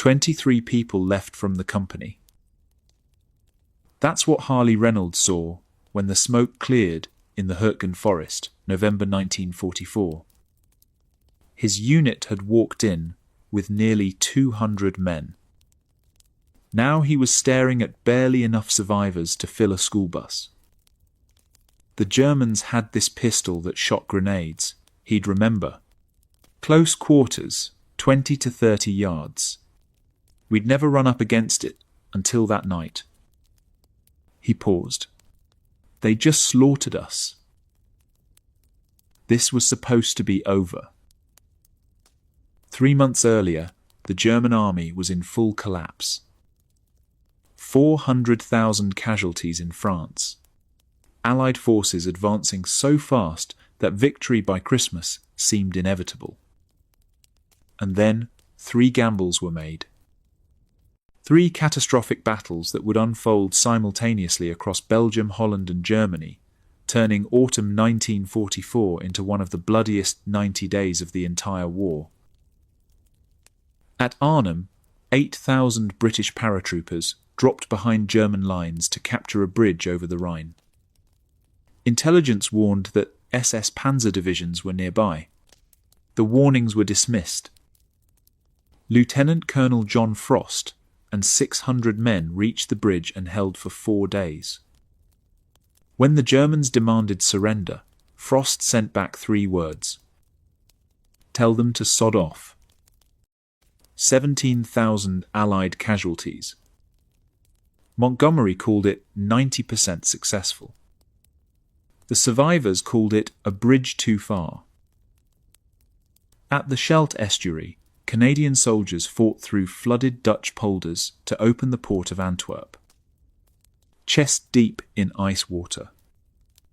23 people left from the company. That's what Harley Reynolds saw when the smoke cleared in the Hürtgen forest, November 1944. His unit had walked in with nearly 200 men. Now he was staring at barely enough survivors to fill a school bus. The Germans had this pistol that shot grenades, he'd remember. Close quarters, 20 to 30 yards. We'd never run up against it until that night. He paused. They just slaughtered us. This was supposed to be over. 3 months earlier, the German army was in full collapse. 400,000 casualties in France. Allied forces advancing so fast that victory by Christmas seemed inevitable. And then 3 gambles were made. 3 catastrophic battles that would unfold simultaneously across Belgium, Holland and Germany, turning autumn 1944 into one of the bloodiest 90 days of the entire war. At Arnhem, 8,000 British paratroopers dropped behind German lines to capture a bridge over the Rhine. Intelligence warned that SS Panzer divisions were nearby. The warnings were dismissed. Lieutenant Colonel John Frost and 600 men reached the bridge and held for 4 days. When the Germans demanded surrender, Frost sent back 3 words. Tell them to sod off. 17,000 Allied casualties. Montgomery called it 90% successful. The survivors called it a bridge too far. At the Scheldt estuary, Canadian soldiers fought through flooded Dutch polders to open the port of Antwerp. Chest deep in ice water.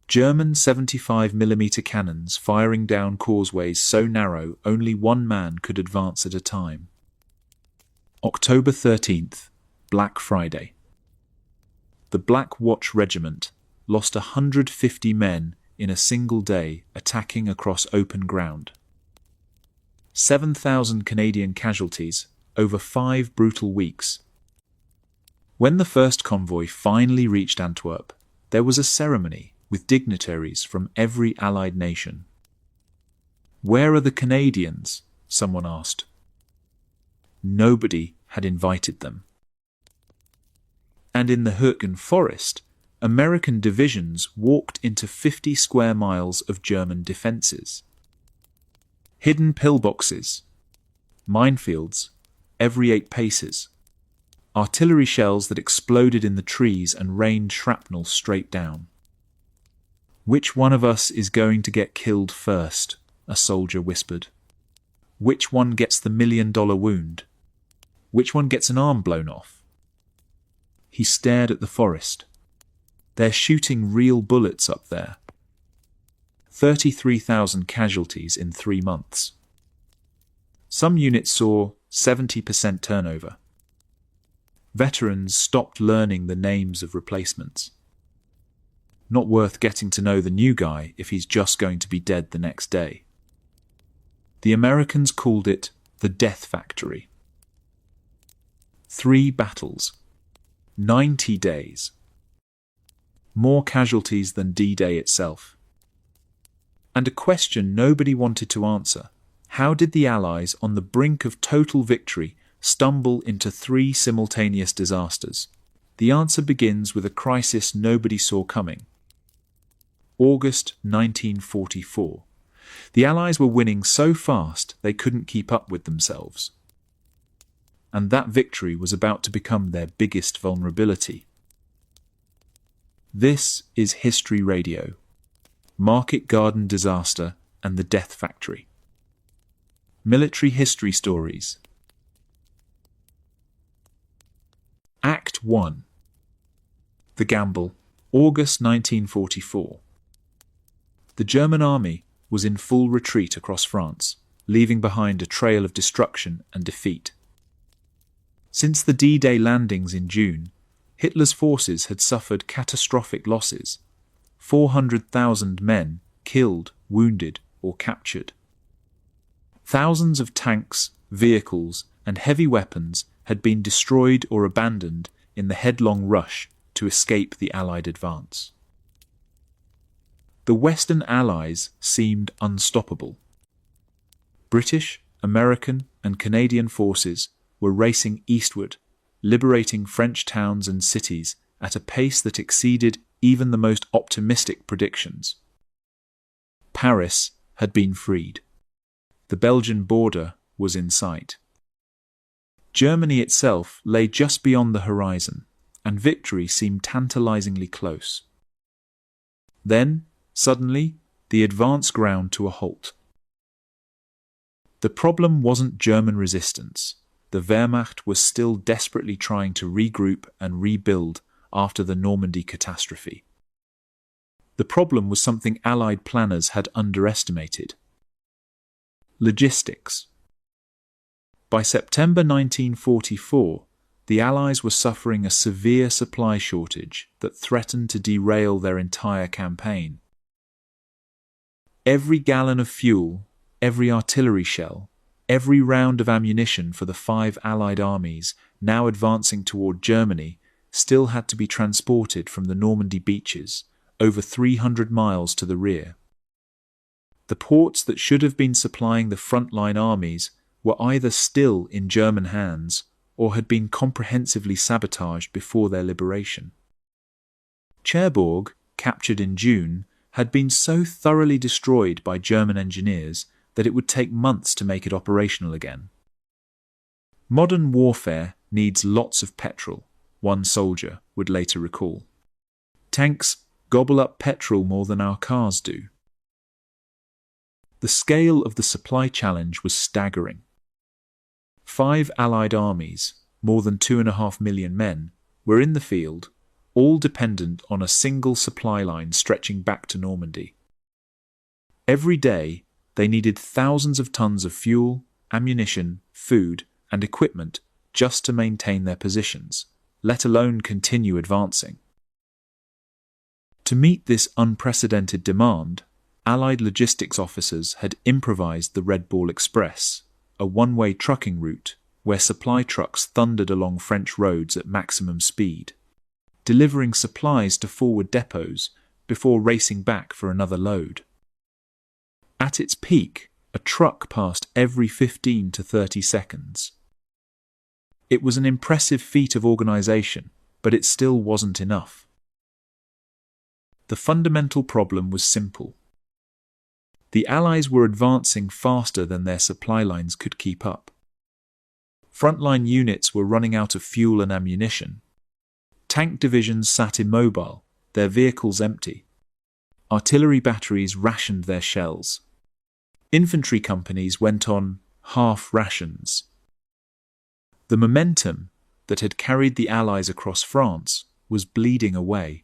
German 75mm cannons firing down causeways so narrow only one man could advance at a time. October 13th, Black Friday. The Black Watch Regiment lost 150 men in a single day attacking across open ground. 7,000 Canadian casualties over 5 brutal weeks. When the first convoy finally reached Antwerp, there was a ceremony with dignitaries from every Allied nation. "Where are the Canadians?" someone asked. Nobody had invited them. And in the Hürtgen forest, American divisions walked into 50 square miles of German defences. Hidden pillboxes, minefields, every 8 paces, artillery shells that exploded in the trees and rained shrapnel straight down. "Which one of us is going to get killed first?" a soldier whispered. "Which one gets the $1 million wound? Which one gets an arm blown off?" He stared at the forest. They're shooting real bullets up there. 33,000 casualties in 3 months. Some units saw 70% turnover. Veterans stopped learning the names of replacements. Not worth getting to know the new guy if he's just going to be dead the next day. The Americans called it the Death Factory. 3 battles. 90 days. More casualties than D-Day itself. And a question nobody wanted to answer. How did the Allies, on the brink of total victory, stumble into 3 simultaneous disasters? The answer begins with a crisis nobody saw coming. August 1944. The Allies were winning so fast they couldn't keep up with themselves. And that victory was about to become their biggest vulnerability. This is History Radio. Market Garden Disaster and the Death Factory. Military History Stories. Act 1. The Gamble, August 1944. The German army was in full retreat across France, leaving behind a trail of destruction and defeat. Since the D-Day landings in June, Hitler's forces had suffered catastrophic losses. 400,000 men killed, wounded, or captured. Thousands of tanks, vehicles, and heavy weapons had been destroyed or abandoned in the headlong rush to escape the Allied advance. The Western Allies seemed unstoppable. British, American, and Canadian forces were racing eastward, liberating French towns and cities at a pace that exceeded even the most optimistic predictions. Paris had been freed. The Belgian border was in sight. Germany itself lay just beyond the horizon, and victory seemed tantalizingly close. Then, suddenly, the advance ground to a halt. The problem wasn't German resistance. The Wehrmacht was still desperately trying to regroup and rebuild after the Normandy catastrophe. The problem was something Allied planners had underestimated: logistics. By September 1944, the Allies were suffering a severe supply shortage that threatened to derail their entire campaign. Every gallon of fuel, every artillery shell, every round of ammunition for the 5 Allied armies now advancing toward Germany still had to be transported from the Normandy beaches, over 300 miles to the rear. The ports that should have been supplying the frontline armies were either still in German hands or had been comprehensively sabotaged before their liberation. Cherbourg, captured in June, had been so thoroughly destroyed by German engineers that it would take months to make it operational again. Modern warfare needs lots of petrol, one soldier would later recall. Tanks gobble up petrol more than our cars do. The scale of the supply challenge was staggering. 5 Allied armies, more than 2.5 million men, were in the field, all dependent on a single supply line stretching back to Normandy. Every day, they needed thousands of tons of fuel, ammunition, food, and equipment just to maintain their positions, let alone continue advancing. To meet this unprecedented demand, Allied logistics officers had improvised the Red Ball Express, a one-way trucking route where supply trucks thundered along French roads at maximum speed, delivering supplies to forward depots before racing back for another load. At its peak, a truck passed every 15 to 30 seconds. It was an impressive feat of organization, but it still wasn't enough. The fundamental problem was simple. The Allies were advancing faster than their supply lines could keep up. Frontline units were running out of fuel and ammunition. Tank divisions sat immobile, their vehicles empty. Artillery batteries rationed their shells. Infantry companies went on half rations. The momentum that had carried the Allies across France was bleeding away.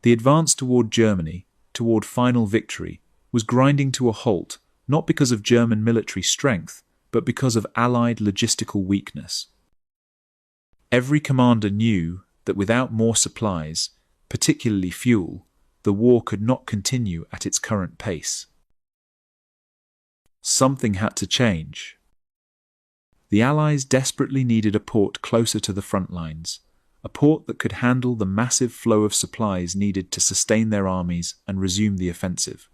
The advance toward Germany, toward final victory, was grinding to a halt, not because of German military strength, but because of Allied logistical weakness. Every commander knew that without more supplies, particularly fuel, the war could not continue at its current pace. Something had to change. The Allies desperately needed a port closer to the front lines, a port that could handle the massive flow of supplies needed to sustain their armies and resume the offensive.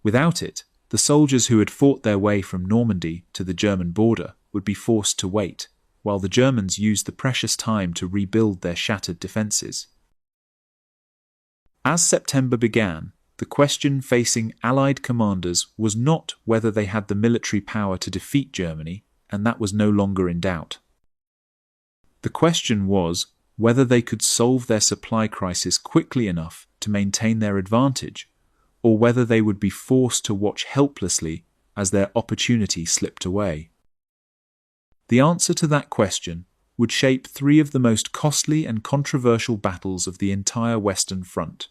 Without it, the soldiers who had fought their way from Normandy to the German border would be forced to wait, while the Germans used the precious time to rebuild their shattered defences. As September began, the question facing Allied commanders was not whether they had the military power to defeat Germany, and that was no longer in doubt. The question was whether they could solve their supply crisis quickly enough to maintain their advantage, or whether they would be forced to watch helplessly as their opportunity slipped away. The answer to that question would shape 3 of the most costly and controversial battles of the entire Western Front.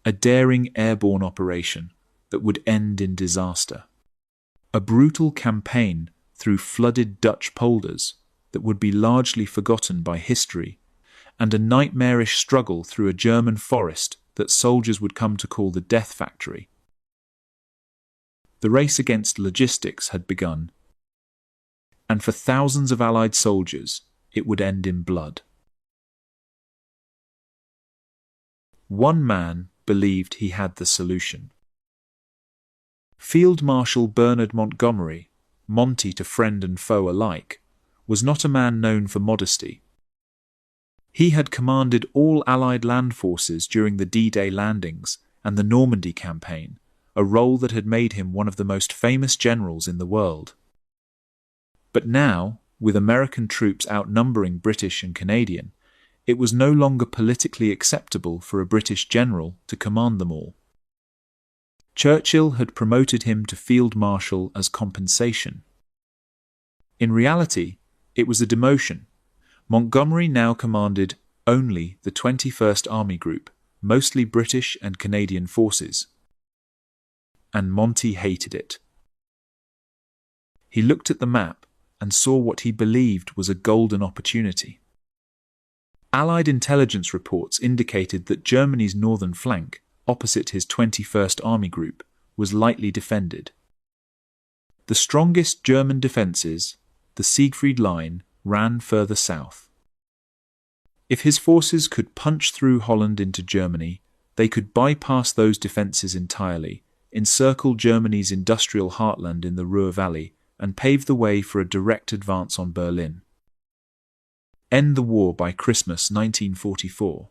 A daring airborne operation that would end in disaster. A brutal campaign through flooded Dutch polders that would be largely forgotten by history, and a nightmarish struggle through a German forest that soldiers would come to call the Death Factory. The race against logistics had begun, and for thousands of Allied soldiers, it would end in blood. One man believed he had the solution. Field Marshal Bernard Montgomery, Monty to friend and foe alike, was not a man known for modesty. He had commanded all Allied land forces during the D-Day landings and the Normandy campaign, a role that had made him one of the most famous generals in the world. But now, with American troops outnumbering British and Canadian, it was no longer politically acceptable for a British general to command them all. Churchill had promoted him to Field Marshal as compensation. In reality, it was a demotion. Montgomery now commanded only the 21st Army Group, mostly British and Canadian forces. And Monty hated it. He looked at the map and saw what he believed was a golden opportunity. Allied intelligence reports indicated that Germany's northern flank, opposite his 21st Army Group, was lightly defended. The strongest German defences, the Siegfried Line, ran further south. If his forces could punch through Holland into Germany, they could bypass those defences entirely, encircle Germany's industrial heartland in the Ruhr Valley, and pave the way for a direct advance on Berlin. End the war by Christmas 1944.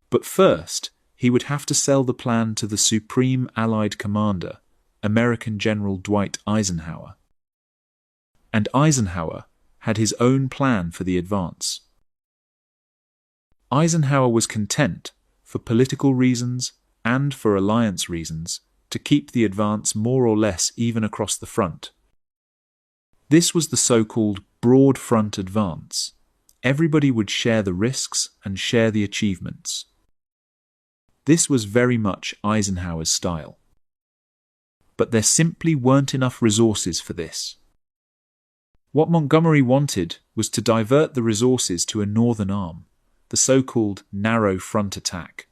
But first, he would have to sell the plan to the Supreme Allied Commander, American General Dwight Eisenhower. And Eisenhower had his own plan for the advance. Eisenhower was content, for political reasons and for alliance reasons, to keep the advance more or less even across the front. This was the so-called broad front advance. Everybody would share the risks and share the achievements. This was very much Eisenhower's style. But there simply weren't enough resources for this. What Montgomery wanted was to divert the resources to a northern arm, the so-called narrow front attack.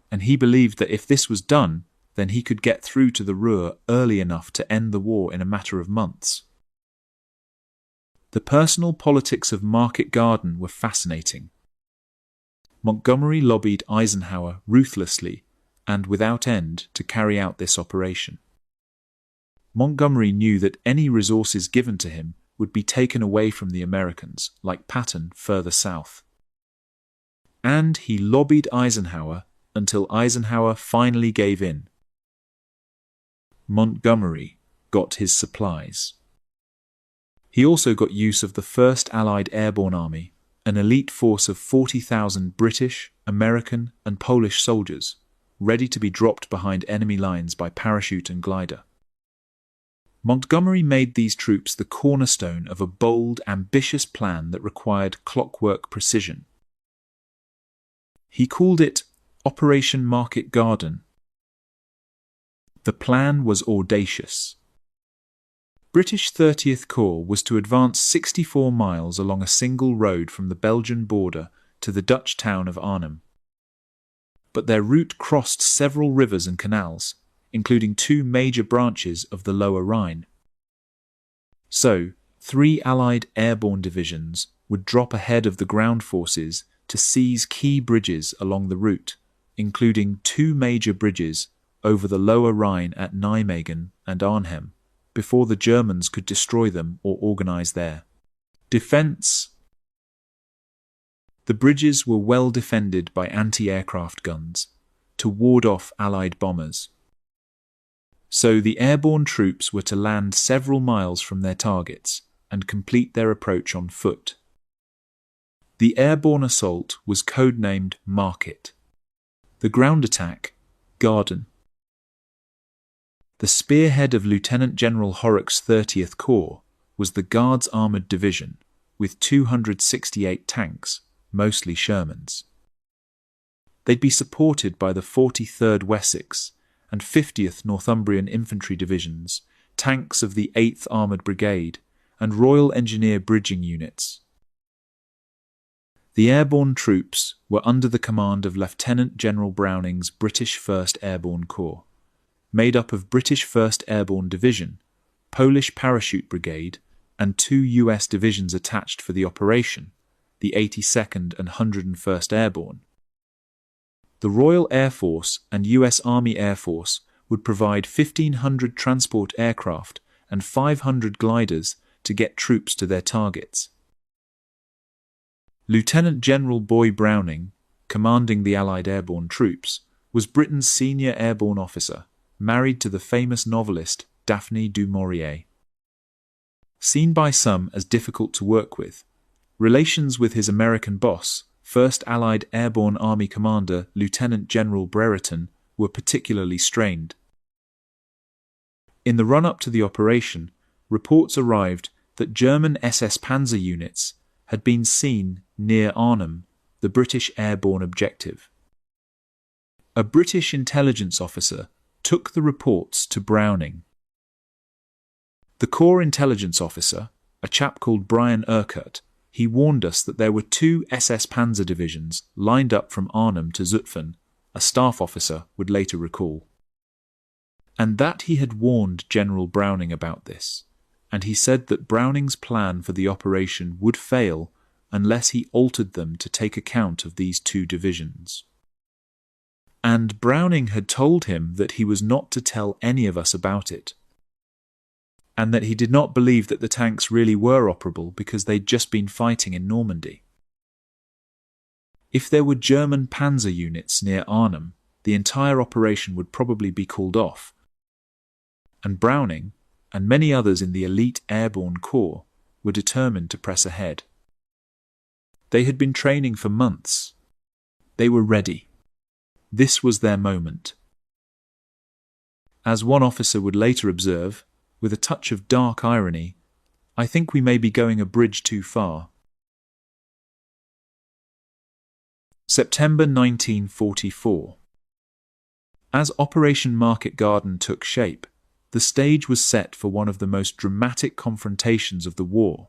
And he believed that if this was done, then he could get through to the Ruhr early enough to end the war in a matter of months. The personal politics of Market Garden were fascinating. Montgomery lobbied Eisenhower ruthlessly and without end to carry out this operation. Montgomery knew that any resources given to him would be taken away from the Americans, like Patton further south. And he lobbied Eisenhower until Eisenhower finally gave in. Montgomery got his supplies. He also got use of the 1st Allied Airborne Army, an elite force of 40,000 British, American, and Polish soldiers, ready to be dropped behind enemy lines by parachute and glider. Montgomery made these troops the cornerstone of a bold, ambitious plan that required clockwork precision. He called it Operation Market Garden. The plan was audacious. British 30th Corps was to advance 64 miles along a single road from the Belgian border to the Dutch town of Arnhem. But their route crossed several rivers and canals, including 2 major branches of the Lower Rhine. So, 3 Allied airborne divisions would drop ahead of the ground forces to seize key bridges along the route, including 2 major bridges over the Lower Rhine at Nijmegen and Arnhem, before the Germans could destroy them or organize their defense. The bridges were well defended by anti-aircraft guns to ward off Allied bombers. So the airborne troops were to land several miles from their targets and complete their approach on foot. The airborne assault was codenamed Market. The ground attack, Garden. The spearhead of Lieutenant General Horrocks' 30th Corps was the Guards Armoured Division, with 268 tanks, mostly Shermans. They'd be supported by the 43rd Wessex and 50th Northumbrian Infantry Divisions, tanks of the 8th Armoured Brigade, and Royal Engineer bridging units. The airborne troops were under the command of Lieutenant General Browning's British 1st Airborne Corps, made up of British 1st Airborne Division, Polish Parachute Brigade, and 2 U.S. divisions attached for the operation, the 82nd and 101st Airborne. The Royal Air Force and U.S. Army Air Force would provide 1,500 transport aircraft and 500 gliders to get troops to their targets. Lieutenant General Boy Browning, commanding the Allied airborne troops, was Britain's senior airborne officer, married to the famous novelist Daphne du Maurier. Seen by some as difficult to work with, relations with his American boss, 1st Allied Airborne Army Commander Lieutenant General Brereton, were particularly strained. In the run-up to the operation, reports arrived that German SS Panzer units had been seen near Arnhem, the British airborne objective. A British intelligence officer took the reports to Browning. The Corps intelligence officer, a chap called Brian Urquhart, he warned us that there were 2 SS Panzer divisions lined up from Arnhem to Zutphen, a staff officer would later recall. And that he had warned General Browning about this, and he said that Browning's plan for the operation would fail unless he altered them to take account of these 2 divisions. And Browning had told him that he was not to tell any of us about it, and that he did not believe that the tanks really were operable because they'd just been fighting in Normandy. If there were German panzer units near Arnhem, the entire operation would probably be called off, and Browning, and many others in the elite airborne corps, were determined to press ahead. They had been training for months. They were ready. This was their moment. As one officer would later observe, with a touch of dark irony, "I think we may be going a bridge too far." September 1944. As Operation Market Garden took shape, the stage was set for one of the most dramatic confrontations of the war.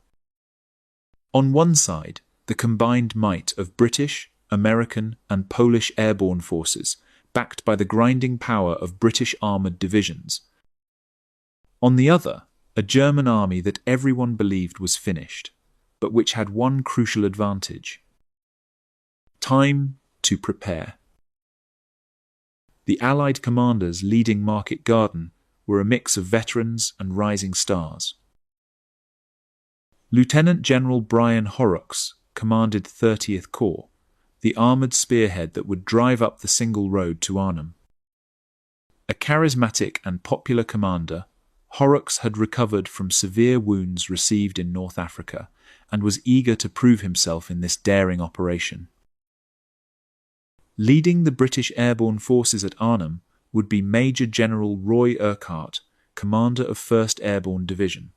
On one side, the combined might of British, American, and Polish airborne forces, backed by the grinding power of British armoured divisions. On the other, a German army that everyone believed was finished, but which had one crucial advantage: time to prepare. The Allied commanders leading Market Garden were a mix of veterans and rising stars. Lieutenant General Brian Horrocks commanded 30th Corps, the armoured spearhead that would drive up the single road to Arnhem. A charismatic and popular commander, Horrocks had recovered from severe wounds received in North Africa and was eager to prove himself in this daring operation. Leading the British airborne forces at Arnhem would be Major General Roy Urquhart, commander of 1st Airborne Division.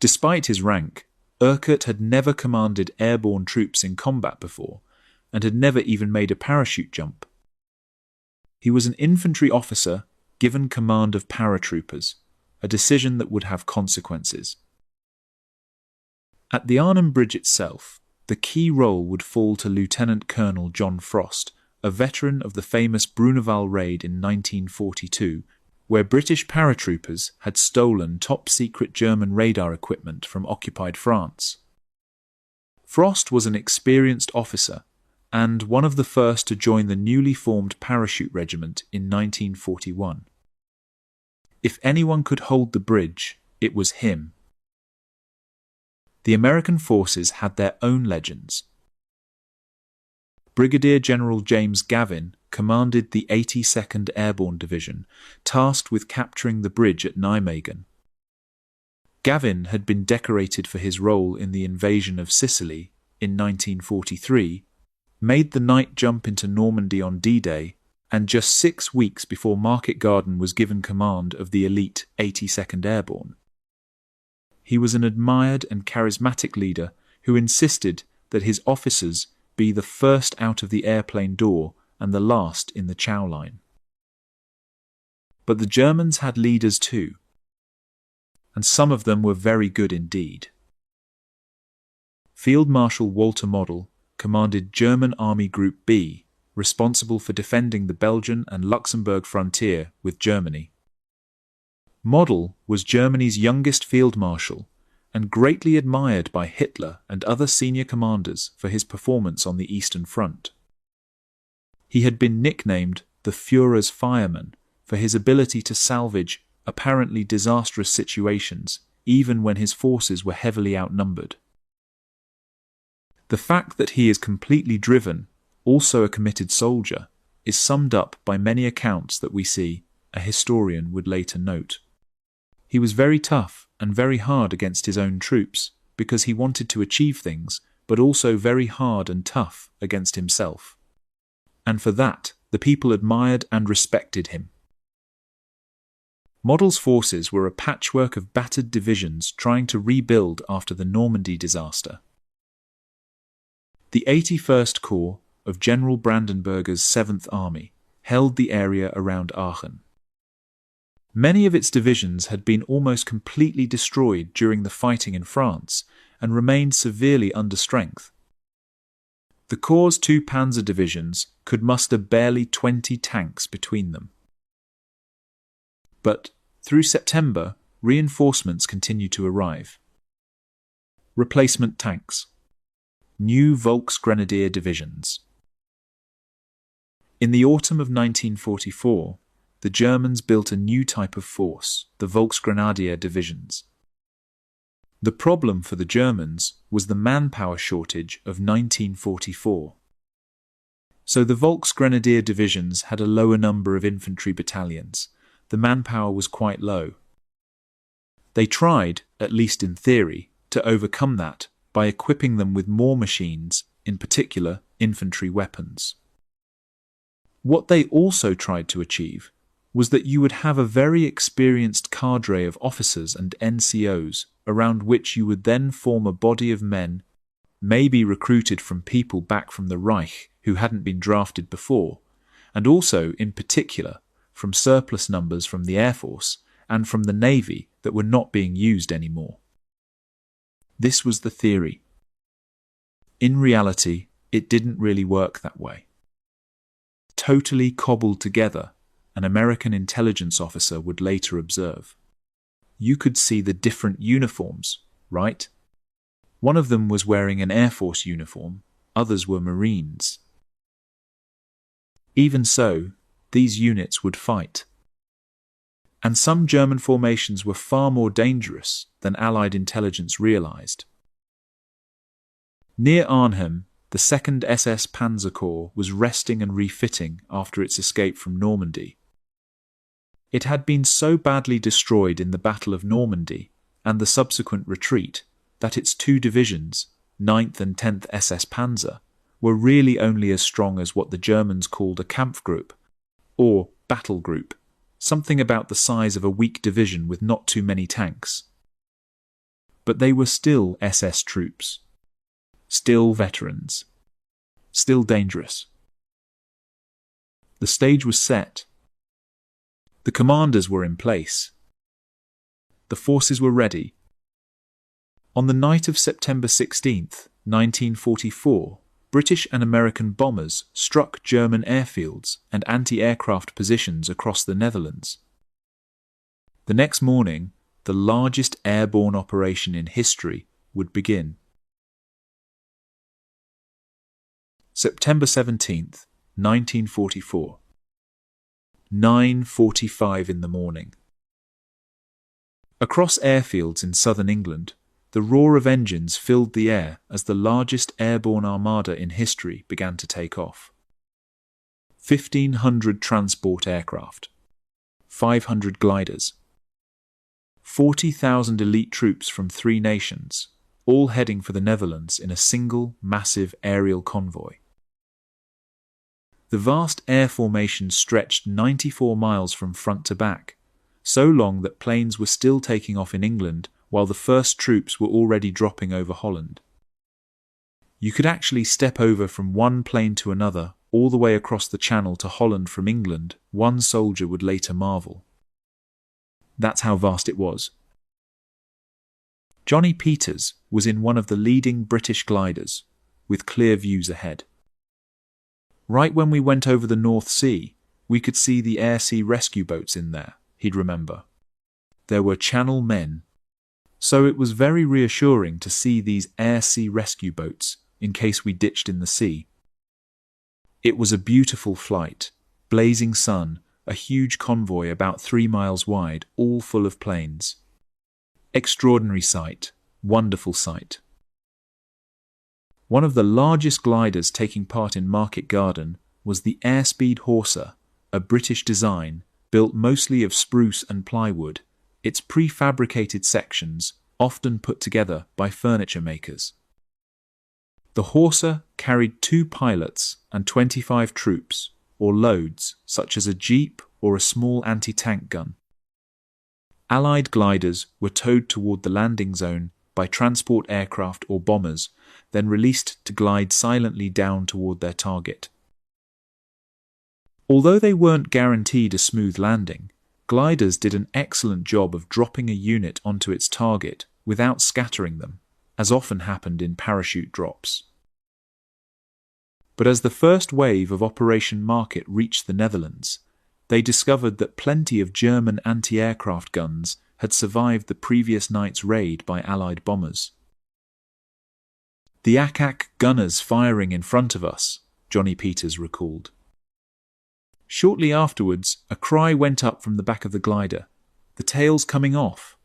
Despite his rank, Urquhart had never commanded airborne troops in combat before, and had never even made a parachute jump. He was an infantry officer given command of paratroopers, a decision that would have consequences. At the Arnhem Bridge itself, the key role would fall to Lieutenant Colonel John Frost, a veteran of the famous Bruneval raid in 1942, where British paratroopers had stolen top-secret German radar equipment from occupied France. Frost was an experienced officer, and one of the first to join the newly formed Parachute Regiment in 1941. If anyone could hold the bridge, it was him. The American forces had their own legends. Brigadier General James Gavin commanded the 82nd Airborne Division, tasked with capturing the bridge at Nijmegen. Gavin had been decorated for his role in the invasion of Sicily in 1943, made the night jump into Normandy on D-Day, and just 6 weeks before Market Garden was given command of the elite 82nd Airborne. He was an admired and charismatic leader who insisted that his officers be the first out of the airplane door and the last in the chow line. But the Germans had leaders too, and some of them were very good indeed. Field Marshal Walter Model commanded German Army Group B, responsible for defending the Belgian and Luxembourg frontier with Germany. Model was Germany's youngest field marshal and greatly admired by Hitler and other senior commanders for his performance on the Eastern Front. He had been nicknamed the Führer's fireman for his ability to salvage apparently disastrous situations even when his forces were heavily outnumbered. The fact that he is completely driven, also a committed soldier, is summed up by many accounts that we see, a historian would later note. He was very tough and very hard against his own troops because he wanted to achieve things, but also very hard and tough against himself. And for that, the people admired and respected him. Model's forces were a patchwork of battered divisions trying to rebuild after the Normandy disaster. The 81st Corps of General Brandenberger's 7th Army held the area around Aachen. Many of its divisions had been almost completely destroyed during the fighting in France and remained severely under strength. The Corps' 2 panzer divisions could muster barely 20 tanks between them. But through September, reinforcements continued to arrive. Replacement tanks. New Volksgrenadier divisions. In the autumn of 1944, the Germans built a new type of force, the Volksgrenadier divisions. The problem for the Germans was the manpower shortage of 1944. So the Volksgrenadier divisions had a lower number of infantry battalions. The manpower was quite low. They tried, at least in theory, to overcome that by equipping them with more machines, in particular infantry weapons. What they also tried to achieve was that you would have a very experienced cadre of officers and NCOs around which you would then form a body of men, maybe recruited from people back from the Reich who hadn't been drafted before, and also, in particular, from surplus numbers from the Air Force and from the Navy that were not being used anymore. This was the theory. In reality, it didn't really work that way. Totally cobbled together, an American intelligence officer would later observe. You could see the different uniforms, right? One of them was wearing an Air Force uniform, others were Marines. Even so, these units would fight. And some German formations were far more dangerous than Allied intelligence realized. Near Arnhem, the 2nd SS Panzer Corps was resting and refitting after its escape from Normandy. It had been so badly destroyed in the Battle of Normandy and the subsequent retreat that its 2 divisions, 9th and 10th SS Panzer, were really only as strong as what the Germans called a Kampfgruppe, or battle group, something about the size of a weak division with not too many tanks. But they were still SS troops, still veterans, still dangerous. The stage was set. The commanders were in place. The forces were ready. On the night of September 16th, 1944, British and American bombers struck German airfields and anti-aircraft positions across the Netherlands. The next morning, the largest airborne operation in history would begin. September 17th, 1944. 9:45 in the morning. Across airfields in southern England, the roar of engines filled the air as the largest airborne armada in history began to take off. 1,500 transport aircraft, 500 gliders, 40,000 elite troops from 3 nations, all heading for the Netherlands in a single, massive aerial convoy. The vast air formation stretched 94 miles from front to back, so long that planes were still taking off in England while the first troops were already dropping over Holland. You could actually step over from one plane to another all the way across the Channel to Holland from England, one soldier would later marvel. That's how vast it was. Johnny Peters was in one of the leading British gliders, with clear views ahead. Right when we went over the North Sea, we could see the air-sea rescue boats in there, he'd remember. there were channel men, so it was very reassuring to see these air-sea rescue boats in case we ditched in the sea. It was a beautiful flight, blazing sun, a huge convoy about 3 miles wide, all full of planes. Extraordinary sight, wonderful sight. One of the largest gliders taking part in Market Garden was the Airspeed Horser, a British design, built mostly of spruce and plywood, its prefabricated sections often put together by furniture makers. The Horser carried 2 pilots and 25 troops, or loads, such as a jeep or a small anti-tank gun. Allied gliders were towed toward the landing zone by transport aircraft or bombers, then released to glide silently down toward their target. Although they weren't guaranteed a smooth landing, gliders did an excellent job of dropping a unit onto its target without scattering them, as often happened in parachute drops. But as the first wave of Operation Market reached the Netherlands, they discovered that plenty of German anti-aircraft guns had survived the previous night's raid by Allied bombers. "The ack-ack gunners firing in front of us," Johnny Peters recalled. Shortly afterwards, a cry went up from the back of the glider, "The tail's coming off."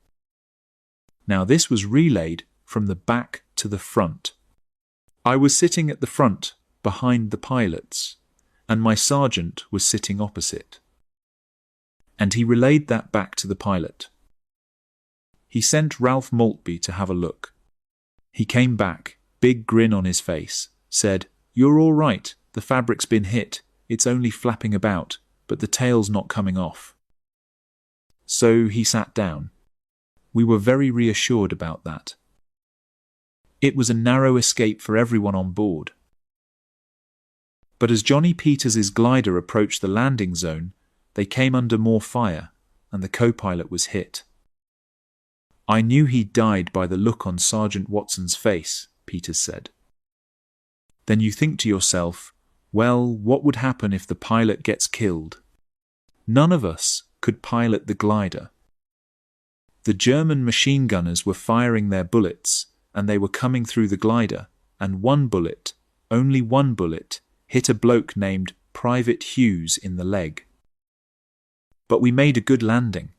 Now this was relayed from the back to the front. I was sitting at the front, behind the pilots, and my sergeant was sitting opposite. And he relayed that back to the pilot. He sent Ralph Maltby to have a look. He came back, big grin on his face, said, "You're all right, the fabric's been hit, it's only flapping about, but the tail's not coming off." So he sat down. We were very reassured about that. It was a narrow escape for everyone on board. But as Johnny Peters' glider approached the landing zone, they came under more fire, and the co-pilot was hit. "I knew he'd died by the look on Sergeant Watson's face," Peters said. Then you think to yourself, well, what would happen if the pilot gets killed? None of us could pilot the glider. The German machine gunners were firing their bullets, and they were coming through the glider, and one bullet, only one bullet, hit a bloke named Private Hughes in the leg. But we made a good landing.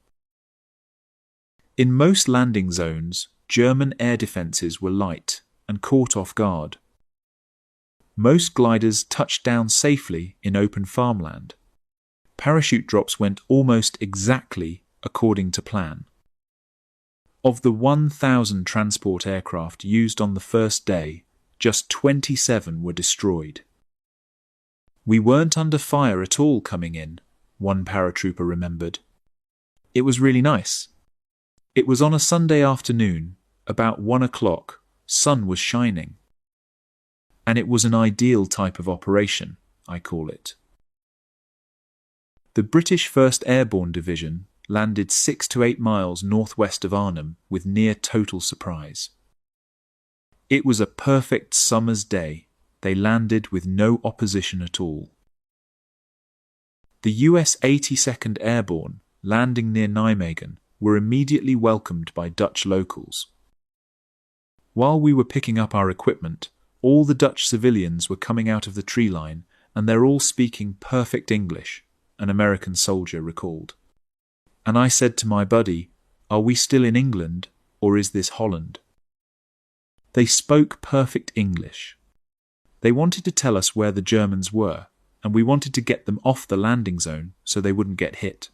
In most landing zones, German air defences were light and caught off guard. Most gliders touched down safely in open farmland. Parachute drops went almost exactly according to plan. Of the 1,000 transport aircraft used on the first day, just 27 were destroyed. "We weren't under fire at all coming in," one paratrooper remembered. "It was really nice. It was on a Sunday afternoon, about 1 o'clock, sun was shining. And it was an ideal type of operation, I call it." The British 1st Airborne Division landed 6 to 8 miles northwest of Arnhem with near total surprise. It was a perfect summer's day. They landed with no opposition at all. The US 82nd Airborne, landing near Nijmegen, were immediately welcomed by Dutch locals. While we were picking up our equipment, all the Dutch civilians were coming out of the tree line, and they're all speaking perfect English, an American soldier recalled. And I said to my buddy, "Are we still in England, or is this Holland?" They spoke perfect English. They wanted to tell us where the Germans were, and we wanted to get them off the landing zone so they wouldn't get hit.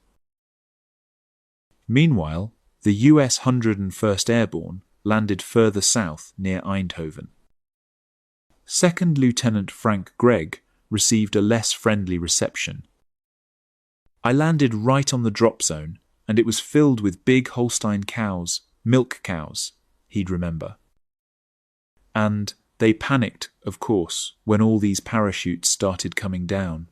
Meanwhile, the US 101st Airborne landed further south near Eindhoven. Second Lieutenant Frank Gregg received a less friendly reception. "I landed right on the drop zone, and it was filled with big Holstein cows, milk cows," he'd remember. And they panicked, of course, when all these parachutes started coming down.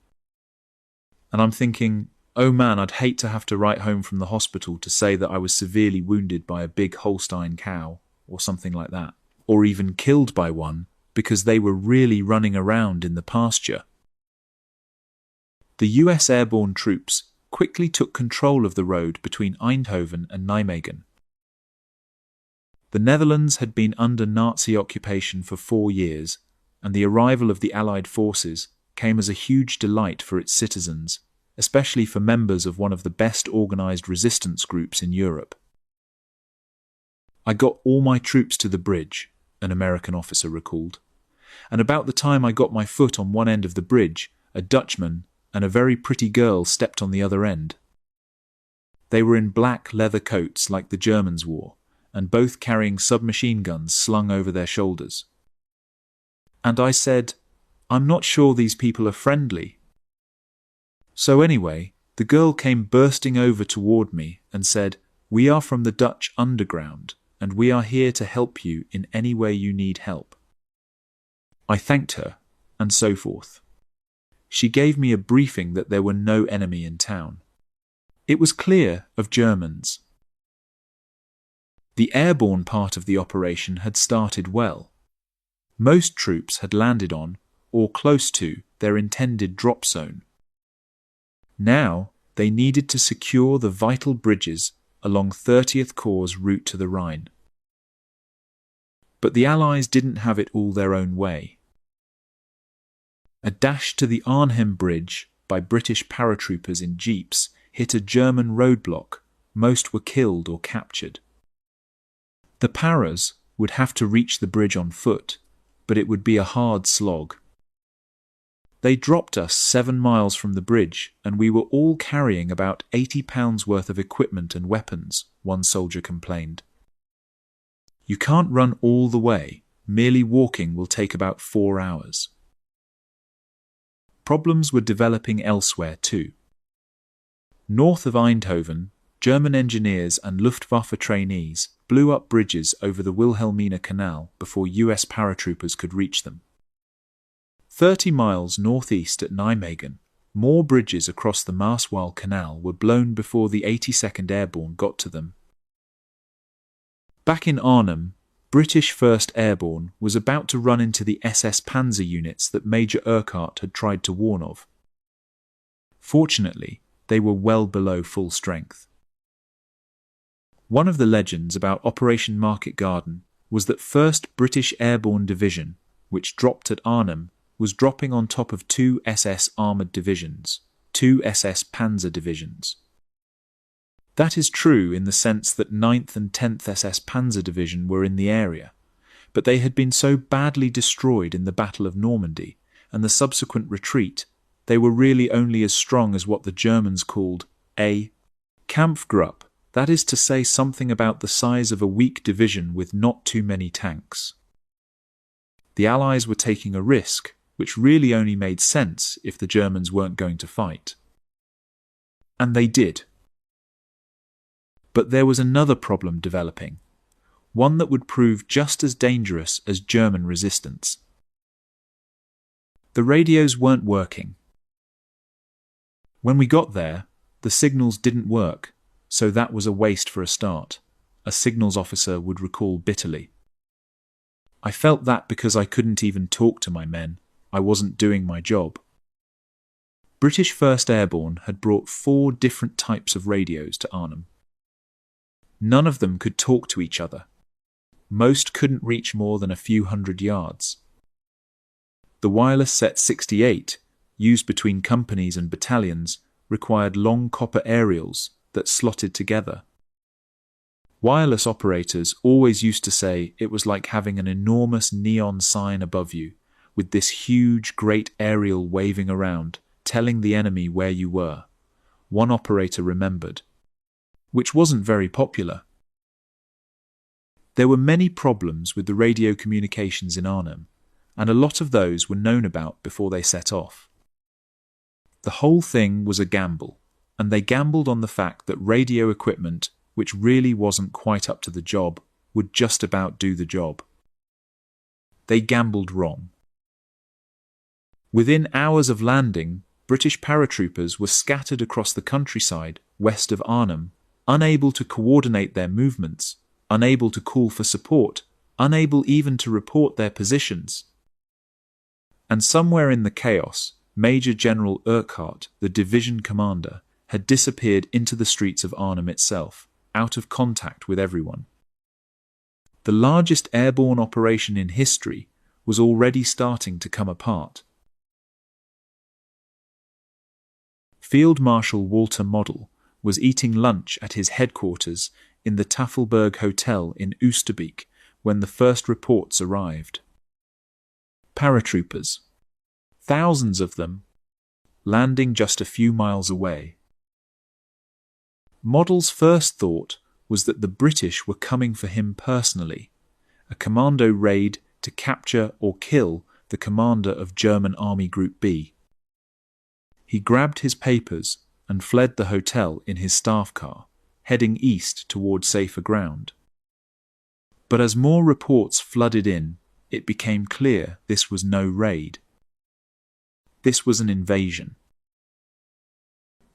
And I'm thinking, oh man, I'd hate to have to write home from the hospital to say that I was severely wounded by a big Holstein cow, or something like that, or even killed by one, because they were really running around in the pasture. The US airborne troops quickly took control of the road between Eindhoven and Nijmegen. The Netherlands had been under Nazi occupation for 4 years, and the arrival of the Allied forces came as a huge delight for its citizens, especially for members of one of the best organized resistance groups in Europe. "I got all my troops to the bridge," an American officer recalled, "and about the time I got my foot on one end of the bridge, a Dutchman and a very pretty girl stepped on the other end. They were in black leather coats like the Germans wore, and both carrying submachine guns slung over their shoulders. And I said, 'I'm not sure these people are friendly.' So anyway, the girl came bursting over toward me and said, 'We are from the Dutch underground, and we are here to help you in any way you need help.' I thanked her, and so forth. She gave me a briefing that there were no enemy in town. It was clear of Germans. The airborne part of the operation had started well. Most troops had landed on, or close to, their intended drop zone. Now they needed to secure the vital bridges along 30th Corps' route to the Rhine. But the Allies didn't have it all their own way. A dash to the Arnhem Bridge by British paratroopers in jeeps hit a German roadblock. Most were killed or captured. The paras would have to reach the bridge on foot, but it would be a hard slog. They dropped us 7 miles from the bridge, and we were all carrying about 80 pounds worth of equipment and weapons, one soldier complained. "You can't run all the way. Merely walking will take about 4 hours. Problems were developing elsewhere too. North of Eindhoven, German engineers and Luftwaffe trainees blew up bridges over the Wilhelmina Canal before US paratroopers could reach them. 30 miles northeast at Nijmegen, more bridges across the Maaswal Canal were blown before the 82nd Airborne got to them. Back in Arnhem, British 1st Airborne was about to run into the SS Panzer units that Major Urquhart had tried to warn of. Fortunately, they were well below full strength. One of the legends about Operation Market Garden was that 1st British Airborne Division, which dropped at Arnhem, was dropping on top of 2 SS armoured divisions, 2 SS Panzer divisions. That is true in the sense that 9th and 10th SS Panzer Division were in the area, but they had been so badly destroyed in the Battle of Normandy and the subsequent retreat, they were really only as strong as what the Germans called a Kampfgruppe, that is to say something about the size of a weak division with not too many tanks. The Allies were taking a risk, which really only made sense if the Germans weren't going to fight. And they did. But there was another problem developing, one that would prove just as dangerous as German resistance. The radios weren't working. When we got there, the signals didn't work, so that was a waste for a start, a signals officer would recall bitterly. I felt that because I couldn't even talk to my men, I wasn't doing my job. British 1st Airborne had brought 4 different types of radios to Arnhem. None of them could talk to each other. Most couldn't reach more than a few hundred yards. The wireless set 68, used between companies and battalions, required long copper aerials that slotted together. Wireless operators always used to say it was like having an enormous neon sign above you, with this huge great aerial waving around, telling the enemy where you were. One operator remembered. Which wasn't very popular. There were many problems with the radio communications in Arnhem, and a lot of those were known about before they set off. The whole thing was a gamble, and they gambled on the fact that radio equipment, which really wasn't quite up to the job, would just about do the job. They gambled wrong. Within hours of landing, British paratroopers were scattered across the countryside west of Arnhem, unable to coordinate their movements, unable to call for support, unable even to report their positions. And somewhere in the chaos, Major General Urquhart, the division commander, had disappeared into the streets of Arnhem itself, out of contact with everyone. The largest airborne operation in history was already starting to come apart. Field Marshal Walter Model was eating lunch at his headquarters in the Tafelberg Hotel in Oosterbeek when the first reports arrived. Paratroopers, thousands of them, landing just a few miles away. Model's first thought was that the British were coming for him personally, a commando raid to capture or kill the commander of German Army Group B. He grabbed his papers and fled the hotel in his staff car, heading east toward safer ground. But as more reports flooded in, it became clear this was no raid. This was an invasion.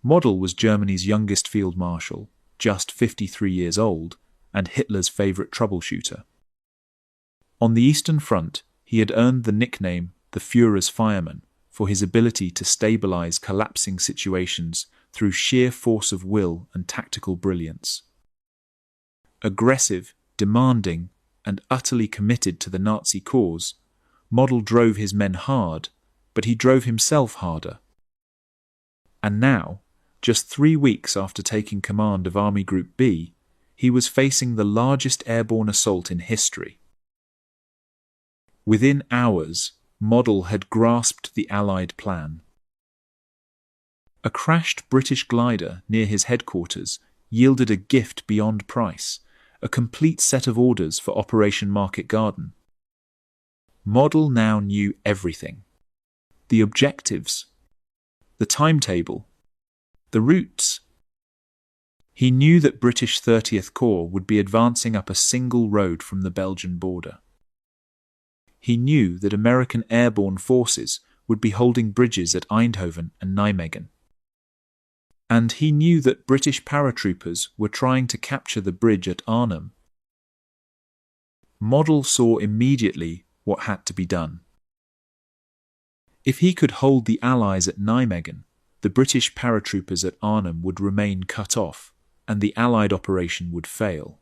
Model was Germany's youngest field marshal, just 53 years old, and Hitler's favourite troubleshooter. On the Eastern Front, he had earned the nickname the Führer's Fireman for his ability to stabilise collapsing situations through sheer force of will and tactical brilliance. Aggressive, demanding, and utterly committed to the Nazi cause, Model drove his men hard, but he drove himself harder. And now, just 3 weeks after taking command of Army Group B, he was facing the largest airborne assault in history. Within hours, Model had grasped the Allied plan. A crashed British glider near his headquarters yielded a gift beyond price, a complete set of orders for Operation Market Garden. Model now knew everything. The objectives, the timetable, the routes. He knew that British 30th Corps would be advancing up a single road from the Belgian border. He knew that American airborne forces would be holding bridges at Eindhoven and Nijmegen. And he knew that British paratroopers were trying to capture the bridge at Arnhem. Model saw immediately what had to be done. If he could hold the Allies at Nijmegen, the British paratroopers at Arnhem would remain cut off, and the Allied operation would fail.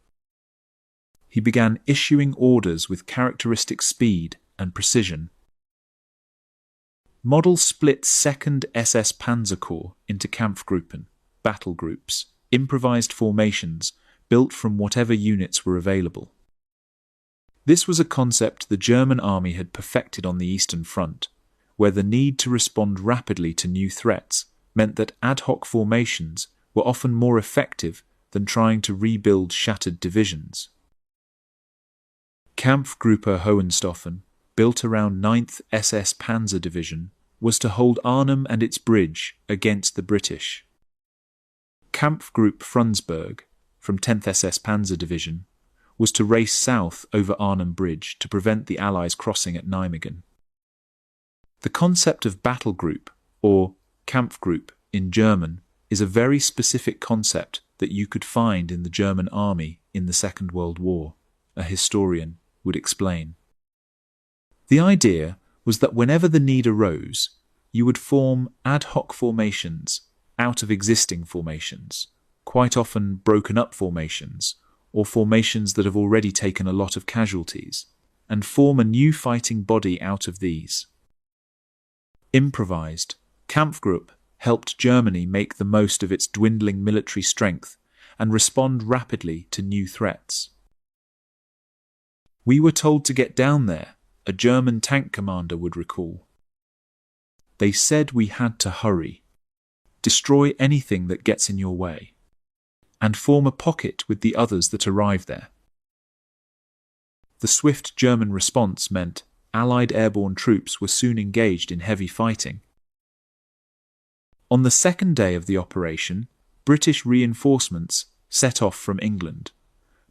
He began issuing orders with characteristic speed and precision. Model split 2nd SS Panzer Corps into Kampfgruppen, battle groups, improvised formations built from whatever units were available. This was a concept the German army had perfected on the Eastern Front, where the need to respond rapidly to new threats meant that ad hoc formations were often more effective than trying to rebuild shattered divisions. Kampfgruppe Hohenstaufen, built around 9th SS Panzer Division, was to hold Arnhem and its bridge against the British. Kampfgruppe Frundsberg, from 10th SS Panzer Division, was to race south over Arnhem Bridge to prevent the Allies crossing at Nijmegen. The concept of battle group, or Kampfgruppe in German, is a very specific concept that you could find in the German army in the Second World War, a historian would explain. The idea was that whenever the need arose, you would form ad hoc formations out of existing formations, quite often broken up formations, or formations that have already taken a lot of casualties, and form a new fighting body out of these. Improvised, Kampfgruppe helped Germany make the most of its dwindling military strength and respond rapidly to new threats. "We were told to get down there," a German tank commander would recall. "They said we had to hurry, destroy anything that gets in your way, and form a pocket with the others that arrive there." The swift German response meant Allied airborne troops were soon engaged in heavy fighting. On the second day of the operation, British reinforcements set off from England,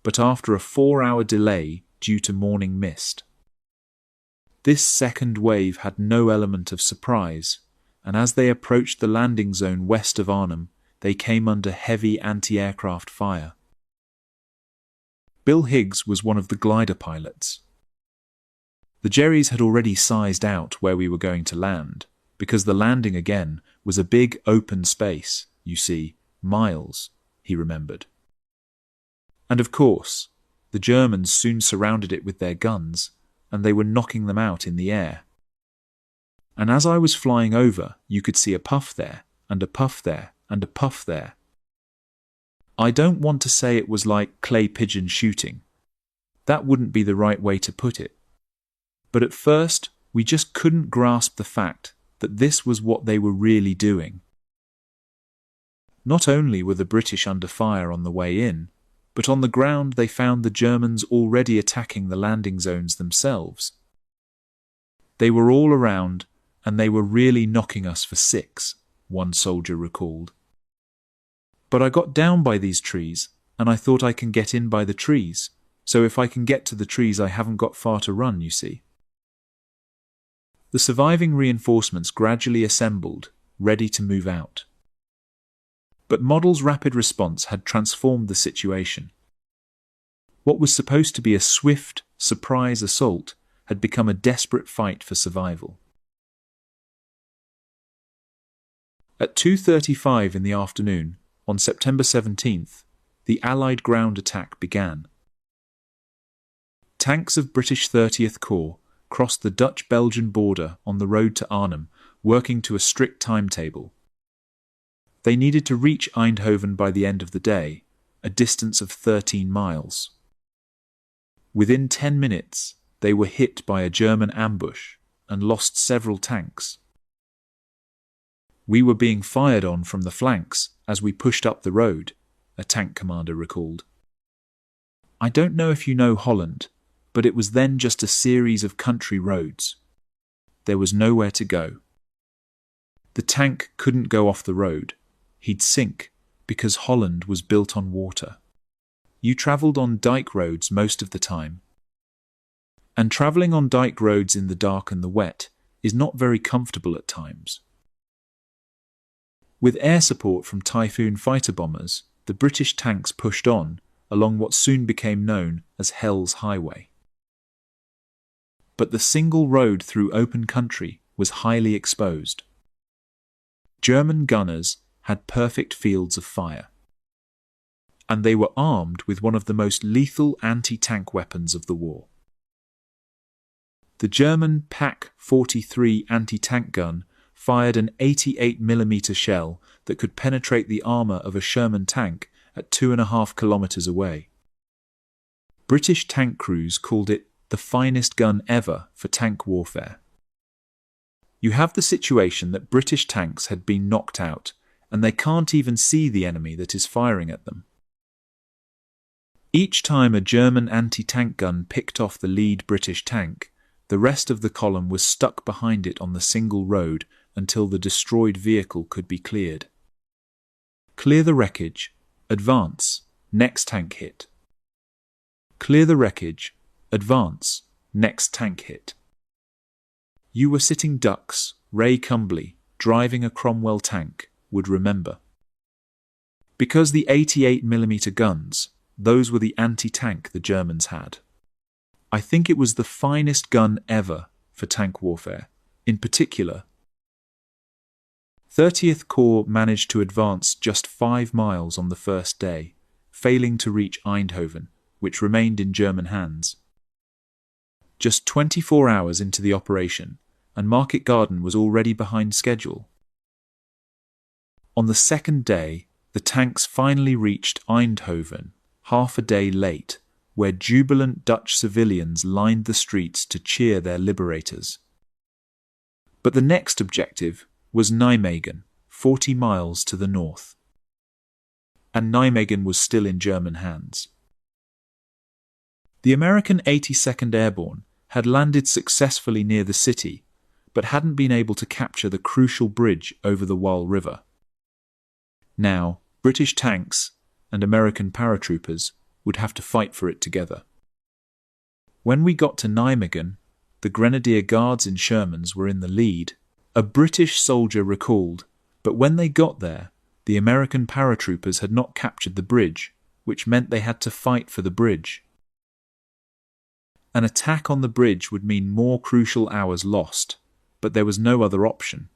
but after a 4-hour delay due to morning mist. This second wave had no element of surprise, and as they approached the landing zone west of Arnhem, they came under heavy anti-aircraft fire. Bill Higgs was one of the glider pilots. The Jerrys had already sized out where we were going to land, because the landing again was a big open space, you see, miles, he remembered. And of course, the Germans soon surrounded it with their guns, and they were knocking them out in the air. And as I was flying over, you could see a puff there, and a puff there, and a puff there. I don't want to say it was like clay pigeon shooting. That wouldn't be the right way to put it. But at first, we just couldn't grasp the fact that this was what they were really doing. Not only were the British under fire on the way in, but on the ground they found the Germans already attacking the landing zones themselves. They were all around, and they were really knocking us for six, one soldier recalled. But I got down by these trees, and I thought I can get in by the trees, so if I can get to the trees I haven't got far to run, you see. The surviving reinforcements gradually assembled, ready to move out. But Model's rapid response had transformed the situation. What was supposed to be a swift, surprise assault had become a desperate fight for survival. At 2:35 in the afternoon, on September 17th, the Allied ground attack began. Tanks of British 30th Corps crossed the Dutch-Belgian border on the road to Arnhem, working to a strict timetable. They needed to reach Eindhoven by the end of the day, a distance of 13 miles. Within 10 minutes, they were hit by a German ambush and lost several tanks. We were being fired on from the flanks as we pushed up the road, a tank commander recalled. I don't know if you know Holland, but it was then just a series of country roads. There was nowhere to go. The tank couldn't go off the road. He'd sink, because Holland was built on water. You travelled on dike roads most of the time. And travelling on dike roads in the dark and the wet is not very comfortable at times. With air support from Typhoon fighter bombers, the British tanks pushed on along what soon became known as Hell's Highway. But the single road through open country was highly exposed. German gunners had perfect fields of fire, and they were armed with one of the most lethal anti-tank weapons of the war. The German PaK-43 anti-tank gun fired an 88mm shell that could penetrate the armour of a Sherman tank at 2.5 kilometres away. British tank crews called it the finest gun ever for tank warfare. You have the situation that British tanks had been knocked out, and they can't even see the enemy that is firing at them. Each time a German anti-tank gun picked off the lead British tank, the rest of the column was stuck behind it on the single road until the destroyed vehicle could be cleared. Clear the wreckage, advance, next tank hit. Clear the wreckage, advance, next tank hit. You were sitting ducks, Ray Cumberly, driving a Cromwell tank, would remember. Because the 88mm guns, those were the anti-tank the Germans had. I think it was the finest gun ever for tank warfare, in particular. 30th Corps managed to advance just 5 miles on the first day, failing to reach Eindhoven, which remained in German hands. Just 24 hours into the operation, and Market Garden was already behind schedule. On the second day, the tanks finally reached Eindhoven, half a day late, where jubilant Dutch civilians lined the streets to cheer their liberators. But the next objective was Nijmegen, 40 miles to the north. And Nijmegen was still in German hands. The American 82nd Airborne had landed successfully near the city, but hadn't been able to capture the crucial bridge over the Waal River. Now, British tanks and American paratroopers would have to fight for it together. When we got to Nijmegen, the Grenadier Guards in Shermans were in the lead, a British soldier recalled, but when they got there, the American paratroopers had not captured the bridge, which meant they had to fight for the bridge. An attack on the bridge would mean more crucial hours lost, but there was no other option.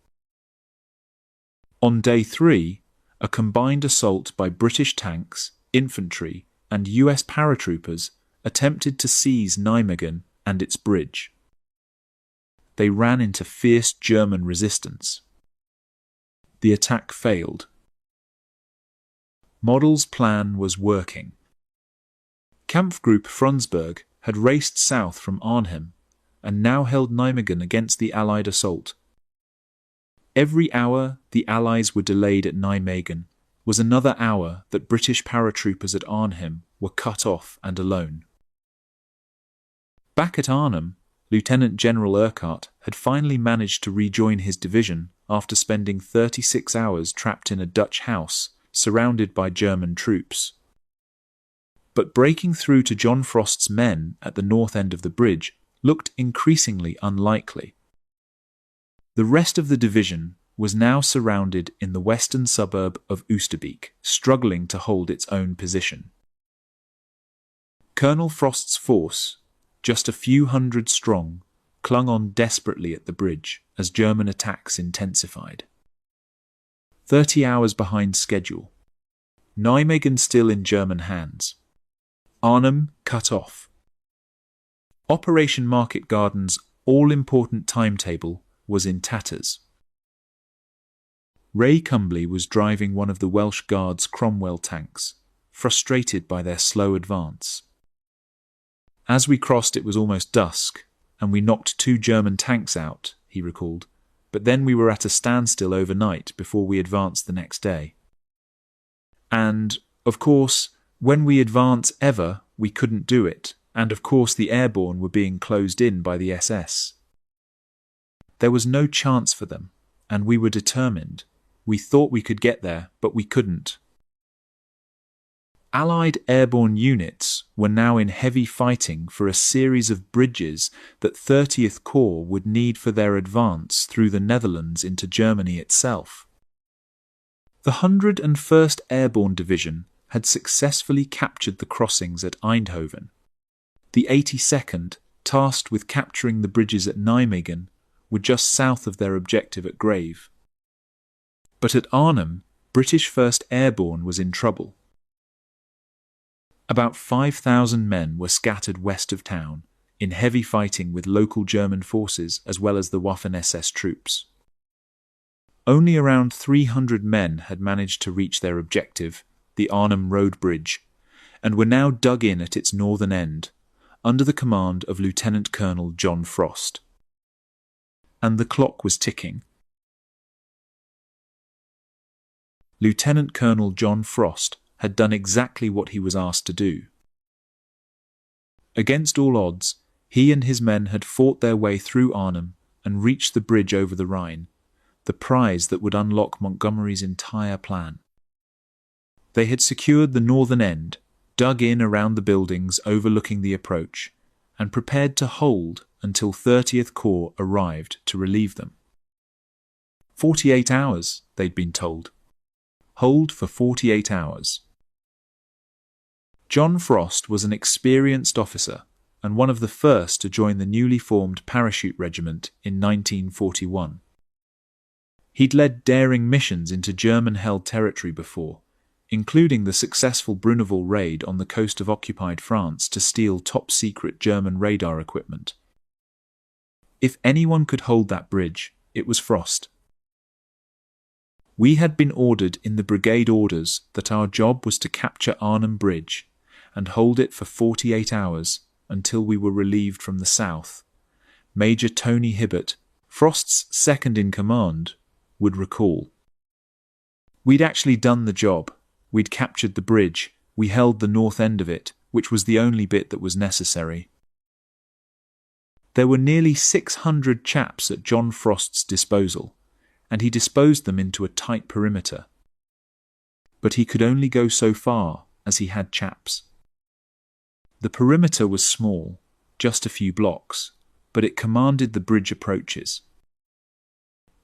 On day 3, a combined assault by British tanks, infantry, and US paratroopers attempted to seize Nijmegen and its bridge. They ran into fierce German resistance. The attack failed. Model's plan was working. Kampfgruppe Frundsberg had raced south from Arnhem and now held Nijmegen against the Allied assault. Every hour the Allies were delayed at Nijmegen was another hour that British paratroopers at Arnhem were cut off and alone. Back at Arnhem, Lieutenant General Urquhart had finally managed to rejoin his division after spending 36 hours trapped in a Dutch house surrounded by German troops. But breaking through to John Frost's men at the north end of the bridge looked increasingly unlikely. The rest of the division was now surrounded in the western suburb of Oosterbeek, struggling to hold its own position. Colonel Frost's force, just a few hundred strong, clung on desperately at the bridge as German attacks intensified. 30 hours behind schedule. Nijmegen still in German hands. Arnhem cut off. Operation Market Garden's all-important timetable was in tatters. Ray Cumbley was driving one of the Welsh Guards' Cromwell tanks, frustrated by their slow advance. As we crossed, it was almost dusk, and we knocked 2 German tanks out, he recalled, but then we were at a standstill overnight before we advanced the next day. And, of course, when we advance ever, we couldn't do it, and of course the airborne were being closed in by the SS. There was no chance for them, and we were determined. We thought we could get there, but we couldn't. Allied airborne units were now in heavy fighting for a series of bridges that 30th Corps would need for their advance through the Netherlands into Germany itself. The 101st Airborne Division had successfully captured the crossings at Eindhoven. The 82nd, tasked with capturing the bridges at Nijmegen, were just south of their objective at Grave. But at Arnhem, British 1st Airborne was in trouble. About 5,000 men were scattered west of town, in heavy fighting with local German forces as well as the Waffen-SS troops. Only around 300 men had managed to reach their objective, the Arnhem Road Bridge, and were now dug in at its northern end, under the command of Lieutenant Colonel John Frost. And the clock was ticking. Lieutenant Colonel John Frost had done exactly what he was asked to do. Against all odds, he and his men had fought their way through Arnhem and reached the bridge over the Rhine, the prize that would unlock Montgomery's entire plan. They had secured the northern end, dug in around the buildings overlooking the approach, and prepared to hold until 30th Corps arrived to relieve them. 48 hours, they'd been told. Hold for 48 hours. John Frost was an experienced officer and one of the first to join the newly formed Parachute Regiment in 1941. He'd led daring missions into German-held territory before, including the successful Bruneval raid on the coast of occupied France to steal top-secret German radar equipment. If anyone could hold that bridge, it was Frost. We had been ordered in the brigade orders that our job was to capture Arnhem Bridge and hold it for 48 hours until we were relieved from the south. Major Tony Hibbert, Frost's second-in-command, would recall. We'd actually done the job. We'd captured the bridge. We held the north end of it, which was the only bit that was necessary. There were nearly 600 chaps at John Frost's disposal, and he disposed them into a tight perimeter. But he could only go so far as he had chaps. The perimeter was small, just a few blocks, but it commanded the bridge approaches.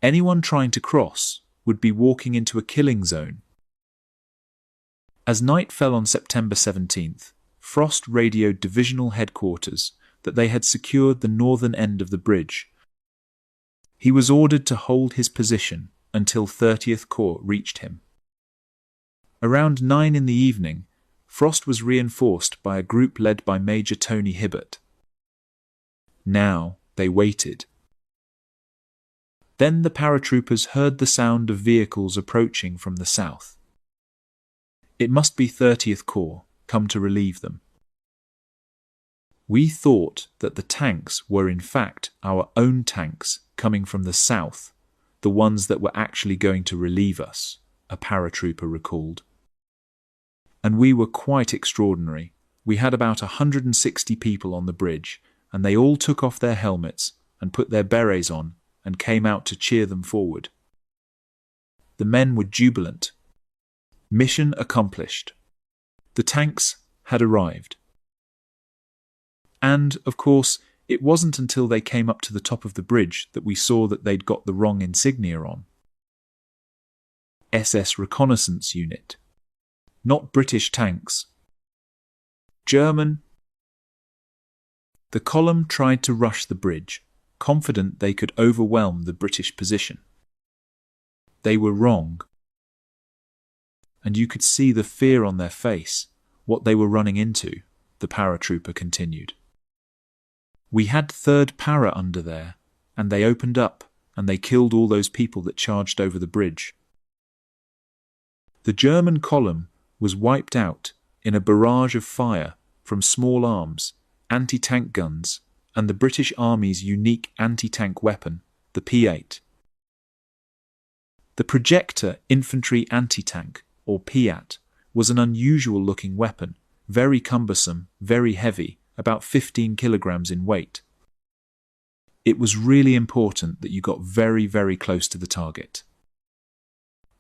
Anyone trying to cross would be walking into a killing zone. As night fell on September 17th, Frost radioed divisional headquarters that they had secured the northern end of the bridge. He was ordered to hold his position until 30th Corps reached him. Around 9 in the evening, Frost was reinforced by a group led by Major Tony Hibbert. Now they waited. Then the paratroopers heard the sound of vehicles approaching from the south. It must be 30th Corps, come to relieve them. We thought that the tanks were in fact our own tanks coming from the south, the ones that were actually going to relieve us, a paratrooper recalled. And we were quite extraordinary. We had about 160 people on the bridge, and they all took off their helmets and put their berets on and came out to cheer them forward. The men were jubilant. Mission accomplished. The tanks had arrived. And, of course, it wasn't until they came up to the top of the bridge that we saw that they'd got the wrong insignia on. SS Reconnaissance Unit. Not British tanks. German. The column tried to rush the bridge, confident they could overwhelm the British position. They were wrong. And you could see the fear on their face, what they were running into, the paratrooper continued. We had 3rd Para under there, and they opened up, and they killed all those people that charged over the bridge. The German column was wiped out in a barrage of fire from small arms, anti-tank guns, and the British Army's unique anti-tank weapon, the P8. The Projector Infantry Anti-Tank, or PAT, was an unusual-looking weapon, very cumbersome, very heavy, about 15 kilograms in weight. It was really important that you got very, very close to the target.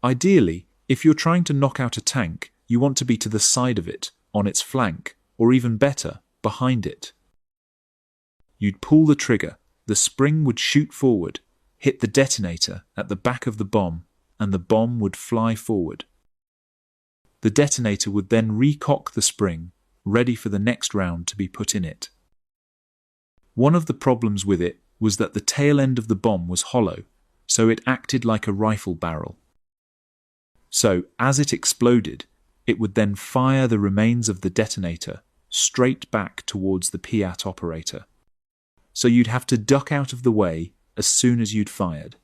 Ideally, if you're trying to knock out a tank, you want to be to the side of it, on its flank, or even better, behind it. You'd pull the trigger, the spring would shoot forward, hit the detonator at the back of the bomb, and the bomb would fly forward. The detonator would then recock the spring, ready for the next round to be put in it. One of the problems with it was that the tail end of the bomb was hollow, so it acted like a rifle barrel. So, as it exploded, it would then fire the remains of the detonator straight back towards the PAT operator. So you'd have to duck out of the way as soon as you'd fired.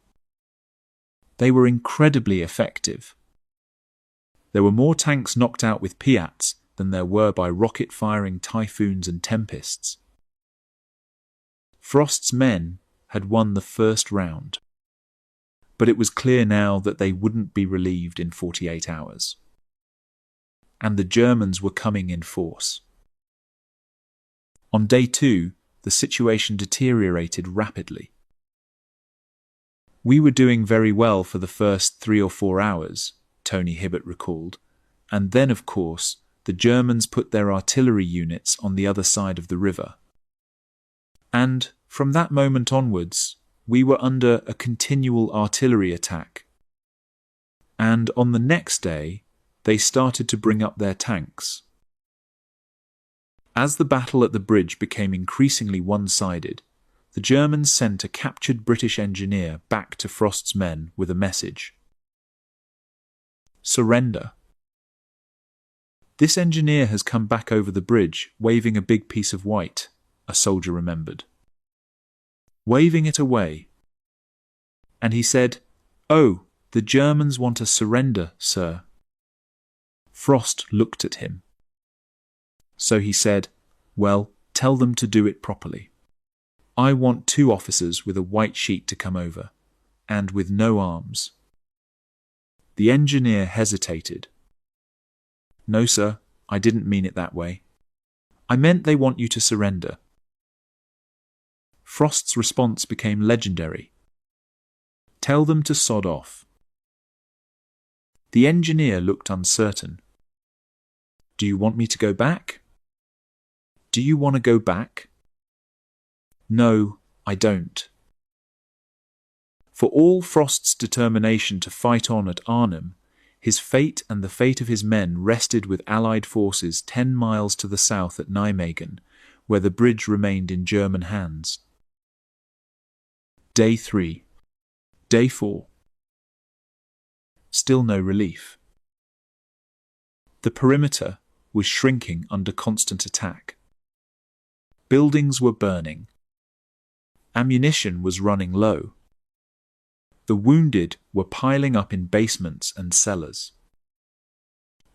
They were incredibly effective. There were more tanks knocked out with PATs than there were by rocket-firing Typhoons and Tempests. Frost's men had won the first round, but it was clear now that they wouldn't be relieved in 48 hours. And the Germans were coming in force. On day 2, the situation deteriorated rapidly. We were doing very well for the first 3 or 4 hours, Tony Hibbert recalled, and then, of course, the Germans put their artillery units on the other side of the river. And, from that moment onwards, we were under a continual artillery attack. And on the next day, they started to bring up their tanks. As the battle at the bridge became increasingly one-sided, the Germans sent a captured British engineer back to Frost's men with a message. Surrender. This engineer has come back over the bridge, waving a big piece of white, a soldier remembered. Waving it away. And he said, "Oh, the Germans want to surrender, sir." Frost looked at him. So he said, "Well, tell them to do it properly. I want 2 officers with a white sheet to come over, and with no arms." The engineer hesitated. "No, sir, I didn't mean it that way. I meant they want you to surrender." Frost's response became legendary. "Tell them to sod off." The engineer looked uncertain. "Do you want me to go back?" "Do you want to go back?" "No, I don't." For all Frost's determination to fight on at Arnhem, his fate and the fate of his men rested with Allied forces 10 miles to the south at Nijmegen, where the bridge remained in German hands. Day 3. Day 4. Still no relief. The perimeter was shrinking under constant attack. Buildings were burning. Ammunition was running low. The wounded were piling up in basements and cellars.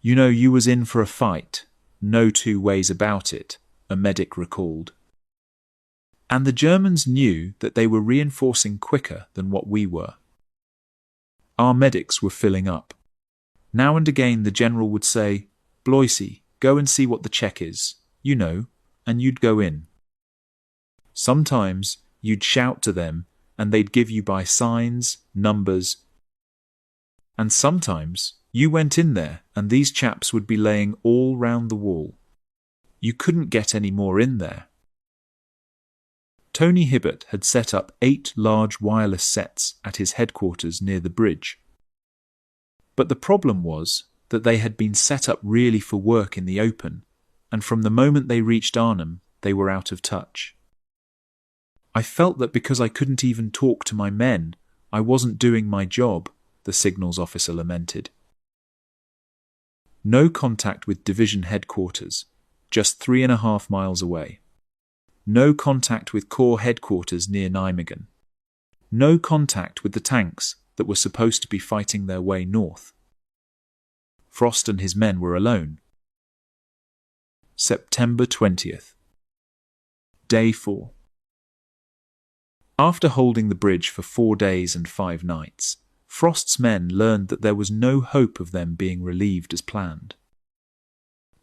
"You know, you was in for a fight, no two ways about it," a medic recalled. And the Germans knew that they were reinforcing quicker than what we were. Our medics were filling up. Now and again the general would say, "Bloisey, go and see what the check is, you know," and you'd go in. Sometimes you'd shout to them and they'd give you by signs, numbers, and sometimes you went in there and these chaps would be laying all round the wall. You couldn't get any more in there. Tony Hibbert had set up 8 large wireless sets at his headquarters near the bridge. But the problem was that they had been set up really for work in the open, and from the moment they reached Arnhem, they were out of touch. "I felt that because I couldn't even talk to my men, I wasn't doing my job," the signals officer lamented. No contact with division headquarters, just 3.5 miles away. No contact with Corps headquarters near Nijmegen. No contact with the tanks that were supposed to be fighting their way north. Frost and his men were alone. September 20th. Day 4. After holding the bridge for 4 days and 5 nights, Frost's men learned that there was no hope of them being relieved as planned.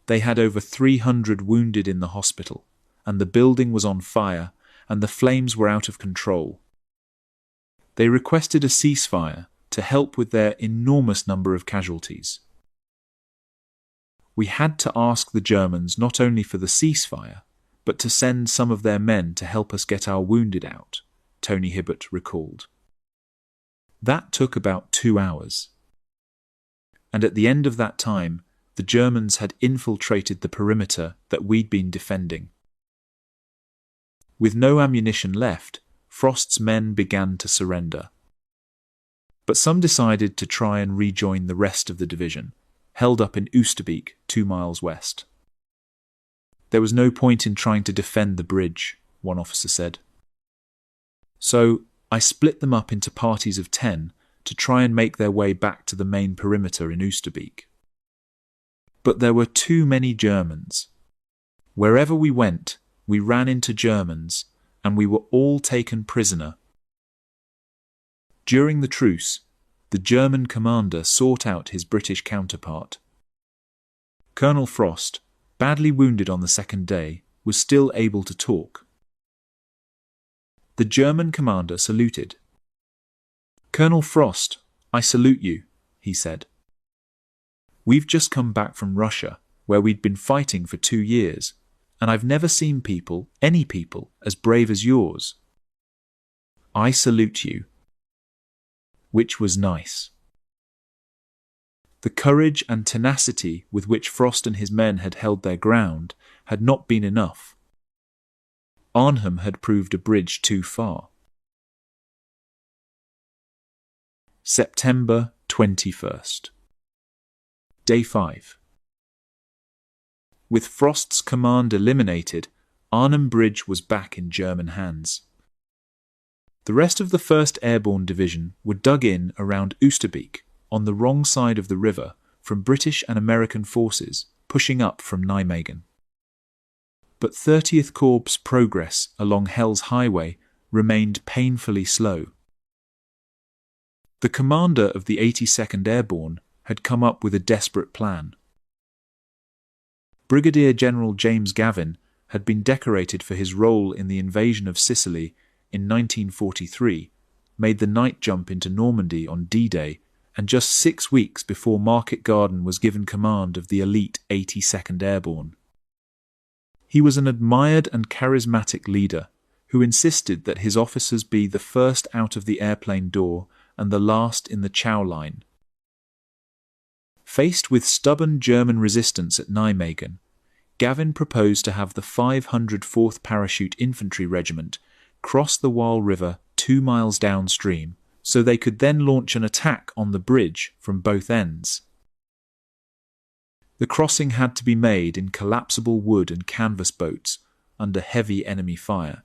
They had over 300 wounded in the hospital, and the building was on fire, and the flames were out of control. They requested a ceasefire to help with their enormous number of casualties. "We had to ask the Germans not only for the ceasefire, but to send some of their men to help us get our wounded out," Tony Hibbert recalled. That took about 2 hours. And at the end of that time, the Germans had infiltrated the perimeter that we'd been defending. With no ammunition left, Frost's men began to surrender. But some decided to try and rejoin the rest of the division, held up in Oosterbeek, 2 miles west. "There was no point in trying to defend the bridge," one officer said. "So I split them up into parties of 10 to try and make their way back to the main perimeter in Oosterbeek. But there were too many Germans. Wherever we went, we ran into Germans, and we were all taken prisoner." During the truce, the German commander sought out his British counterpart. Colonel Frost, badly wounded on the second day, was still able to talk. The German commander saluted. "Colonel Frost, I salute you," he said. "We've just come back from Russia, where we'd been fighting for 2 years, and I've never seen people, any people, as brave as yours. I salute you." Which was nice. The courage and tenacity with which Frost and his men had held their ground had not been enough. Arnhem had proved a bridge too far. September 21st. Day 5. With Frost's command eliminated, Arnhem Bridge was back in German hands. The rest of the 1st Airborne Division were dug in around Oosterbeek, on the wrong side of the river, from British and American forces, pushing up from Nijmegen. But 30th Corps' progress along Hell's Highway remained painfully slow. The commander of the 82nd Airborne had come up with a desperate plan. Brigadier General James Gavin had been decorated for his role in the invasion of Sicily in 1943, made the night jump into Normandy on D-Day, and just 6 weeks before Market Garden was given command of the elite 82nd Airborne. He was an admired and charismatic leader who insisted that his officers be the first out of the airplane door and the last in the chow line. Faced with stubborn German resistance at Nijmegen, Gavin proposed to have the 504th Parachute Infantry Regiment cross the Waal River 2 miles downstream so they could then launch an attack on the bridge from both ends. The crossing had to be made in collapsible wood and canvas boats under heavy enemy fire.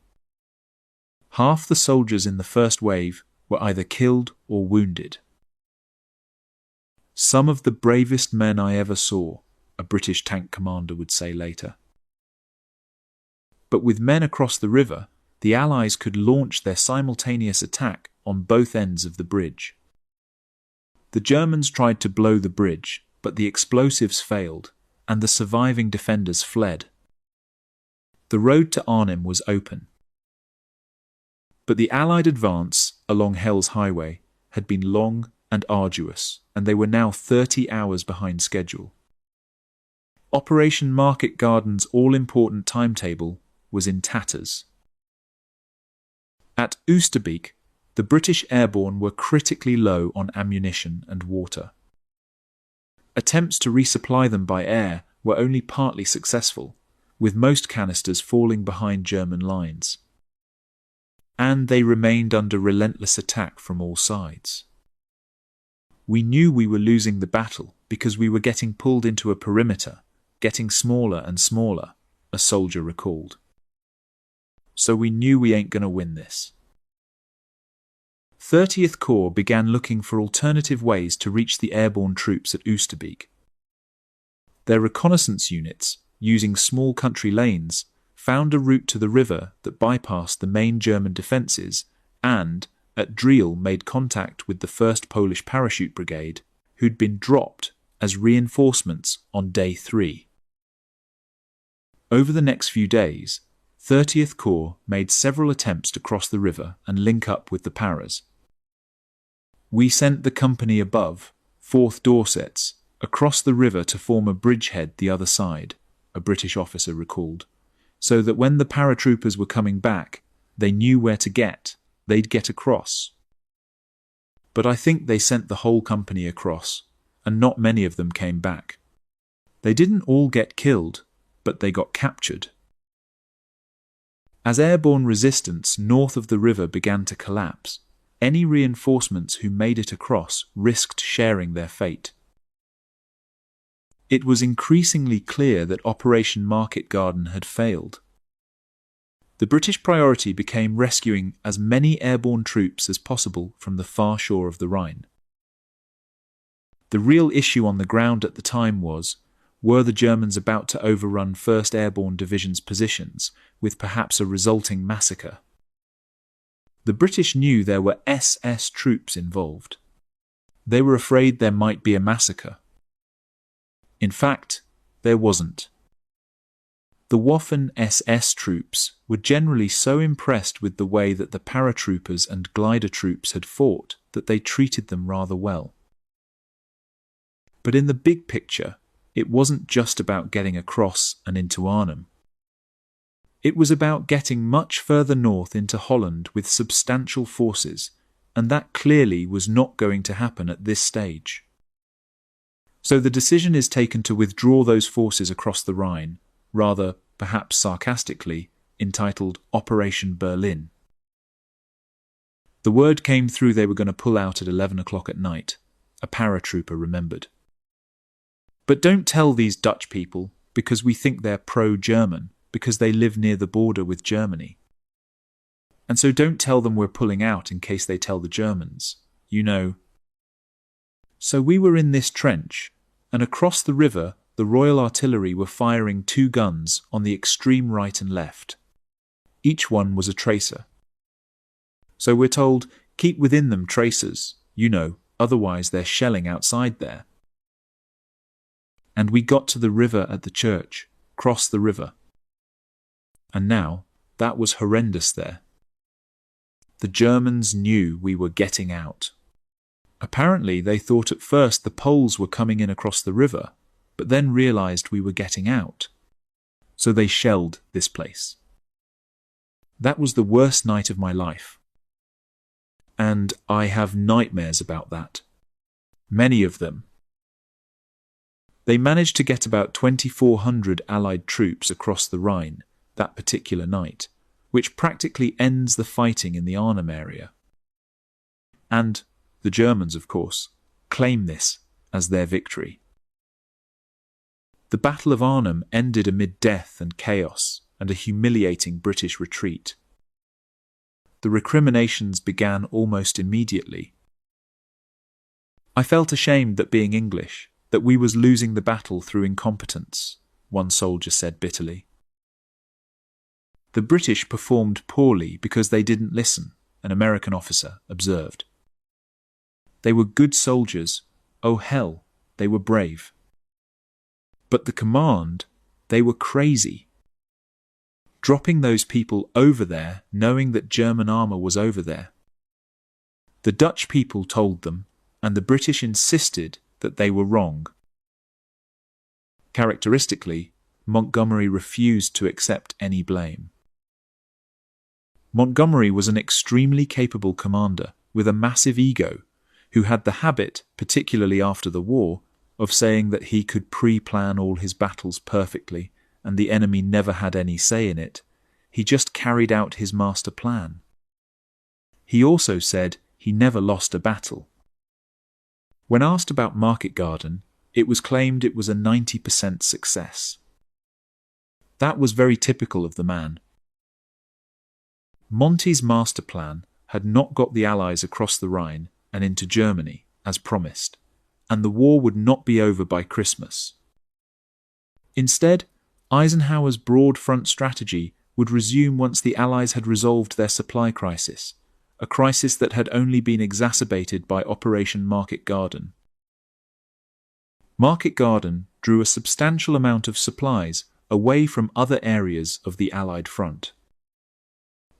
Half the soldiers in the first wave were either killed or wounded. "Some of the bravest men I ever saw," a British tank commander would say later. But with men across the river, the Allies could launch their simultaneous attack on both ends of the bridge. The Germans tried to blow the bridge, but the explosives failed, and the surviving defenders fled. The road to Arnhem was open. But the Allied advance along Hell's Highway had been long and arduous, and they were now 30 hours behind schedule. Operation Market Garden's all-important timetable was in tatters. At Oosterbeek, the British airborne were critically low on ammunition and water. Attempts to resupply them by air were only partly successful, with most canisters falling behind German lines. And they remained under relentless attack from all sides. "We knew we were losing the battle because we were getting pulled into a perimeter, getting smaller and smaller," a soldier recalled. "So we knew we ain't gonna win this." 30th Corps began looking for alternative ways to reach the airborne troops at Oosterbeek. Their reconnaissance units, using small country lanes, found a route to the river that bypassed the main German defences and, at Driel, made contact with the 1st Polish Parachute Brigade, who'd been dropped as reinforcements on day 3. Over the next few days, 30th Corps made several attempts to cross the river and link up with the Paras. "We sent the company above, 4th Dorsets, across the river to form a bridgehead the other side," a British officer recalled, "so that when the paratroopers were coming back, they knew where to get. They'd get across." But I think they sent the whole company across, and not many of them came back. They didn't all get killed, but they got captured. As airborne resistance north of the river began to collapse, any reinforcements who made it across risked sharing their fate. It was increasingly clear that Operation Market Garden had failed. The British priority became rescuing as many airborne troops as possible from the far shore of the Rhine. The real issue on the ground at the time was, were the Germans about to overrun 1st Airborne Division's positions, with perhaps a resulting massacre? The British knew there were SS troops involved. They were afraid there might be a massacre. In fact, there wasn't. The Waffen SS troops were generally so impressed with the way that the paratroopers and glider troops had fought that they treated them rather well. But in the big picture, it wasn't just about getting across and into Arnhem. It was about getting much further north into Holland with substantial forces, and that clearly was not going to happen at this stage. So the decision is taken to withdraw those forces across the Rhine, rather, perhaps sarcastically, entitled Operation Berlin. The word came through they were going to pull out at 11 o'clock at night, a paratrooper remembered. "But don't tell these Dutch people, because we think they're pro-German, because they live near the border with Germany. And so don't tell them we're pulling out in case they tell the Germans, you know." So we were in this trench, and across the river the Royal Artillery were firing 2 guns on the extreme right and left. Each one was a tracer. So we're told, keep within them tracers, you know, otherwise they're shelling outside there. And we got to the river at the church, crossed the river. And now, that was horrendous there. The Germans knew we were getting out. Apparently they thought at first the Poles were coming in across the river, but then realized we were getting out. So they shelled this place. That was the worst night of my life. And I have nightmares about that. Many of them. They managed to get about 2,400 Allied troops across the Rhine that particular night, which practically ends the fighting in the Arnhem area. And the Germans, of course, claim this as their victory. The Battle of Arnhem ended amid death and chaos and a humiliating British retreat. The recriminations began almost immediately. "I felt ashamed that being English, that we was losing the battle through incompetence," one soldier said bitterly. "The British performed poorly because they didn't listen," an American officer observed. "They were good soldiers. Oh hell, they were brave. But the command, they were crazy. Dropping those people over there, knowing that German armour was over there. The Dutch people told them, and the British insisted that they were wrong." Characteristically, Montgomery refused to accept any blame. Montgomery was an extremely capable commander with a massive ego, who had the habit, particularly after the war, of saying that he could pre-plan all his battles perfectly and the enemy never had any say in it. He just carried out his master plan. He also said he never lost a battle. When asked about Market Garden, it was claimed it was a 90% success. That was very typical of the man. Monty's master plan had not got the Allies across the Rhine and into Germany, as promised, and the war would not be over by Christmas. Instead, Eisenhower's broad front strategy would resume once the Allies had resolved their supply crisis, a crisis that had only been exacerbated by Operation Market Garden. Market Garden drew a substantial amount of supplies away from other areas of the Allied front.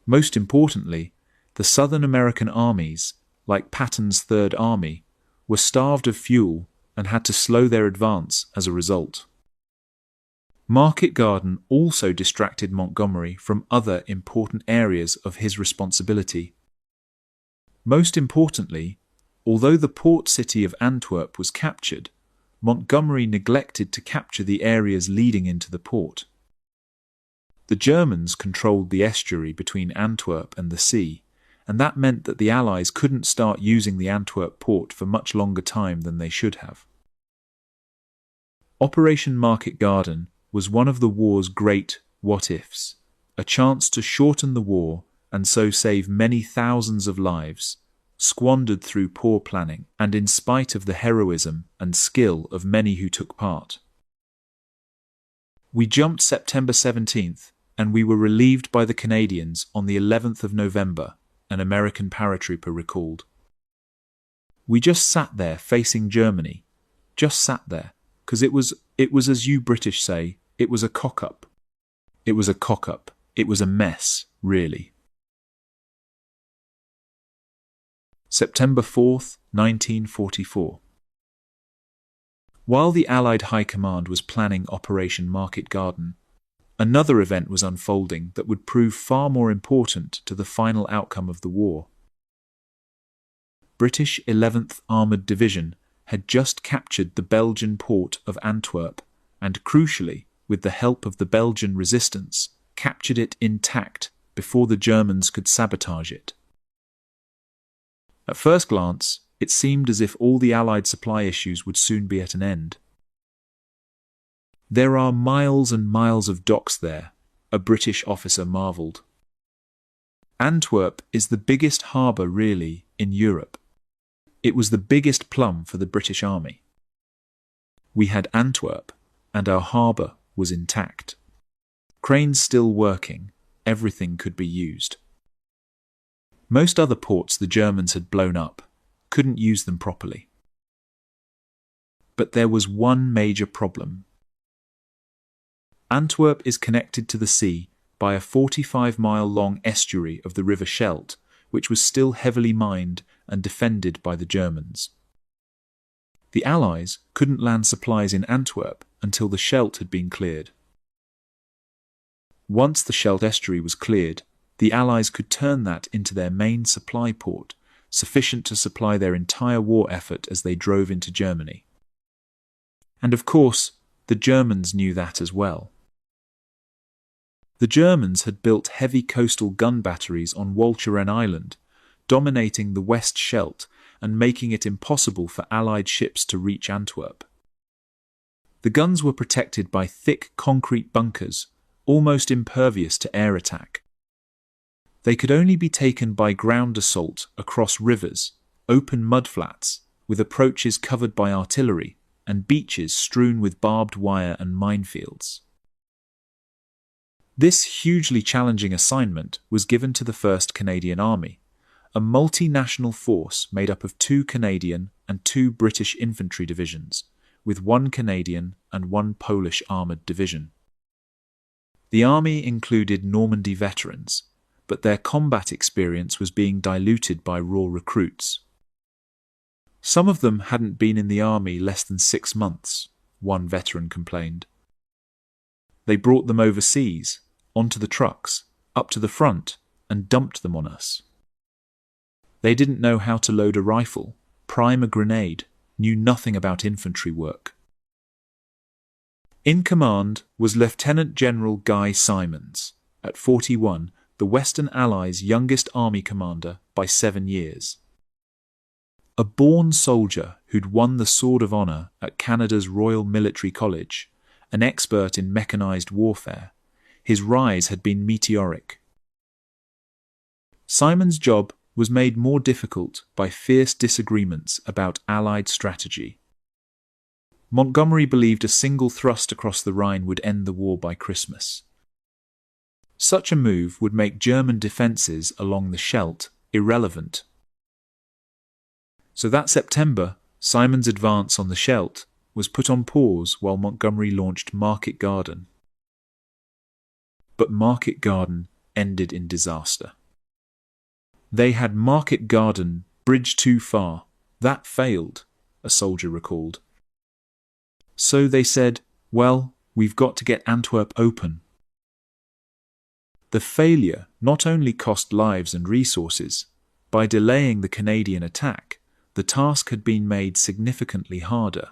Most importantly, the Southern American armies, like Patton's Third Army, were starved of fuel and had to slow their advance as a result. Market Garden also distracted Montgomery from other important areas of his responsibility. Most importantly, although the port city of Antwerp was captured, Montgomery neglected to capture the areas leading into the port. The Germans controlled the estuary between Antwerp and the sea, and that meant that the Allies couldn't start using the Antwerp port for much longer time than they should have. Operation Market Garden was one of the war's great what-ifs, a chance to shorten the war and so save many thousands of lives, squandered through poor planning and in spite of the heroism and skill of many who took part. "We jumped September 17th, and we were relieved by the Canadians on the 11th of November, an American paratrooper recalled. "We just sat there facing Germany, just sat there, because it was as you British say, it was a cock-up. It was a cock-up. It was a mess, really." September 4th, 1944. While the Allied High Command was planning Operation Market Garden, another event was unfolding that would prove far more important to the final outcome of the war. British 11th Armoured Division had just captured the Belgian port of Antwerp and, crucially, with the help of the Belgian resistance, captured it intact before the Germans could sabotage it. At first glance, it seemed as if all the Allied supply issues would soon be at an end. "There are miles and miles of docks there," a British officer marvelled. "Antwerp is the biggest harbour, really, in Europe. It was the biggest plum for the British Army. We had Antwerp, and our harbour was intact. Cranes still working, everything could be used. Most other ports the Germans had blown up, couldn't use them properly. But there was one major problem. Antwerp is connected to the sea by a 45-mile-long estuary of the River Scheldt, which was still heavily mined and defended by the Germans. The Allies couldn't land supplies in Antwerp until the Scheldt had been cleared. Once the Scheldt estuary was cleared, the Allies could turn that into their main supply port, sufficient to supply their entire war effort as they drove into Germany. And of course, the Germans knew that as well. The Germans had built heavy coastal gun batteries on Walcheren Island, dominating the West Scheldt and making it impossible for Allied ships to reach Antwerp. The guns were protected by thick concrete bunkers, almost impervious to air attack. They could only be taken by ground assault across rivers, open mudflats, with approaches covered by artillery, and beaches strewn with barbed wire and minefields. This hugely challenging assignment was given to the 1st Canadian Army, a multinational force made up of 2 Canadian and 2 British infantry divisions, with 1 Canadian and 1 Polish armoured division. The army included Normandy veterans, but their combat experience was being diluted by raw recruits. Some of them hadn't been in the army less than 6 months, one veteran complained. They brought them overseas, onto the trucks, up to the front, and dumped them on us. They didn't know how to load a rifle, prime a grenade, knew nothing about infantry work. In command was Lieutenant General Guy Simons, at 41, the Western Allies' youngest army commander by 7 years. A born soldier who'd won the Sword of Honour at Canada's Royal Military College, an expert in mechanized warfare, his rise had been meteoric. Simon's job was made more difficult by fierce disagreements about Allied strategy. Montgomery believed a single thrust across the Rhine would end the war by Christmas. Such a move would make German defences along the Scheldt irrelevant. So that September, Simon's advance on the Scheldt was put on pause while Montgomery launched Market Garden. But Market Garden ended in disaster. They had Market Garden, bridge too far. That failed, a soldier recalled. So they said, well, we've got to get Antwerp open. The failure not only cost lives and resources. By delaying the Canadian attack, the task had been made significantly harder.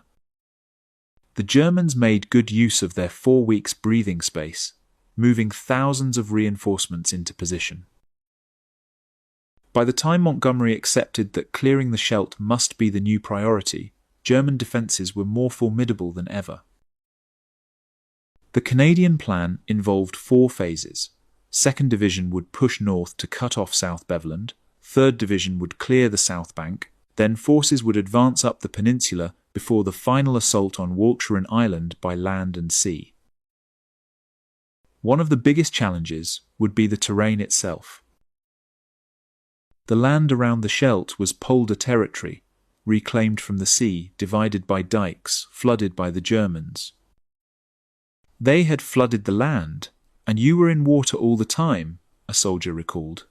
The Germans made good use of their 4 weeks' breathing space, moving thousands of reinforcements into position. By the time Montgomery accepted that clearing the Scheldt must be the new priority, German defences were more formidable than ever. The Canadian plan involved 4 phases. 2nd Division would push north to cut off South Beveland, 3rd Division would clear the South Bank, then forces would advance up the peninsula before the final assault on Walcheren Island by land and sea. One of the biggest challenges would be the terrain itself. The land around the Scheldt was polder territory, reclaimed from the sea, divided by dikes, flooded by the Germans. They had flooded the land, and you were in water all the time, a soldier recalled.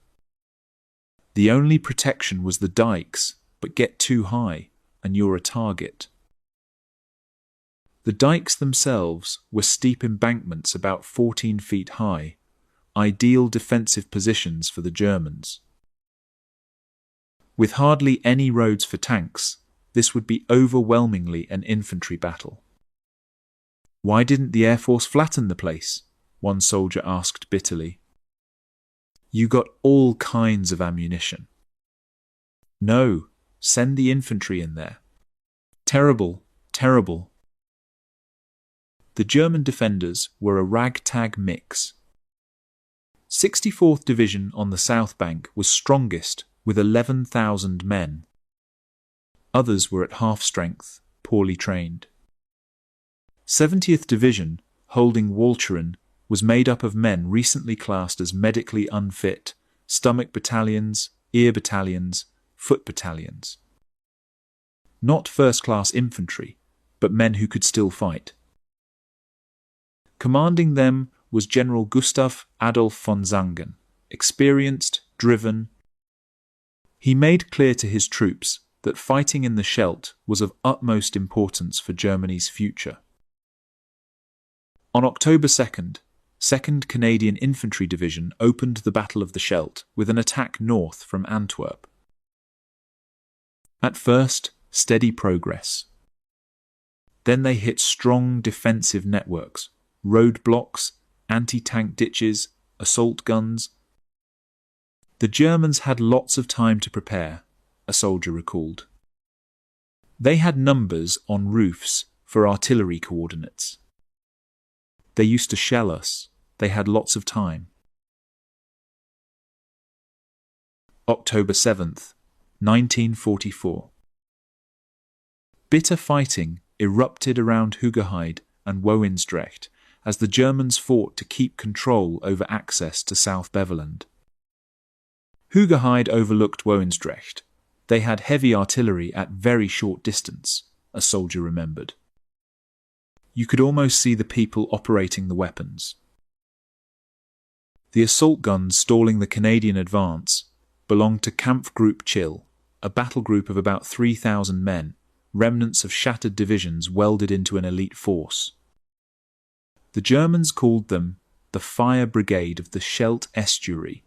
The only protection was the dikes, but get too high, and you're a target. The dikes themselves were steep embankments about 14 feet high, ideal defensive positions for the Germans. With hardly any roads for tanks, this would be overwhelmingly an infantry battle. Why didn't the Air Force flatten the place? One soldier asked bitterly. You got all kinds of ammunition. No, send the infantry in there. Terrible, terrible. The German defenders were a ragtag mix. 64th Division on the South Bank was strongest, with 11,000 men. Others were at half strength, poorly trained. 70th Division, holding Walcheren, was made up of men recently classed as medically unfit, stomach battalions, ear battalions, foot battalions. Not first-class infantry, but men who could still fight. Commanding them was General Gustav Adolf von Zangen, experienced, driven. He made clear to his troops that fighting in the Scheldt was of utmost importance for Germany's future. On October 2nd, 2nd Canadian Infantry Division opened the Battle of the Scheldt with an attack north from Antwerp. At first, steady progress. Then they hit strong defensive networks, roadblocks, anti-tank ditches, assault guns. The Germans had lots of time to prepare, a soldier recalled. They had numbers on roofs, for artillery coordinates. They used to shell us. They had lots of time. October 7th, 1944. Bitter fighting erupted around Hoogerheide and Wojensdrecht as the Germans fought to keep control over access to South Beveland. Hoogerheide overlooked Wojensdrecht. They had heavy artillery at very short distance, a soldier remembered. You could almost see the people operating the weapons. The assault guns stalling the Canadian advance belonged to Kampfgruppe Chill, a battle group of about 3,000 men, remnants of shattered divisions welded into an elite force. The Germans called them the Fire Brigade of the Scheldt Estuary.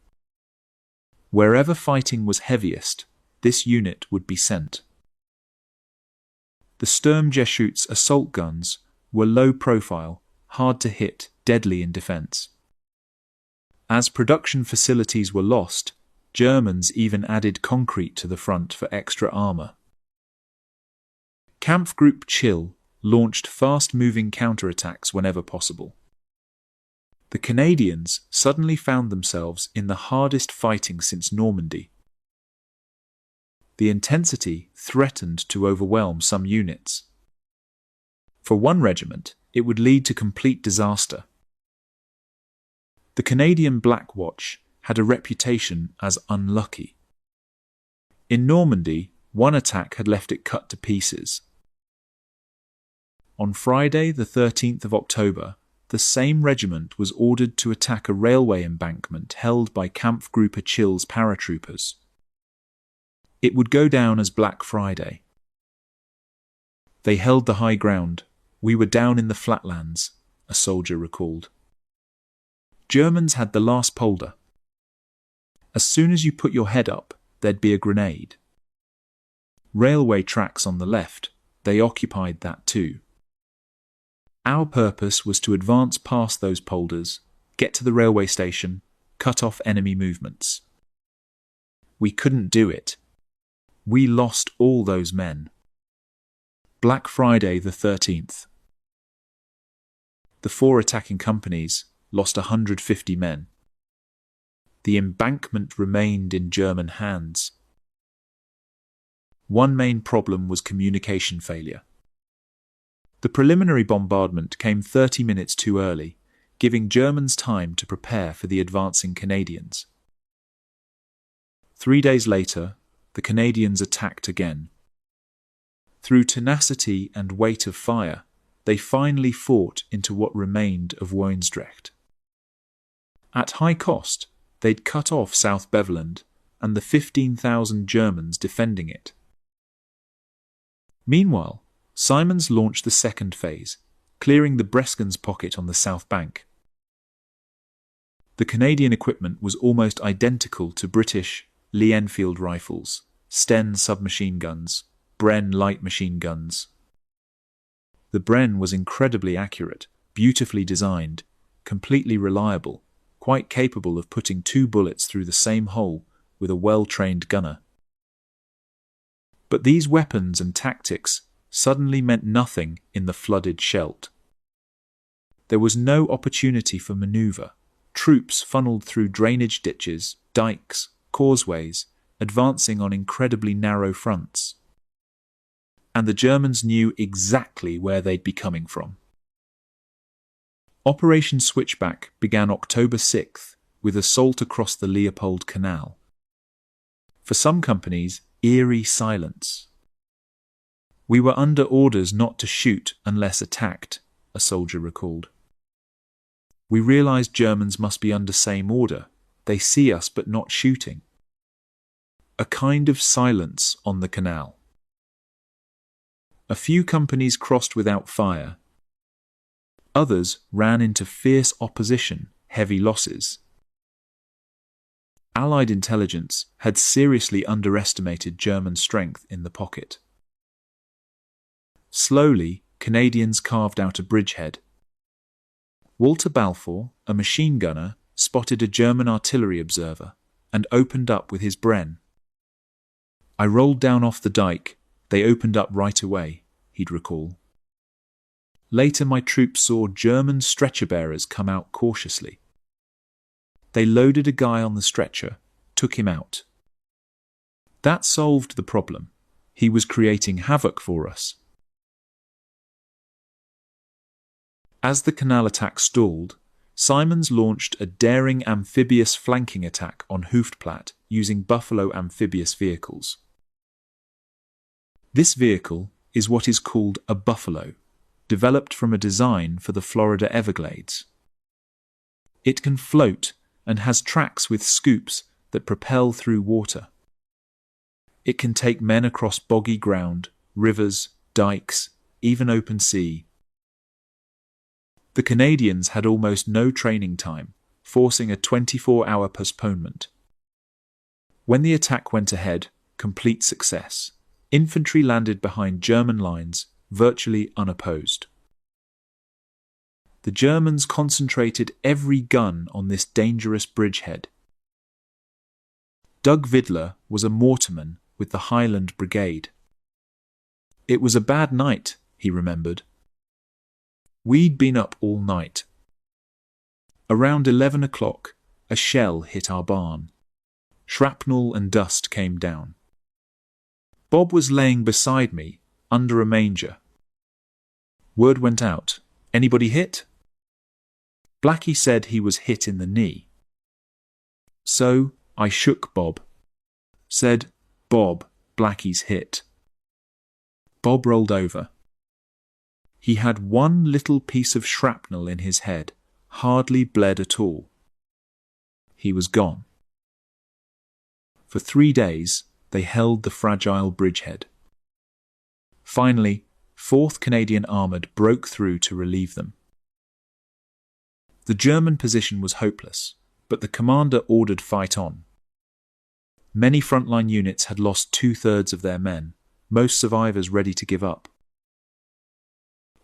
Wherever fighting was heaviest, this unit would be sent. The Sturmgeschütz assault guns were low profile, hard to hit, deadly in defense. As production facilities were lost, Germans even added concrete to the front for extra armor. Kampfgruppe Chill launched fast-moving counterattacks whenever possible. The Canadians suddenly found themselves in the hardest fighting since Normandy. The intensity threatened to overwhelm some units. For one regiment, it would lead to complete disaster. The Canadian Black Watch had a reputation as unlucky. In Normandy, one attack had left it cut to pieces. On Friday, the 13th of October, the same regiment was ordered to attack a railway embankment held by Kampfgruppe Chill's paratroopers. It would go down as Black Friday. They held the high ground. We were down in the flatlands, a soldier recalled. Germans had the last polder. As soon as you put your head up, there'd be a grenade. Railway tracks on the left, they occupied that too. Our purpose was to advance past those polders, get to the railway station, cut off enemy movements. We couldn't do it. We lost all those men. Black Friday the 13th. The 4 attacking companies lost 150 men. The embankment remained in German hands. One main problem was communication failure. The preliminary bombardment came 30 minutes too early, giving Germans time to prepare for the advancing Canadians. 3 days later, the Canadians attacked again. Through tenacity and weight of fire, they finally fought into what remained of Wojensdrecht. At high cost, they'd cut off South Beveland and the 15,000 Germans defending it. Meanwhile, Simons launched the second phase, clearing the Breskens pocket on the south bank. The Canadian equipment was almost identical to British Lee-Enfield rifles, Sten submachine guns, Bren light machine guns. The Bren was incredibly accurate, beautifully designed, completely reliable, quite capable of putting 2 bullets through the same hole with a well-trained gunner. But these weapons and tactics suddenly meant nothing in the flooded Scheldt. There was no opportunity for manoeuvre. Troops funneled through drainage ditches, dikes, causeways, advancing on incredibly narrow fronts. And the Germans knew exactly where they'd be coming from. Operation Switchback began October 6th with assault across the Leopold Canal. For some companies, eerie silence. We were under orders not to shoot unless attacked, a soldier recalled. We realized Germans must be under same order. They see us but not shooting. A kind of silence on the canal. A few companies crossed without fire. Others ran into fierce opposition, heavy losses. Allied intelligence had seriously underestimated German strength in the pocket. Slowly, Canadians carved out a bridgehead. Walter Balfour, a machine gunner, spotted a German artillery observer and opened up with his Bren. I rolled down off the dike. They opened up right away, he'd recall. Later my troops saw German stretcher-bearers come out cautiously. They loaded a guy on the stretcher, took him out. That solved the problem. He was creating havoc for us. As the canal attack stalled, Simons launched a daring amphibious flanking attack on Hoofdplaat using Buffalo amphibious vehicles. This vehicle is what is called a Buffalo, developed from a design for the Florida Everglades. It can float and has tracks with scoops that propel through water. It can take men across boggy ground, rivers, dikes, even open sea. The Canadians had almost no training time, forcing a 24-hour postponement. When the attack went ahead, complete success. Infantry landed behind German lines, virtually unopposed. The Germans concentrated every gun on this dangerous bridgehead. Doug Vidler was a mortarman with the Highland Brigade. It was a bad night, he remembered. We'd been up all night. Around 11 o'clock, a shell hit our barn. Shrapnel and dust came down. Bob was laying beside me, under a manger. Word went out. Anybody hit? Blackie said he was hit in the knee. So I shook Bob. Said, Bob, Blackie's hit. Bob rolled over. He had one little piece of shrapnel in his head, hardly bled at all. He was gone. For 3 days, they held the fragile bridgehead. Finally, 4th Canadian Armoured broke through to relieve them. The German position was hopeless, but the commander ordered fight on. Many frontline units had lost 2/3 of their men, most survivors ready to give up.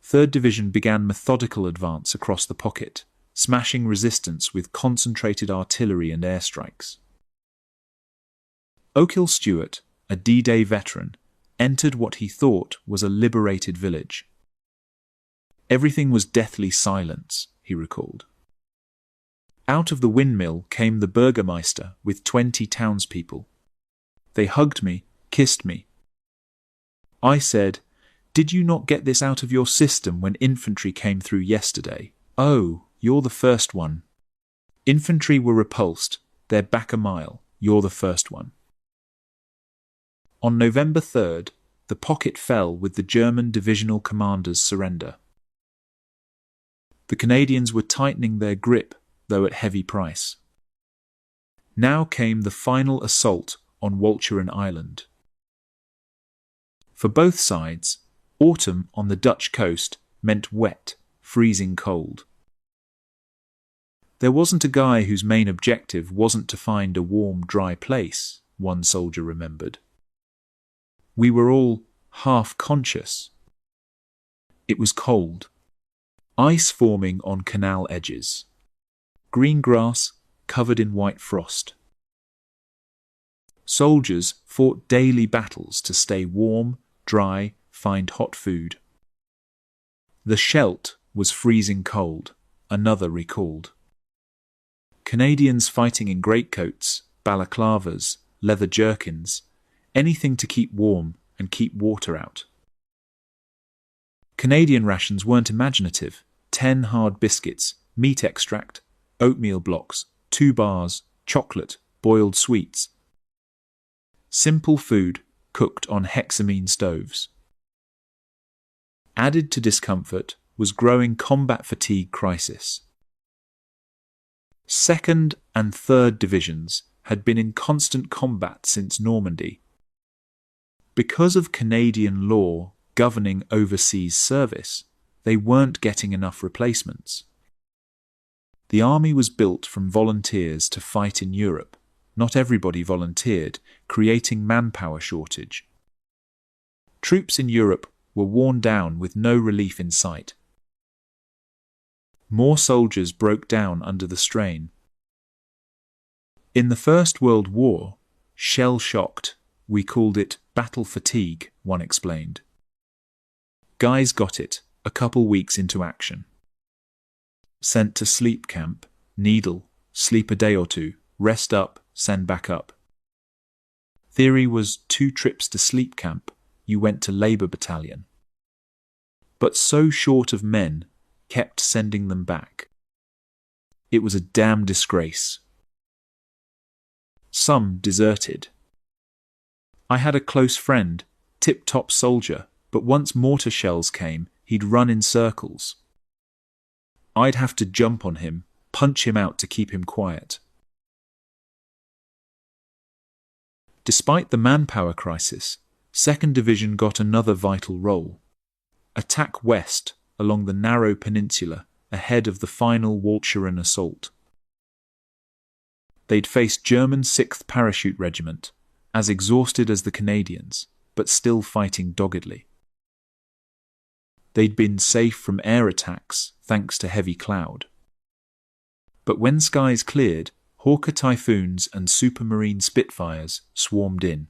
3rd Division began methodical advance across the pocket, smashing resistance with concentrated artillery and airstrikes. O'Kill Stewart, a D-Day veteran, entered what he thought was a liberated village. Everything was deathly silence, he recalled. Out of the windmill came the burgomeister with 20 townspeople. They hugged me, kissed me. I said, "Did you not get this out of your system when infantry came through yesterday? Oh, you're the first one. Infantry were repulsed. They're back a mile. You're the first one." On November 3rd, the pocket fell with the German divisional commander's surrender. The Canadians were tightening their grip, though at heavy price. Now came the final assault on Walcheren Island. For both sides, autumn on the Dutch coast meant wet, freezing cold. There wasn't a guy whose main objective wasn't to find a warm, dry place, one soldier remembered. We were all half-conscious. It was cold. Ice forming on canal edges. Green grass covered in white frost. Soldiers fought daily battles to stay warm, dry, find hot food. The Scheldt was freezing cold, another recalled. Canadians fighting in greatcoats, balaclavas, leather jerkins, anything to keep warm and keep water out. Canadian rations weren't imaginative. 10 hard biscuits, meat extract, oatmeal blocks, 2 bars, chocolate, boiled sweets. Simple food cooked on hexamine stoves. Added to discomfort was growing combat fatigue crisis. 2nd and 3rd Divisions had been in constant combat since Normandy. Because of Canadian law governing overseas service, they weren't getting enough replacements. The army was built from volunteers to fight in Europe. Not everybody volunteered, creating manpower shortage. Troops in Europe were worn down with no relief in sight. More soldiers broke down under the strain. In the First World War, shell-shocked, we called it battle fatigue, one explained. Guys got it, a couple weeks into action. Sent to sleep camp, needle, sleep a day or two, rest up, send back up. Theory was 2 trips to sleep camp, you went to Labour Battalion. But so short of men, kept sending them back. It was a damn disgrace. Some deserted. I had a close friend, tip-top soldier, but once mortar shells came, he'd run in circles. I'd have to jump on him, punch him out to keep him quiet. Despite the manpower crisis, 2nd Division got another vital role. Attack west along the narrow peninsula ahead of the final Walcheren assault. They'd faced German 6th Parachute Regiment, as exhausted as the Canadians, but still fighting doggedly. They'd been safe from air attacks thanks to heavy cloud. But when skies cleared, Hawker Typhoons and Supermarine Spitfires swarmed in.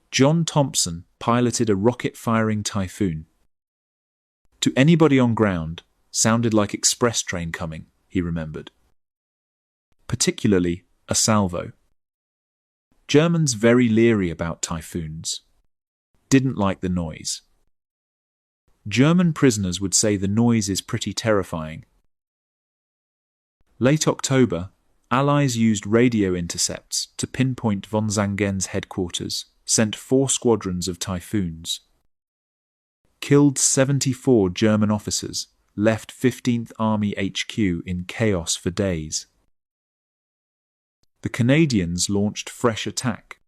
John Thompson piloted a rocket-firing Typhoon. To anybody on ground, sounded like express train coming, he remembered. Particularly a salvo. Germans very leery about Typhoons. Didn't like the noise. German prisoners would say the noise is pretty terrifying. Late October, Allies used radio intercepts to pinpoint von Zangen's headquarters, sent 4 squadrons of Typhoons. Killed 74 German officers, left 15th Army HQ in chaos for days. The Canadians launched fresh attack.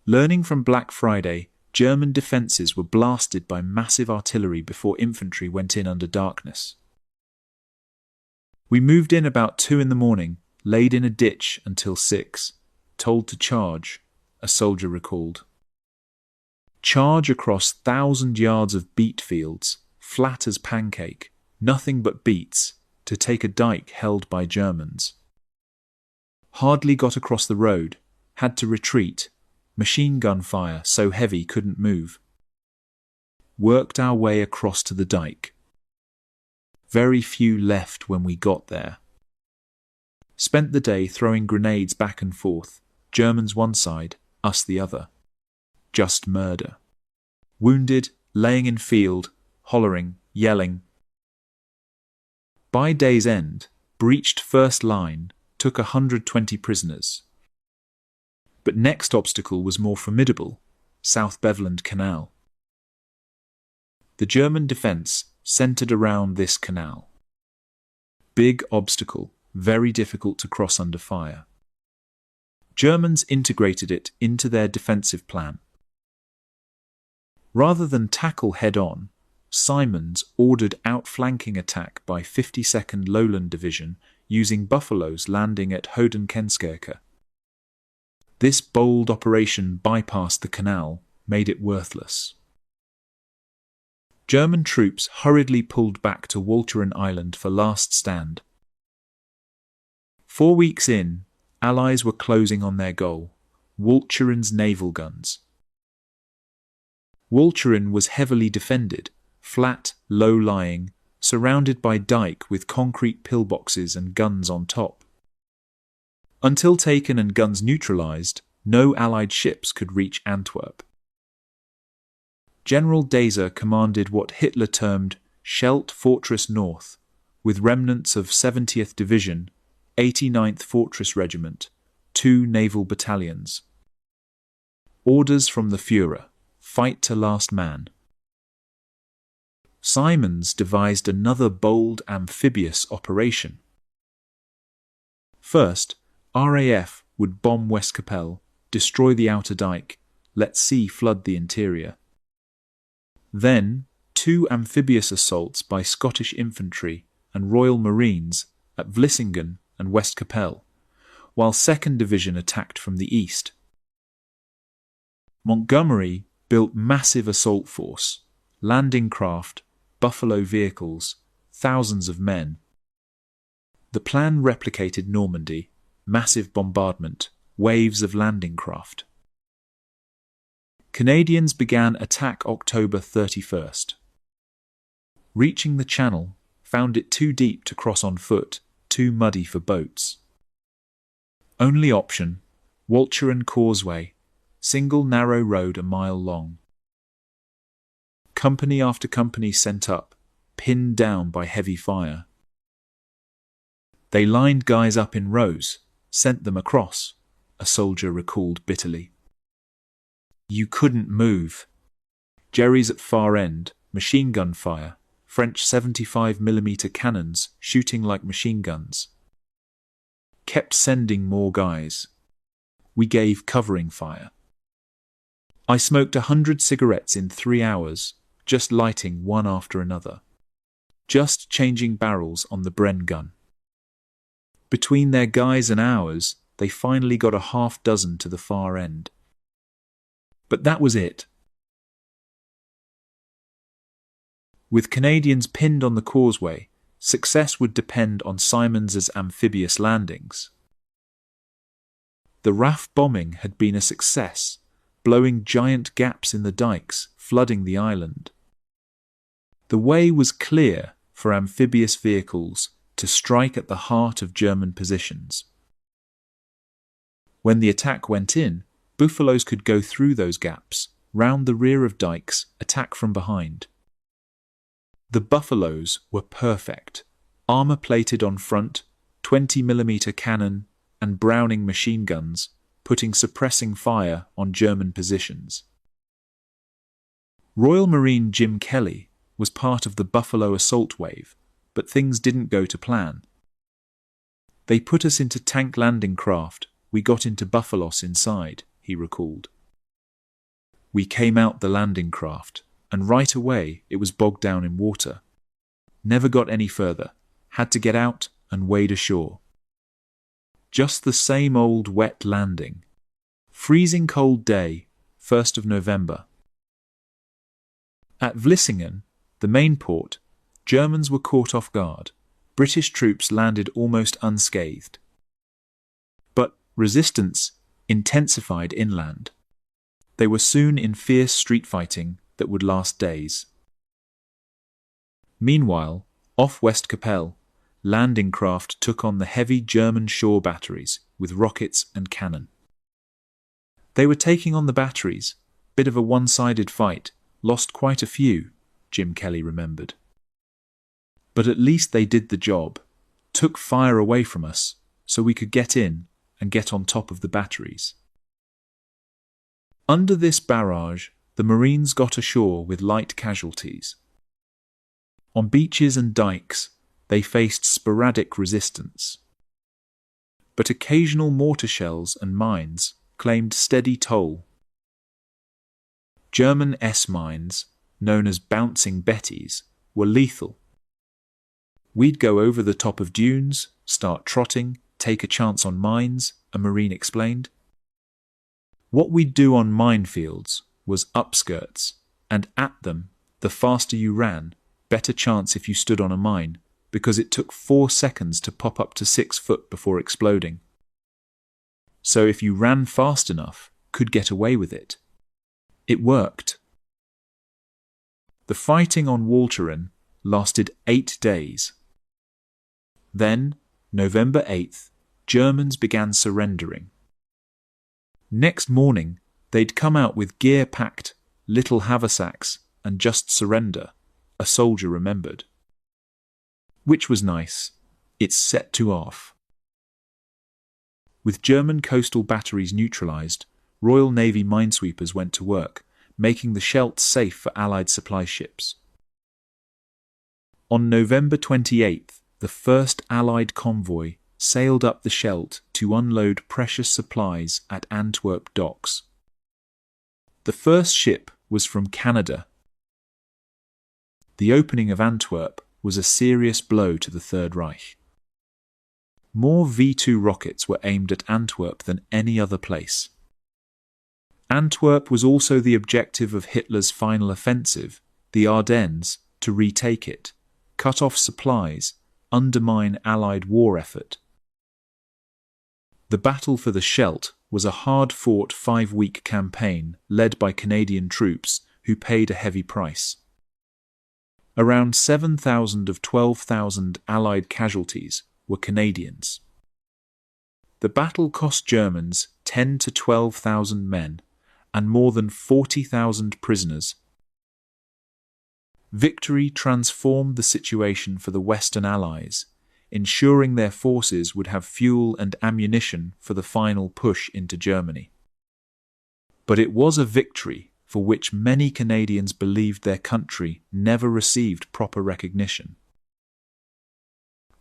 Learning from Black Friday, German defences were blasted by massive artillery before infantry went in under darkness. We moved in about 2 in the morning, laid in a ditch until 6, told to charge, a soldier recalled. Charge across 1,000 yards of beet fields, flat as pancake, nothing but beets, to take a dike held by Germans. Hardly got across the road, had to retreat, machine gun fire so heavy couldn't move. Worked our way across to the dike. Very few left when we got there. Spent the day throwing grenades back and forth, Germans one side, us the other. Just murder. Wounded, laying in field, hollering, yelling. By day's end, breached first line, took 120 prisoners. But next obstacle was more formidable, South Beveland Canal. The German defence centred around this canal. Big obstacle, very difficult to cross under fire. Germans integrated it into their defensive plan. Rather than tackle head-on, Simons ordered outflanking attack by 52nd Lowland Division using buffaloes landing at Hodenkenskirke. This bold operation bypassed the canal, made it worthless. German troops hurriedly pulled back to Walcheren Island for last stand. 4 weeks in, Allies were closing on their goal, Walcheren's naval guns. Walcheren was heavily defended, flat, low-lying, surrounded by dike with concrete pillboxes and guns on top. Until taken and guns neutralized, no Allied ships could reach Antwerp. General Dayser commanded what Hitler termed Scheldt Fortress North, with remnants of 70th Division, 89th Fortress Regiment, 2 naval battalions. Orders from the Führer, fight to last man. Simons devised another bold amphibious operation. First, RAF would bomb Westkapelle, destroy the outer dike, let sea flood the interior. Then, 2 amphibious assaults by Scottish infantry and Royal Marines at Vlissingen and Westkapelle, while 2nd Division attacked from the east. Montgomery built massive assault force, landing craft, buffalo vehicles, thousands of men. The plan replicated Normandy, massive bombardment, waves of landing craft. Canadians began attack October 31st. Reaching the channel, found it too deep to cross on foot, too muddy for boats. Only option, Walcheren Causeway, single narrow road a mile long. Company after company sent up, pinned down by heavy fire. They lined guys up in rows, sent them across, a soldier recalled bitterly. You couldn't move. Jerry's at far end, machine gun fire, French 75mm cannons shooting like machine guns. Kept sending more guys. We gave covering fire. I smoked 100 cigarettes in 3 hours, just lighting one after another. Just changing barrels on the Bren gun. Between their guys and ours, they finally got a half dozen to the far end. But that was it. With Canadians pinned on the causeway, success would depend on Simons's amphibious landings. The RAF bombing had been a success, blowing giant gaps in the dikes, flooding the island. The way was clear for amphibious vehicles to strike at the heart of German positions. When the attack went in, Buffaloes could go through those gaps, round the rear of dikes, attack from behind. The Buffaloes were perfect, armour-plated on front, 20mm cannon and Browning machine guns, putting suppressing fire on German positions. Royal Marine Jim Kelly was part of the Buffalo assault wave, but things didn't go to plan. They put us into tank landing craft, we got into Buffalos inside, he recalled. We came out the landing craft, and right away it was bogged down in water. Never got any further, had to get out and wade ashore. Just the same old wet landing. Freezing cold day, 1st of November. At Vlissingen, the main port, Germans were caught off guard. British troops landed almost unscathed. But resistance intensified inland. They were soon in fierce street fighting that would last days. Meanwhile, off West Capelle, landing craft took on the heavy German shore batteries with rockets and cannon. They were taking on the batteries, bit of a one-sided fight, lost quite a few, Jim Kelly remembered. But at least they did the job, took fire away from us, so we could get in and get on top of the batteries. Under this barrage, the Marines got ashore with light casualties. On beaches and dikes, they faced sporadic resistance. But occasional mortar shells and mines claimed steady toll. German S-mines, known as Bouncing Betties, were lethal. We'd go over the top of dunes, start trotting, take a chance on mines, a Marine explained. What we'd do on minefields was upskirts, and at them, the faster you ran, better chance if you stood on a mine, because it took 4 seconds to pop up to 6 foot before exploding. So if you ran fast enough, could get away with it. It worked. The fighting on Walcheren lasted 8 days. Then, November 8th, Germans began surrendering. Next morning, they'd come out with gear packed, little haversacks, and just surrender, a soldier remembered. Which was nice. It's set to off. With German coastal batteries neutralized, Royal Navy minesweepers went to work, making the Scheldt safe for Allied supply ships. On November 28th, the first Allied convoy sailed up the Scheldt to unload precious supplies at Antwerp docks. The first ship was from Canada. The opening of Antwerp was a serious blow to the Third Reich. More V-2 rockets were aimed at Antwerp than any other place. Antwerp was also the objective of Hitler's final offensive, the Ardennes, to retake it, cut off supplies, undermine Allied war effort. The battle for the Scheldt was a hard-fought 5-week campaign led by Canadian troops who paid a heavy price. Around 7,000 of 12,000 Allied casualties were Canadians. The battle cost Germans 10 to 12,000 men and more than 40,000 prisoners. Victory transformed the situation for the Western Allies, ensuring their forces would have fuel and ammunition for the final push into Germany. But it was a victory for which many Canadians believed their country never received proper recognition.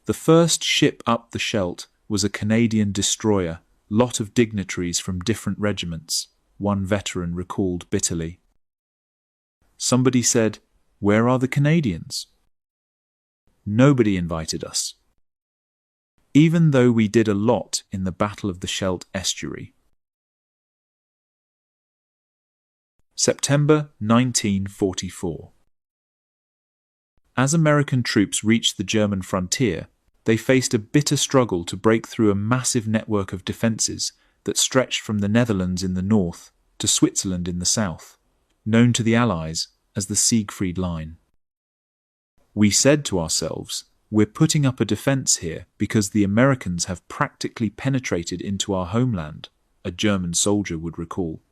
The first ship up the Scheldt was a Canadian destroyer, lot of dignitaries from different regiments, one veteran recalled bitterly. Somebody said, "Where are the Canadians?" Nobody invited us, even though we did a lot in the Battle of the Scheldt estuary. September 1944. As American troops reached the German frontier, they faced a bitter struggle to break through a massive network of defences that stretched from the Netherlands in the north to Switzerland in the south, known to the Allies as the Siegfried Line. We said to ourselves, we're putting up a defence here because the Americans have practically penetrated into our homeland, a German soldier would recall.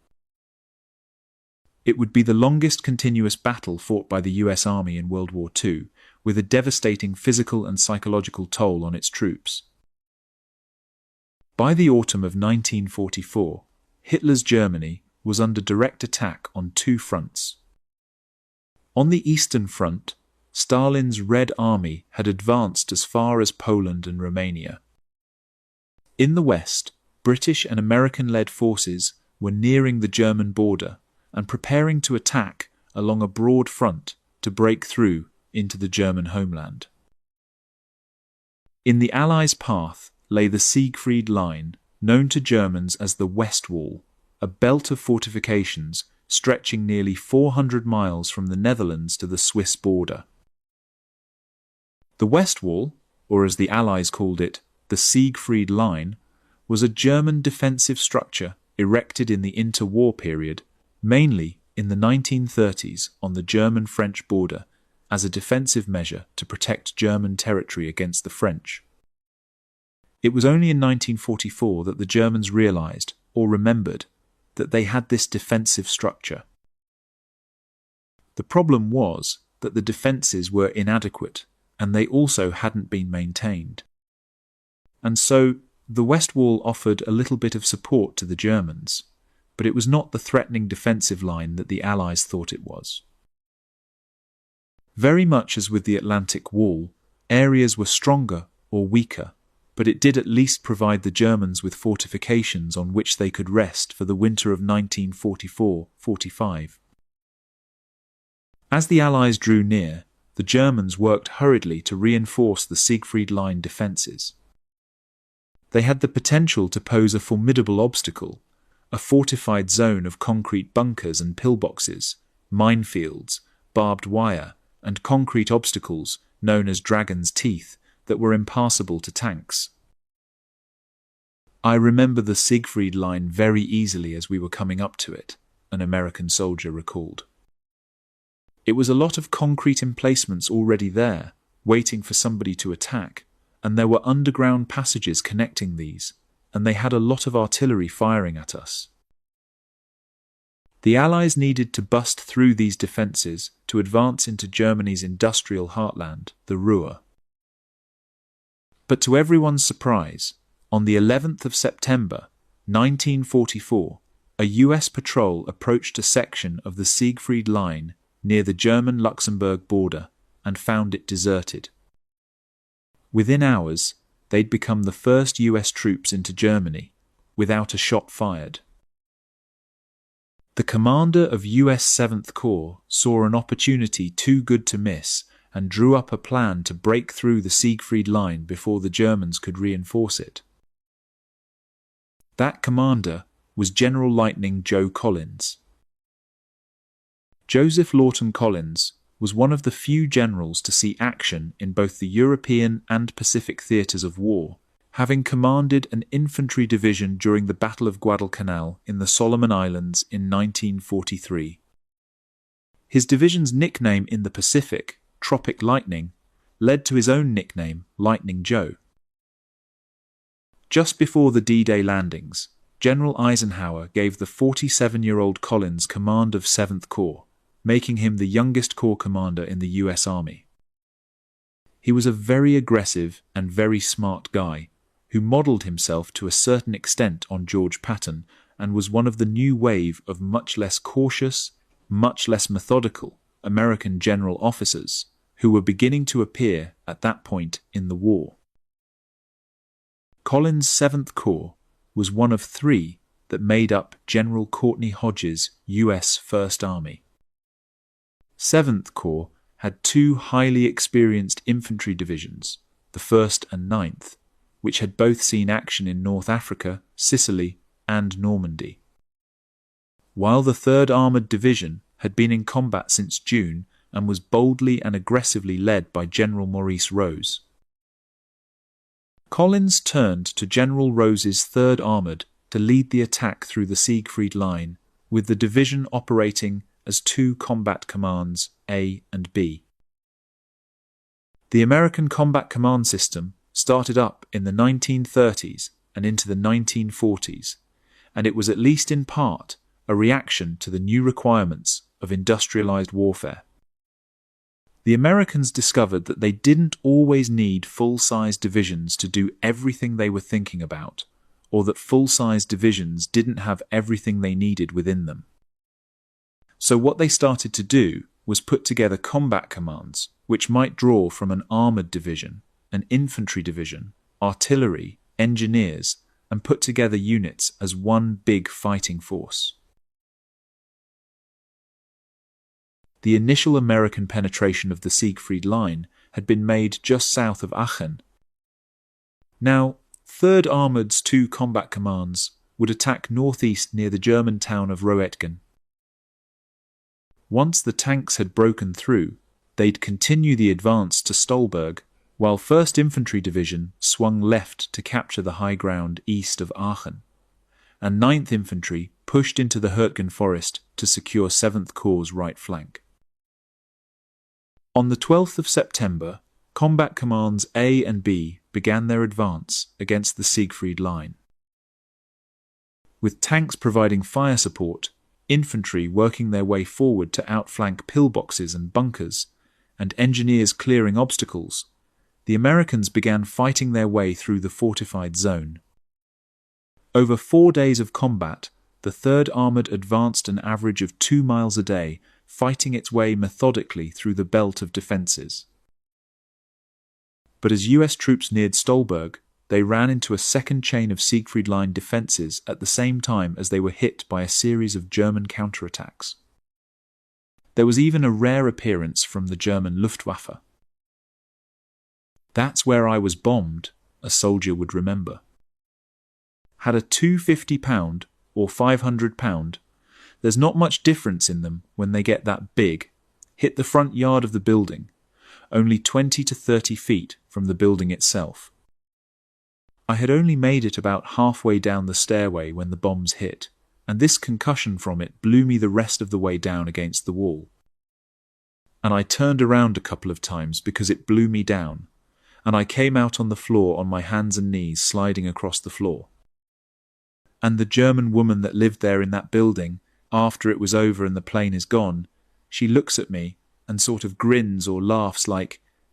It would be the longest continuous battle fought by the US Army in World War II, with a devastating physical and psychological toll on its troops. By the autumn of 1944, Hitler's Germany was under direct attack on two fronts. On the Eastern Front, Stalin's Red Army had advanced as far as Poland and Romania. In the West, British and American-led forces were nearing the German border and preparing to attack along a broad front to break through into the German homeland. In the Allies' path lay the Siegfried Line, known to Germans as the West Wall, a belt of fortifications stretching nearly 400 miles from the Netherlands to the Swiss border. The West Wall, or as the Allies called it, the Siegfried Line, was a German defensive structure erected in the interwar period, mainly in the 1930s on the German-French border, as a defensive measure to protect German territory against the French. It was only in 1944 that the Germans realized, or remembered, that they had this defensive structure. The problem was that the defenses were inadequate, and they also hadn't been maintained. And so, the West Wall offered a little bit of support to the Germans, but it was not the threatening defensive line that the Allies thought it was. Very much as with the Atlantic Wall, areas were stronger or weaker, but it did at least provide the Germans with fortifications on which they could rest for the winter of 1944-45. As the Allies drew near, the Germans worked hurriedly to reinforce the Siegfried Line defences. They had the potential to pose a formidable obstacle, a fortified zone of concrete bunkers and pillboxes, minefields, barbed wire, and concrete obstacles known as dragon's teeth that were impassable to tanks. "I remember the Siegfried Line very easily as we were coming up to it," an American soldier recalled. It was a lot of concrete emplacements already there, waiting for somebody to attack, and there were underground passages connecting these, and they had a lot of artillery firing at us. The Allies needed to bust through these defences to advance into Germany's industrial heartland, the Ruhr. But to everyone's surprise, on the 11th of September, 1944, a US patrol approached a section of the Siegfried Line near the German-Luxembourg border and found it deserted. Within hours, they'd become the first US troops into Germany, without a shot fired. The commander of US 7th Corps saw an opportunity too good to miss and drew up a plan to break through the Siegfried Line before the Germans could reinforce it. That commander was General Lightning Joe Collins. Joseph Lawton Collins was one of the few generals to see action in both the European and Pacific theatres of war, having commanded an infantry division during the Battle of Guadalcanal in the Solomon Islands in 1943. His division's nickname in the Pacific Tropic Lightning, led to his own nickname, Lightning Joe. Just before the D-Day landings, General Eisenhower gave the 47-year-old Collins command of 7th Corps, making him the youngest corps commander in the U.S. Army. He was a very aggressive and very smart guy who modeled himself to a certain extent on George Patton and was one of the new wave of much less cautious, much less methodical American general officers who were beginning to appear at that point in the war. Collins' 7th Corps was one of 3 that made up General Courtney Hodges' U.S. First Army. 7th Corps had 2 highly experienced infantry divisions, the 1st and 9th, which had both seen action in North Africa, Sicily, and Normandy. While the 3rd Armoured Division had been in combat since June and was boldly and aggressively led by General Maurice Rose. Collins turned to General Rose's 3rd Armoured to lead the attack through the Siegfried Line, with the division operating as 2 combat commands, A and B. The American combat command system started up in the 1930s and into the 1940s, and it was at least in part a reaction to the new requirements of industrialized warfare. The Americans discovered that they didn't always need full-size divisions to do everything they were thinking about, or that full-size divisions didn't have everything they needed within them. So what they started to do was put together combat commands, which might draw from an armoured division, an infantry division, artillery, engineers, and put together units as one big fighting force. The initial American penetration of the Siegfried Line had been made just south of Aachen. Now, 3rd Armoured's 2 combat commands would attack northeast near the German town of Roetgen. Once the tanks had broken through, they'd continue the advance to Stolberg, while 1st Infantry Division swung left to capture the high ground east of Aachen, and 9th Infantry pushed into the Hürtgen forest to secure 7th Corps' right flank. On the 12th of September, combat commands A and B began their advance against the Siegfried Line. With tanks providing fire support, infantry working their way forward to outflank pillboxes and bunkers, and engineers clearing obstacles, the Americans began fighting their way through the fortified zone. Over 4 days of combat, the 3rd Armoured advanced an average of 2 miles a day, fighting its way methodically through the belt of defences. But as US troops neared Stolberg, they ran into a second chain of Siegfried Line defences at the same time as they were hit by a series of German counterattacks. There was even a rare appearance from the German Luftwaffe. "That's where I was bombed," a soldier would remember. Had a 250-pound or 500-pound, there's not much difference in them when they get that big, hit the front yard of the building, only 20 to 30 feet from the building itself. I had only made it about halfway down the stairway when the bombs hit, and this concussion from it blew me the rest of the way down against the wall. And I turned around a couple of times because it blew me down, and I came out on the floor on my hands and knees sliding across the floor. And the German woman that lived there in that building, after it was over and the plane is gone, she looks at me and sort of grins or laughs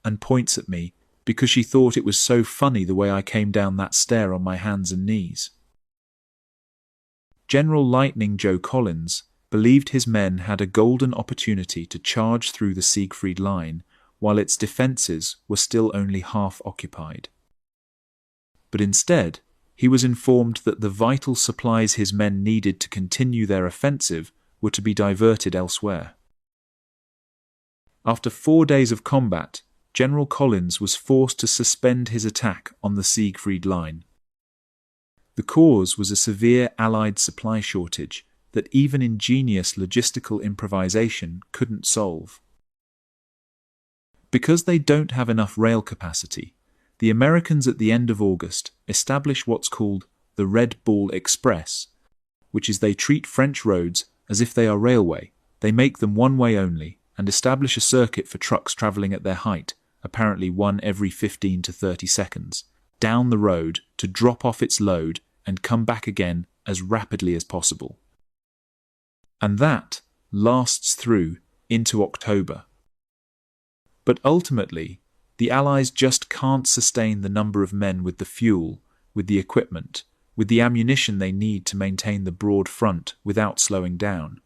and points at me because she thought it was so funny the way I came down that stair on my hands and knees. General Lightning Joe Collins believed his men had a golden opportunity to charge through the Siegfried Line while its defences were still only half occupied. But instead, he was informed that the vital supplies his men needed to continue their offensive were to be diverted elsewhere. After 4 days of combat, General Collins was forced to suspend his attack on the Siegfried Line. The cause was a severe Allied supply shortage that even ingenious logistical improvisation couldn't solve. Because they don't have enough rail capacity, the Americans at the end of August establish what's called the Red Ball Express, which is they treat French roads as if they are railway. They make them one way only, and establish a circuit for trucks travelling at their height, apparently one every 15 to 30 seconds, down the road to drop off its load and come back again as rapidly as possible. And that lasts through into October. But ultimately, the Allies just can't sustain the number of men with the fuel, with the equipment, with the ammunition they need to maintain the broad front without slowing down.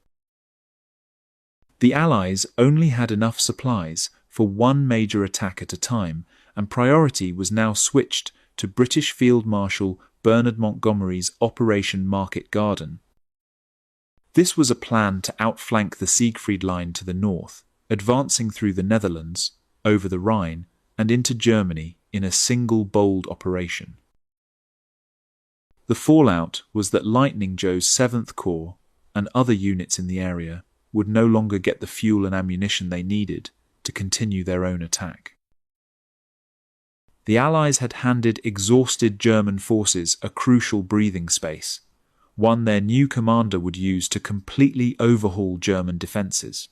The Allies only had enough supplies for one major attack at a time, and priority was now switched to British Field Marshal Bernard Montgomery's Operation Market Garden. This was a plan to outflank the Siegfried Line to the north, advancing through the Netherlands, over the Rhine, and into Germany in a single bold operation. The fallout was that Lightning Joe's 7th Corps and other units in the area would no longer get the fuel and ammunition they needed to continue their own attack. The Allies had handed exhausted German forces a crucial breathing space, one their new commander would use to completely overhaul German defences.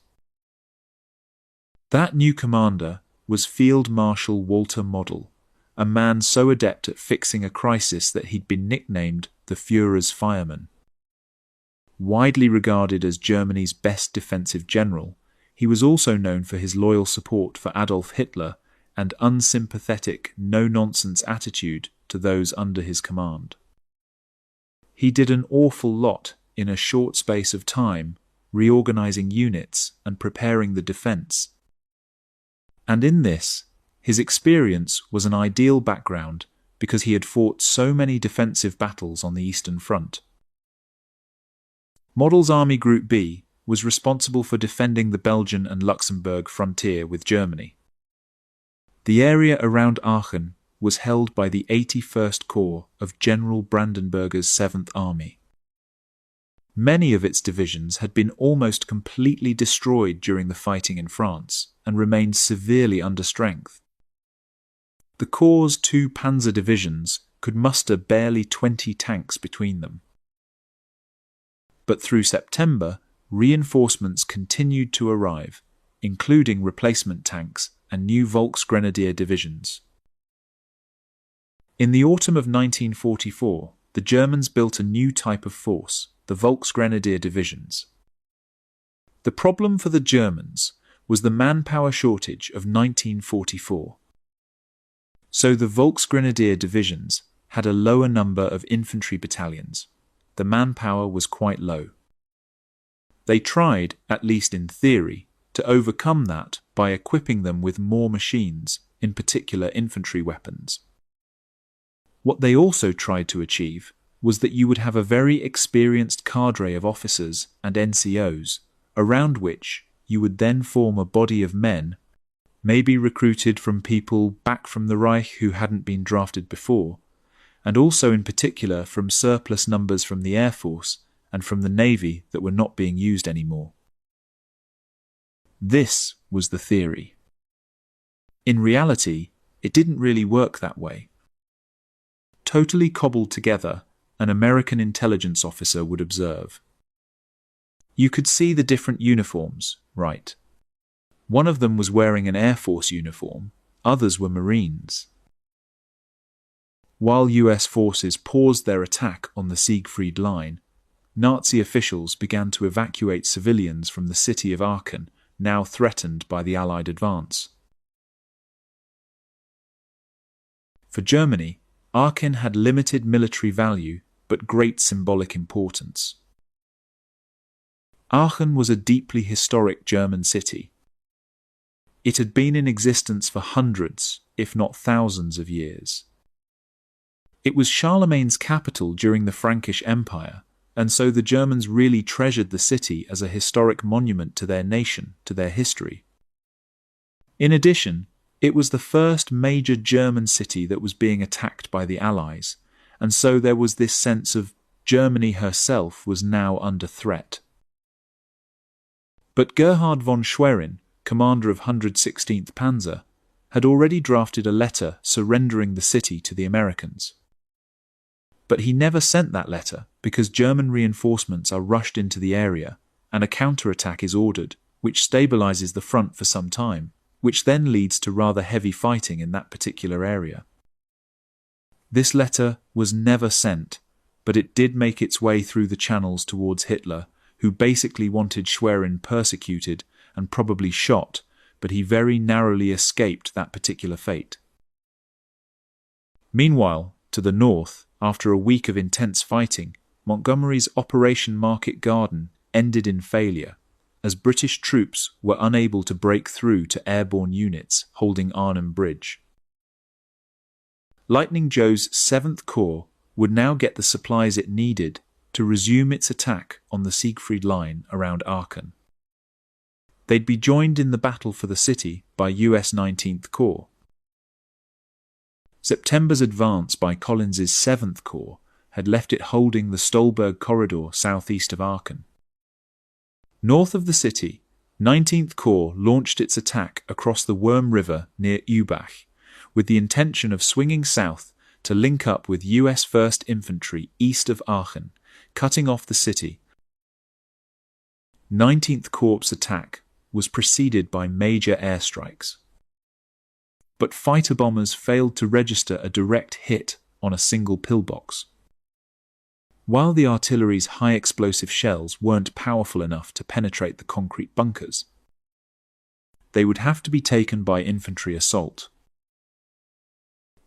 That new commander was Field Marshal Walter Model, a man so adept at fixing a crisis that he'd been nicknamed the Führer's fireman. Widely regarded as Germany's best defensive general, he was also known for his loyal support for Adolf Hitler and unsympathetic, no-nonsense attitude to those under his command. He did an awful lot in a short space of time, reorganizing units and preparing the defense. And in this, his experience was an ideal background because he had fought so many defensive battles on the Eastern Front. Model's Army Group B was responsible for defending the Belgian and Luxembourg frontier with Germany. The area around Aachen was held by the 81st Corps of General Brandenberger's 7th Army. Many of its divisions had been almost completely destroyed during the fighting in France and remained severely under strength. The Corps' 2 panzer divisions could muster barely 20 tanks between them. But through September, reinforcements continued to arrive, including replacement tanks and new Volksgrenadier divisions. In the autumn of 1944, the Germans built a new type of force, the Volksgrenadier divisions. The problem for the Germans was the manpower shortage of 1944. So the Volksgrenadier divisions had a lower number of infantry battalions. The manpower was quite low. They tried, at least in theory, to overcome that by equipping them with more machines, in particular infantry weapons. What they also tried to achieve was that you would have a very experienced cadre of officers and NCOs, around which you would then form a body of men, maybe recruited from people back from the Reich who hadn't been drafted before, and also in particular from surplus numbers from the Air Force and from the Navy that were not being used anymore. This was the theory. In reality, it didn't really work that way. Totally cobbled together, an American intelligence officer would observe. You could see the different uniforms, right? One of them was wearing an Air Force uniform, others were Marines. While US forces paused their attack on the Siegfried Line, Nazi officials began to evacuate civilians from the city of Aachen, now threatened by the Allied advance. For Germany, Aachen had limited military value but great symbolic importance. Aachen was a deeply historic German city. It had been in existence for hundreds, if not thousands of years. It was Charlemagne's capital during the Frankish Empire, and so the Germans really treasured the city as a historic monument to their nation, to their history. In addition, it was the first major German city that was being attacked by the Allies, and so there was this sense of Germany herself was now under threat. But Gerhard von Schwerin, commander of 116th Panzer, had already drafted a letter surrendering the city to the Americans. But he never sent that letter because German reinforcements are rushed into the area and a counterattack is ordered, which stabilizes the front for some time, which then leads to rather heavy fighting in that particular area. This letter was never sent, but it did make its way through the channels towards Hitler, who basically wanted Schwerin persecuted and probably shot, but he very narrowly escaped that particular fate. Meanwhile, to the north, after a week of intense fighting, Montgomery's Operation Market Garden ended in failure, as British troops were unable to break through to airborne units holding Arnhem Bridge. Lightning Joe's 7th Corps would now get the supplies it needed to resume its attack on the Siegfried Line around Aachen. They'd be joined in the battle for the city by US 19th Corps. September's advance by Collins's 7th Corps had left it holding the Stolberg corridor southeast of Aachen. North of the city, 19th Corps launched its attack across the Worm River near Übach, with the intention of swinging south to link up with US 1st Infantry east of Aachen, cutting off the city. 19th Corps' attack was preceded by major airstrikes. But fighter bombers failed to register a direct hit on a single pillbox. While the artillery's high-explosive shells weren't powerful enough to penetrate the concrete bunkers, they would have to be taken by infantry assault.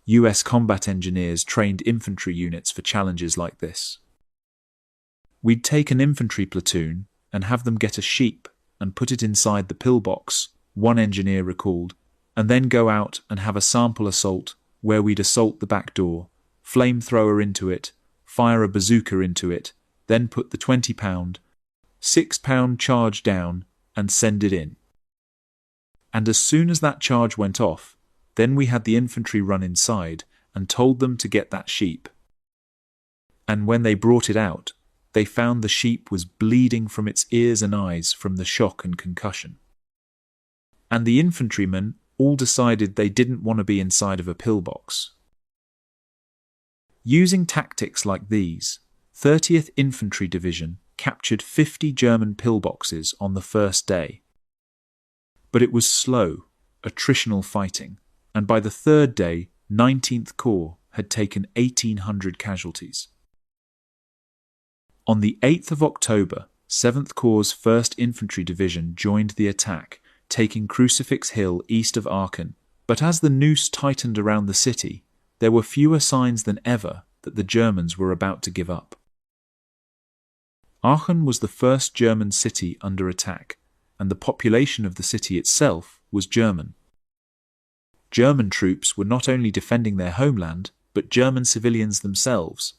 US combat engineers trained infantry units for challenges like this. We'd take an infantry platoon and have them get a sheep and put it inside the pillbox, one engineer recalled, and then go out and have a sample assault where we'd assault the back door, flamethrower into it, fire a bazooka into it, then put the 20-pound, 6-pound charge down and send it in. And as soon as that charge went off, then we had the infantry run inside and told them to get that sheep. And when they brought it out, they found the sheep was bleeding from its ears and eyes from the shock and concussion. And the infantrymen all decided they didn't want to be inside of a pillbox. Using tactics like these, 30th Infantry Division captured 50 German pillboxes on the first day. But it was slow, attritional fighting, and by the third day, 19th Corps had taken 1,800 casualties. On the 8th of October, 7th Corps' 1st Infantry Division joined the attack, taking Crucifix Hill east of Aachen, but as the noose tightened around the city, there were fewer signs than ever that the Germans were about to give up. Aachen was the first German city under attack, and the population of the city itself was German. German troops were not only defending their homeland, but German civilians themselves.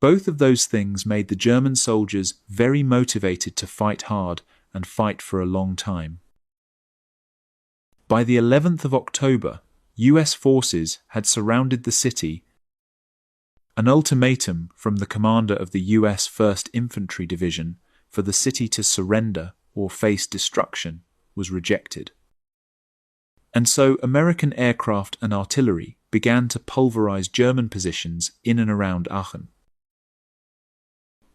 Both of those things made the German soldiers very motivated to fight hard and fight for a long time. By the 11th of October, US forces had surrounded the city. An ultimatum from the commander of the US 1st Infantry Division for the city to surrender or face destruction was rejected. And so American aircraft and artillery began to pulverize German positions in and around Aachen.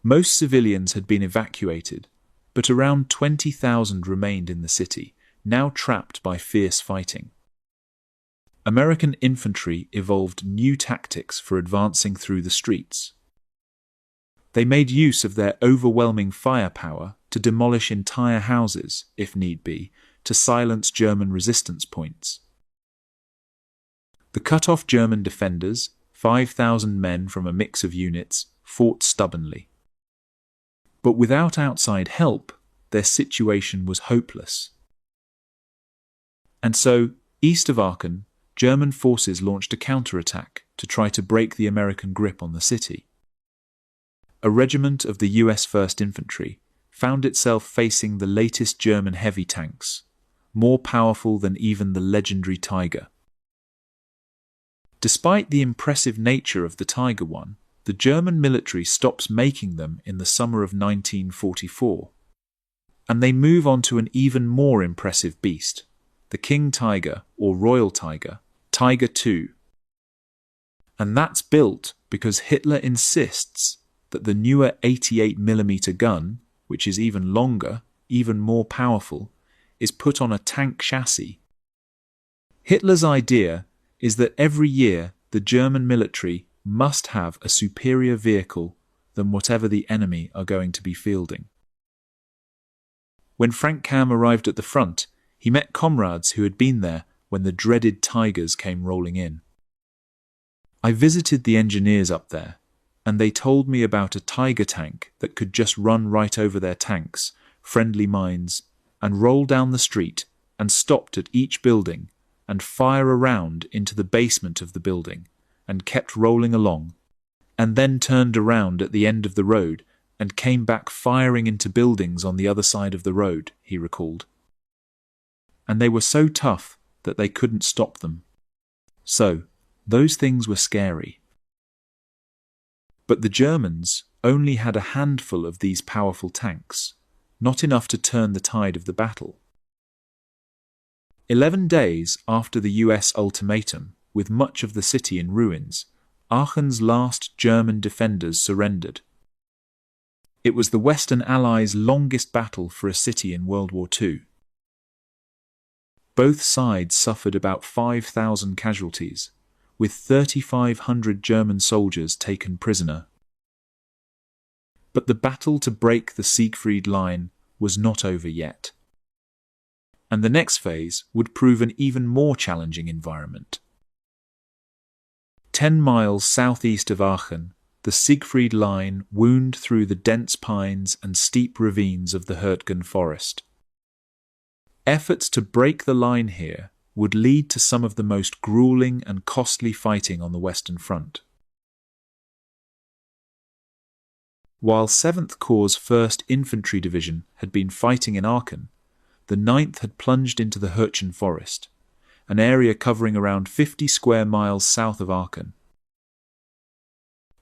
Most civilians had been evacuated, but around 20,000 remained in the city, now trapped by fierce fighting. American infantry evolved new tactics for advancing through the streets. They made use of their overwhelming firepower to demolish entire houses, if need be, to silence German resistance points. The cut-off German defenders, 5,000 men from a mix of units, fought stubbornly. But without outside help, their situation was hopeless. And so, east of Aachen, German forces launched a counterattack to try to break the American grip on the city. A regiment of the US 1st Infantry found itself facing the latest German heavy tanks, more powerful than even the legendary Tiger. Despite the impressive nature of the Tiger I, the German military stops making them in the summer of 1944, and they move on to an even more impressive beast, the King Tiger or Royal Tiger, Tiger II. And that's built because Hitler insists that the newer 88mm gun, which is even longer, even more powerful, is put on a tank chassis. Hitler's idea is that every year the German military must have a superior vehicle than whatever the enemy are going to be fielding. When Frank Kam arrived at the front, he met comrades who had been there when the dreaded Tigers came rolling in. I visited the engineers up there, and they told me about a Tiger tank that could just run right over their tanks, friendly mines, and roll down the street and stopped at each building and fire around into the basement of the building and kept rolling along, and then turned around at the end of the road and came back firing into buildings on the other side of the road, he recalled. And they were so tough that they couldn't stop them. So, those things were scary. But the Germans only had a handful of these powerful tanks, not enough to turn the tide of the battle. 11 days after the US ultimatum, with much of the city in ruins, Aachen's last German defenders surrendered. It was the Western Allies' longest battle for a city in World War II. Both sides suffered about 5,000 casualties, with 3,500 German soldiers taken prisoner. But the battle to break the Siegfried Line was not over yet. And the next phase would prove an even more challenging environment. 10 miles southeast of Aachen, the Siegfried Line wound through the dense pines and steep ravines of the Hurtgen forest. Efforts to break the line here would lead to some of the most grueling and costly fighting on the Western Front. While 7th Corps' 1st Infantry Division had been fighting in Aachen, the 9th had plunged into the Hurtgen forest, an area covering around 50 square miles south of Aachen.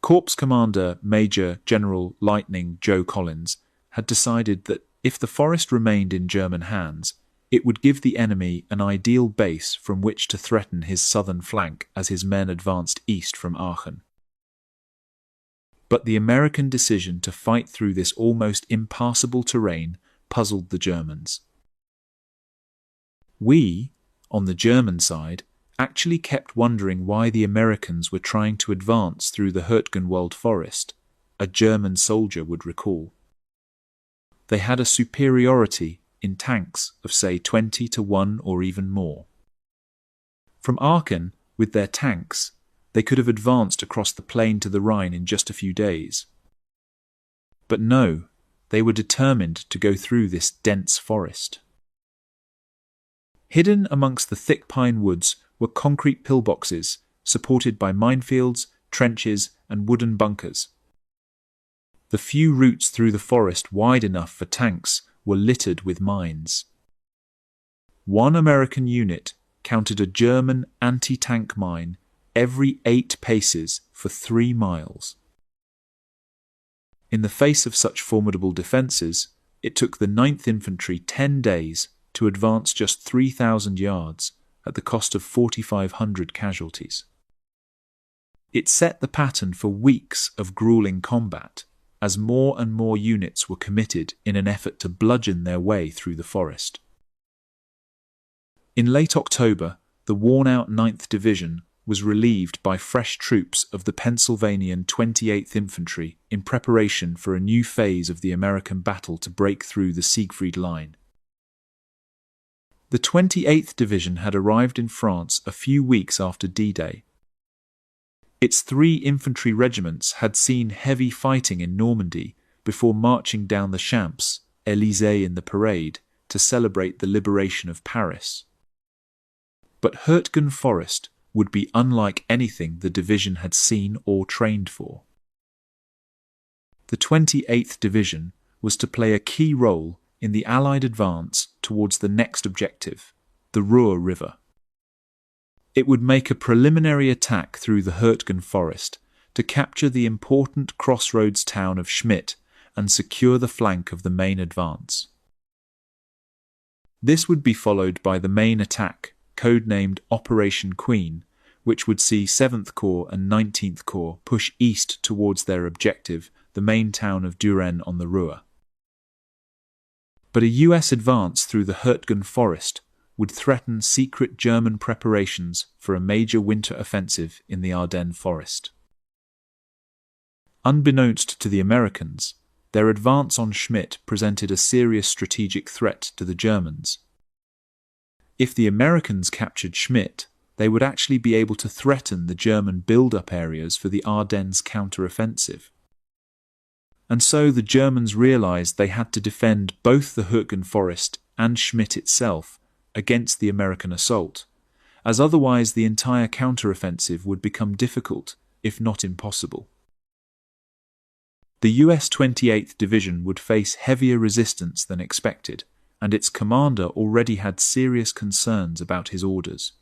Corps Commander Major General Lightning Joe Collins had decided that if the forest remained in German hands, it would give the enemy an ideal base from which to threaten his southern flank as his men advanced east from Aachen. But the American decision to fight through this almost impassable terrain puzzled the Germans. We, on the German side, actually kept wondering why the Americans were trying to advance through the Hurtgenwald forest, a German soldier would recall. They had a superiority in tanks of say 20 to 1 or even more. From Aachen, with their tanks, they could have advanced across the plain to the Rhine in just a few days. But no, they were determined to go through this dense forest. Hidden amongst the thick pine woods were concrete pillboxes, supported by minefields, trenches, and wooden bunkers. The few routes through the forest wide enough for tanks were littered with mines. One American unit counted a German anti-tank mine every 8 paces for 3 miles. In the face of such formidable defences, it took the 9th Infantry 10 days to advance just 3,000 yards at the cost of 4,500 casualties. It set the pattern for weeks of grueling combat, as more and more units were committed in an effort to bludgeon their way through the forest. In late October, the worn-out 9th Division was relieved by fresh troops of the Pennsylvanian 28th Infantry in preparation for a new phase of the American battle to break through the Siegfried Line. The 28th Division had arrived in France a few weeks after D-Day. Its 3 infantry regiments had seen heavy fighting in Normandy before marching down the Champs, Élysée in the parade, to celebrate the liberation of Paris. But Hurtgen Forest would be unlike anything the division had seen or trained for. The 28th Division was to play a key role in the Allied advance towards the next objective, the Ruhr River. It would make a preliminary attack through the Hurtgen Forest to capture the important crossroads town of Schmidt and secure the flank of the main advance. This would be followed by the main attack, codenamed Operation Queen, which would see 7th Corps and 19th Corps push east towards their objective, the main town of Düren on the Ruhr. But a US advance through the Hurtgen forest would threaten secret German preparations for a major winter offensive in the Ardennes forest. Unbeknownst to the Americans, their advance on Schmidt presented a serious strategic threat to the Germans. If the Americans captured Schmidt, they would actually be able to threaten the German build-up areas for the Ardennes counter-offensive. And so the Germans realized they had to defend both the Hurtgen forest and Schmidt itself against the American assault, as otherwise the entire counter-offensive would become difficult, if not impossible. The US 28th Division would face heavier resistance than expected, and its commander already had serious concerns about his orders.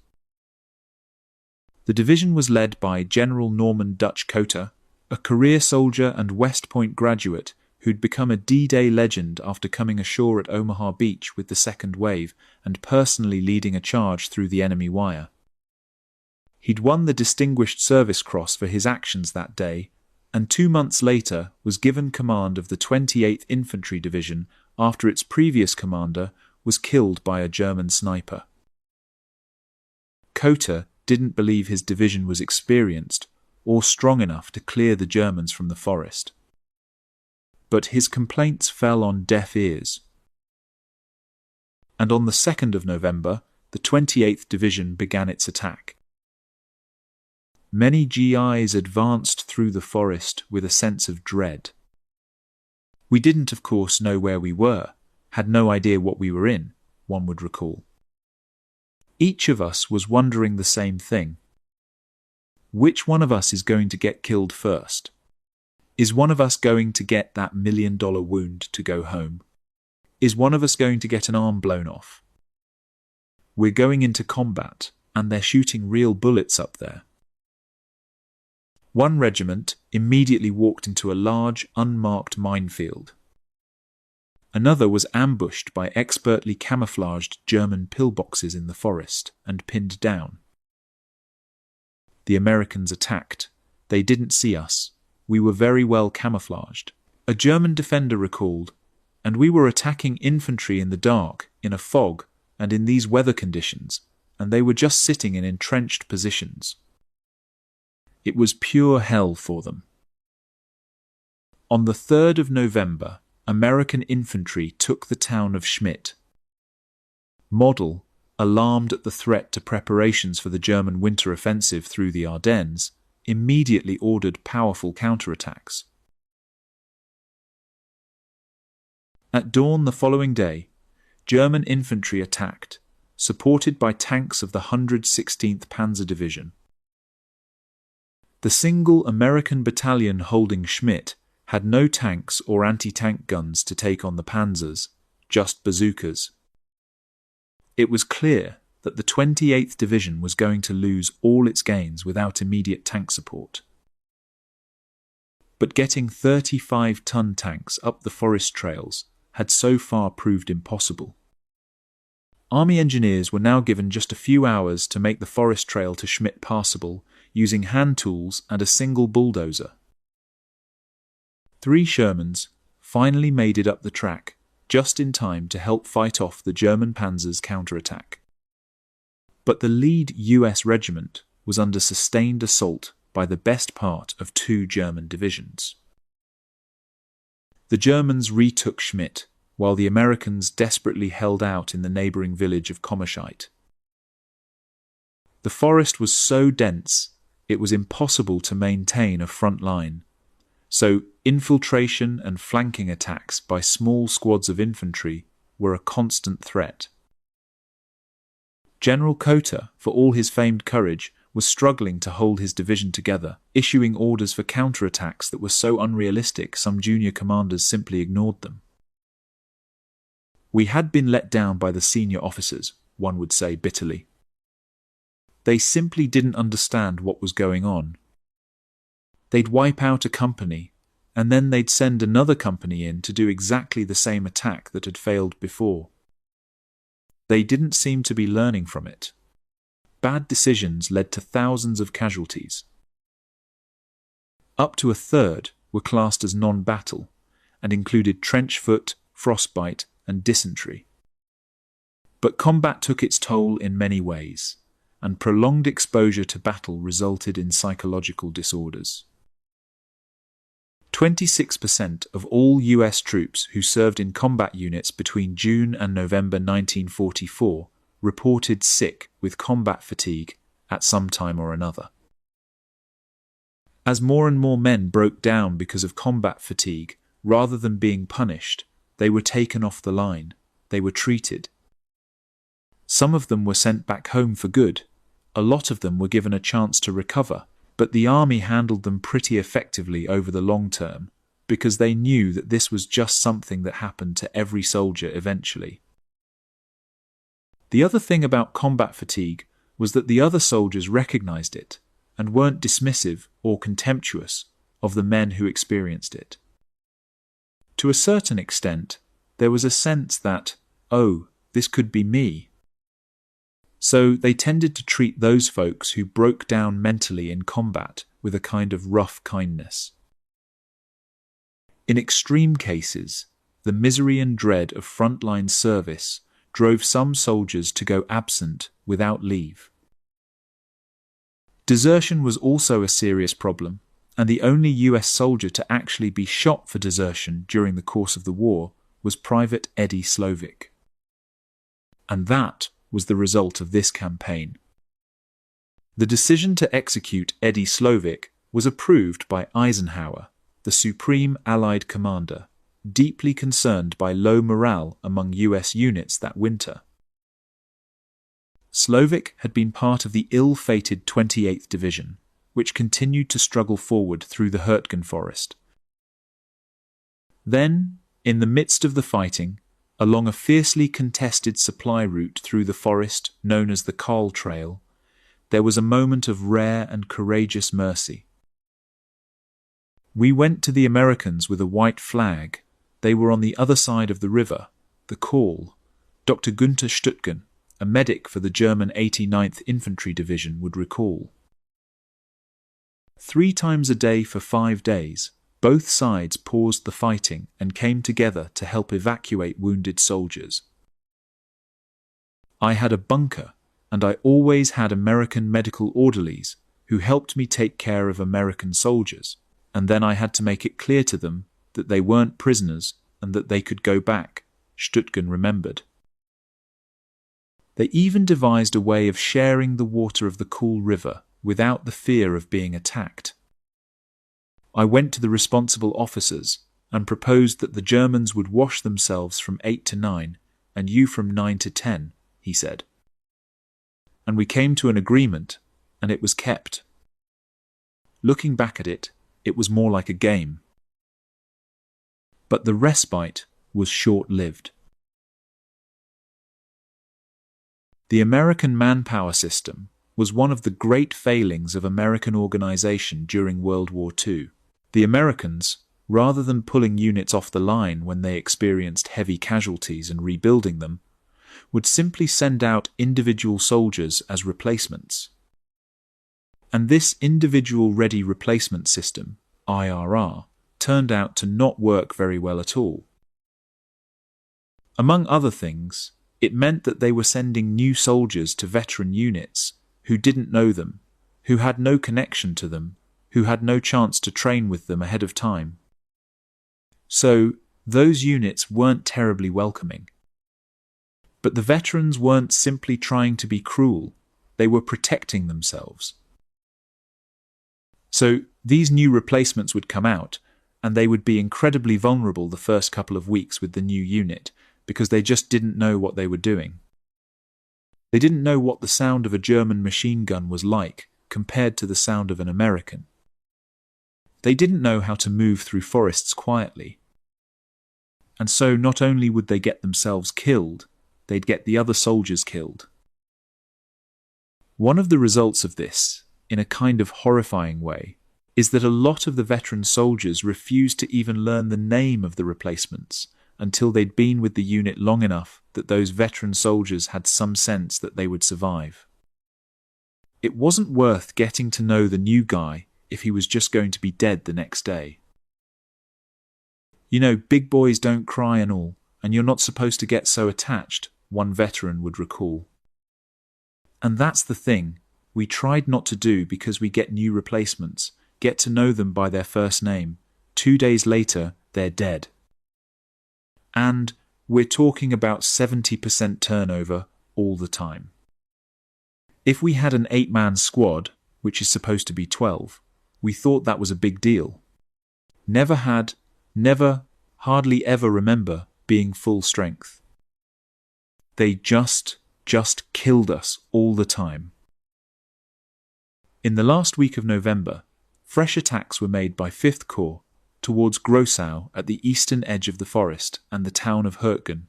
The division was led by General Norman Dutch Cotter, a career soldier and West Point graduate who'd become a D-Day legend after coming ashore at Omaha Beach with the second wave and personally leading a charge through the enemy wire. He'd won the Distinguished Service Cross for his actions that day, and 2 months later was given command of the 28th Infantry Division after its previous commander was killed by a German sniper. Cotter didn't believe his division was experienced or strong enough to clear the Germans from the forest. But his complaints fell on deaf ears. And on the 2nd of November, the 28th Division began its attack. Many GIs advanced through the forest with a sense of dread. We didn't, of course, know where we were, had no idea what we were in, one would recall. Each of us was wondering the same thing. Which one of us is going to get killed first? Is one of us going to get that $1 million wound to go home? Is one of us going to get an arm blown off? We're going into combat, and they're shooting real bullets up there. One regiment immediately walked into a large, unmarked minefield. Another was ambushed by expertly camouflaged German pillboxes in the forest and pinned down. The Americans attacked. They didn't see us. We were very well camouflaged. A German defender recalled, and we were attacking infantry in the dark, in a fog, and in these weather conditions, and they were just sitting in entrenched positions. It was pure hell for them. On the 3rd of November, American infantry took the town of Schmidt. Model, alarmed at the threat to preparations for the German winter offensive through the Ardennes, immediately ordered powerful counterattacks. At dawn the following day, German infantry attacked, supported by tanks of the 116th Panzer Division. The single American battalion holding Schmidt had no tanks or anti-tank guns to take on the panzers, just bazookas. It was clear that the 28th Division was going to lose all its gains without immediate tank support. But getting 35-ton tanks up the forest trails had so far proved impossible. Army engineers were now given just a few hours to make the forest trail to Schmidt passable using hand tools and a single bulldozer. 3 Shermans finally made it up the track, just in time to help fight off the German panzers' counterattack. But the lead US regiment was under sustained assault by the best part of 2 German divisions. The Germans retook Schmidt, while the Americans desperately held out in the neighbouring village of Kommerscheid. The forest was so dense it was impossible to maintain a front line, so infiltration and flanking attacks by small squads of infantry were a constant threat. General Cotter, for all his famed courage, was struggling to hold his division together, issuing orders for counterattacks that were so unrealistic some junior commanders simply ignored them. We had been let down by the senior officers, one would say bitterly. They simply didn't understand what was going on. They'd wipe out a company, and then they'd send another company in to do exactly the same attack that had failed before. They didn't seem to be learning from it. Bad decisions led to thousands of casualties. Up to a third were classed as non-battle and included trench foot, frostbite, and dysentery. But combat took its toll in many ways, and prolonged exposure to battle resulted in psychological disorders. 26% of all US troops who served in combat units between June and November 1944 reported sick with combat fatigue at some time or another. As more and more men broke down because of combat fatigue, rather than being punished, they were taken off the line. They were treated. Some of them were sent back home for good. A lot of them were given a chance to recover, but the army handled them pretty effectively over the long term, because they knew that this was just something that happened to every soldier eventually. The other thing about combat fatigue was that the other soldiers recognized it, and weren't dismissive or contemptuous of the men who experienced it. To a certain extent, there was a sense that, oh, this could be me. So they tended to treat those folks who broke down mentally in combat with a kind of rough kindness. In extreme cases, the misery and dread of frontline service drove some soldiers to go absent without leave. Desertion was also a serious problem, and the only US soldier to actually be shot for desertion during the course of the war was Private Eddie Slovic. And that was the result of this campaign. The decision to execute Eddie Slovic was approved by Eisenhower, the Supreme Allied Commander, deeply concerned by low morale among US units that winter. Slovic had been part of the ill-fated 28th Division, which continued to struggle forward through the Hurtgen Forest. Then, in the midst of the fighting, along a fiercely contested supply route through the forest known as the Karl Trail, there was a moment of rare and courageous mercy. We went to the Americans with a white flag. They were on the other side of the river, the Call. Dr. Günther Stuttgen, a medic for the German 89th Infantry Division, would recall. 3 times a day for 5 days, both sides paused the fighting and came together to help evacuate wounded soldiers. I had a bunker, and I always had American medical orderlies who helped me take care of American soldiers, and then I had to make it clear to them that they weren't prisoners and that they could go back, Stuttgen remembered. They even devised a way of sharing the water of the Cool River without the fear of being attacked. I went to the responsible officers and proposed that the Germans would wash themselves from 8 to 9 and you from 9 to 10, he said. And we came to an agreement, and it was kept. Looking back at it, it was more like a game. But the respite was short-lived. The American manpower system was one of the great failings of American organization during World War II. The Americans, rather than pulling units off the line when they experienced heavy casualties and rebuilding them, would simply send out individual soldiers as replacements. And this individual ready replacement system, IRR, turned out to not work very well at all. Among other things, it meant that they were sending new soldiers to veteran units who didn't know them, who had no connection to them, who had no chance to train with them ahead of time. So, those units weren't terribly welcoming. But the veterans weren't simply trying to be cruel, they were protecting themselves. So, these new replacements would come out, and they would be incredibly vulnerable the first couple of weeks with the new unit, because they just didn't know what they were doing. They didn't know what the sound of a German machine gun was like compared to the sound of an American. They didn't know how to move through forests quietly. And so not only would they get themselves killed, they'd get the other soldiers killed. One of the results of this, in a kind of horrifying way, is that a lot of the veteran soldiers refused to even learn the name of the replacements until they'd been with the unit long enough that those veteran soldiers had some sense that they would survive. It wasn't worth getting to know the new guy if he was just going to be dead the next day. You know, big boys don't cry and all, and you're not supposed to get so attached, one veteran would recall. And that's the thing, we tried not to do because we get new replacements, get to know them by their first name. 2 days later, they're dead. And we're talking about 70% turnover all the time. If we had an 8-man squad, which is supposed to be 12, we thought that was a big deal. Never, hardly ever remember being full strength. They just killed us all the time. In the last week of November, fresh attacks were made by 5th Corps towards Grossau at the eastern edge of the forest and the town of Hürtgen.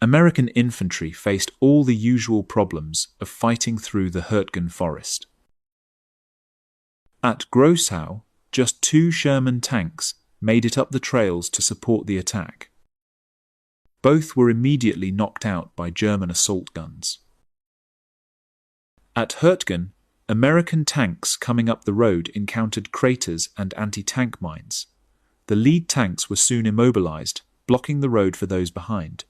American infantry faced all the usual problems of fighting through the Hürtgen forest. At Grossau, just 2 Sherman tanks made it up the trails to support the attack. Both were immediately knocked out by German assault guns. At Hürtgen, American tanks coming up the road encountered craters and anti-tank mines. The lead tanks were soon immobilized, blocking the road for those behind.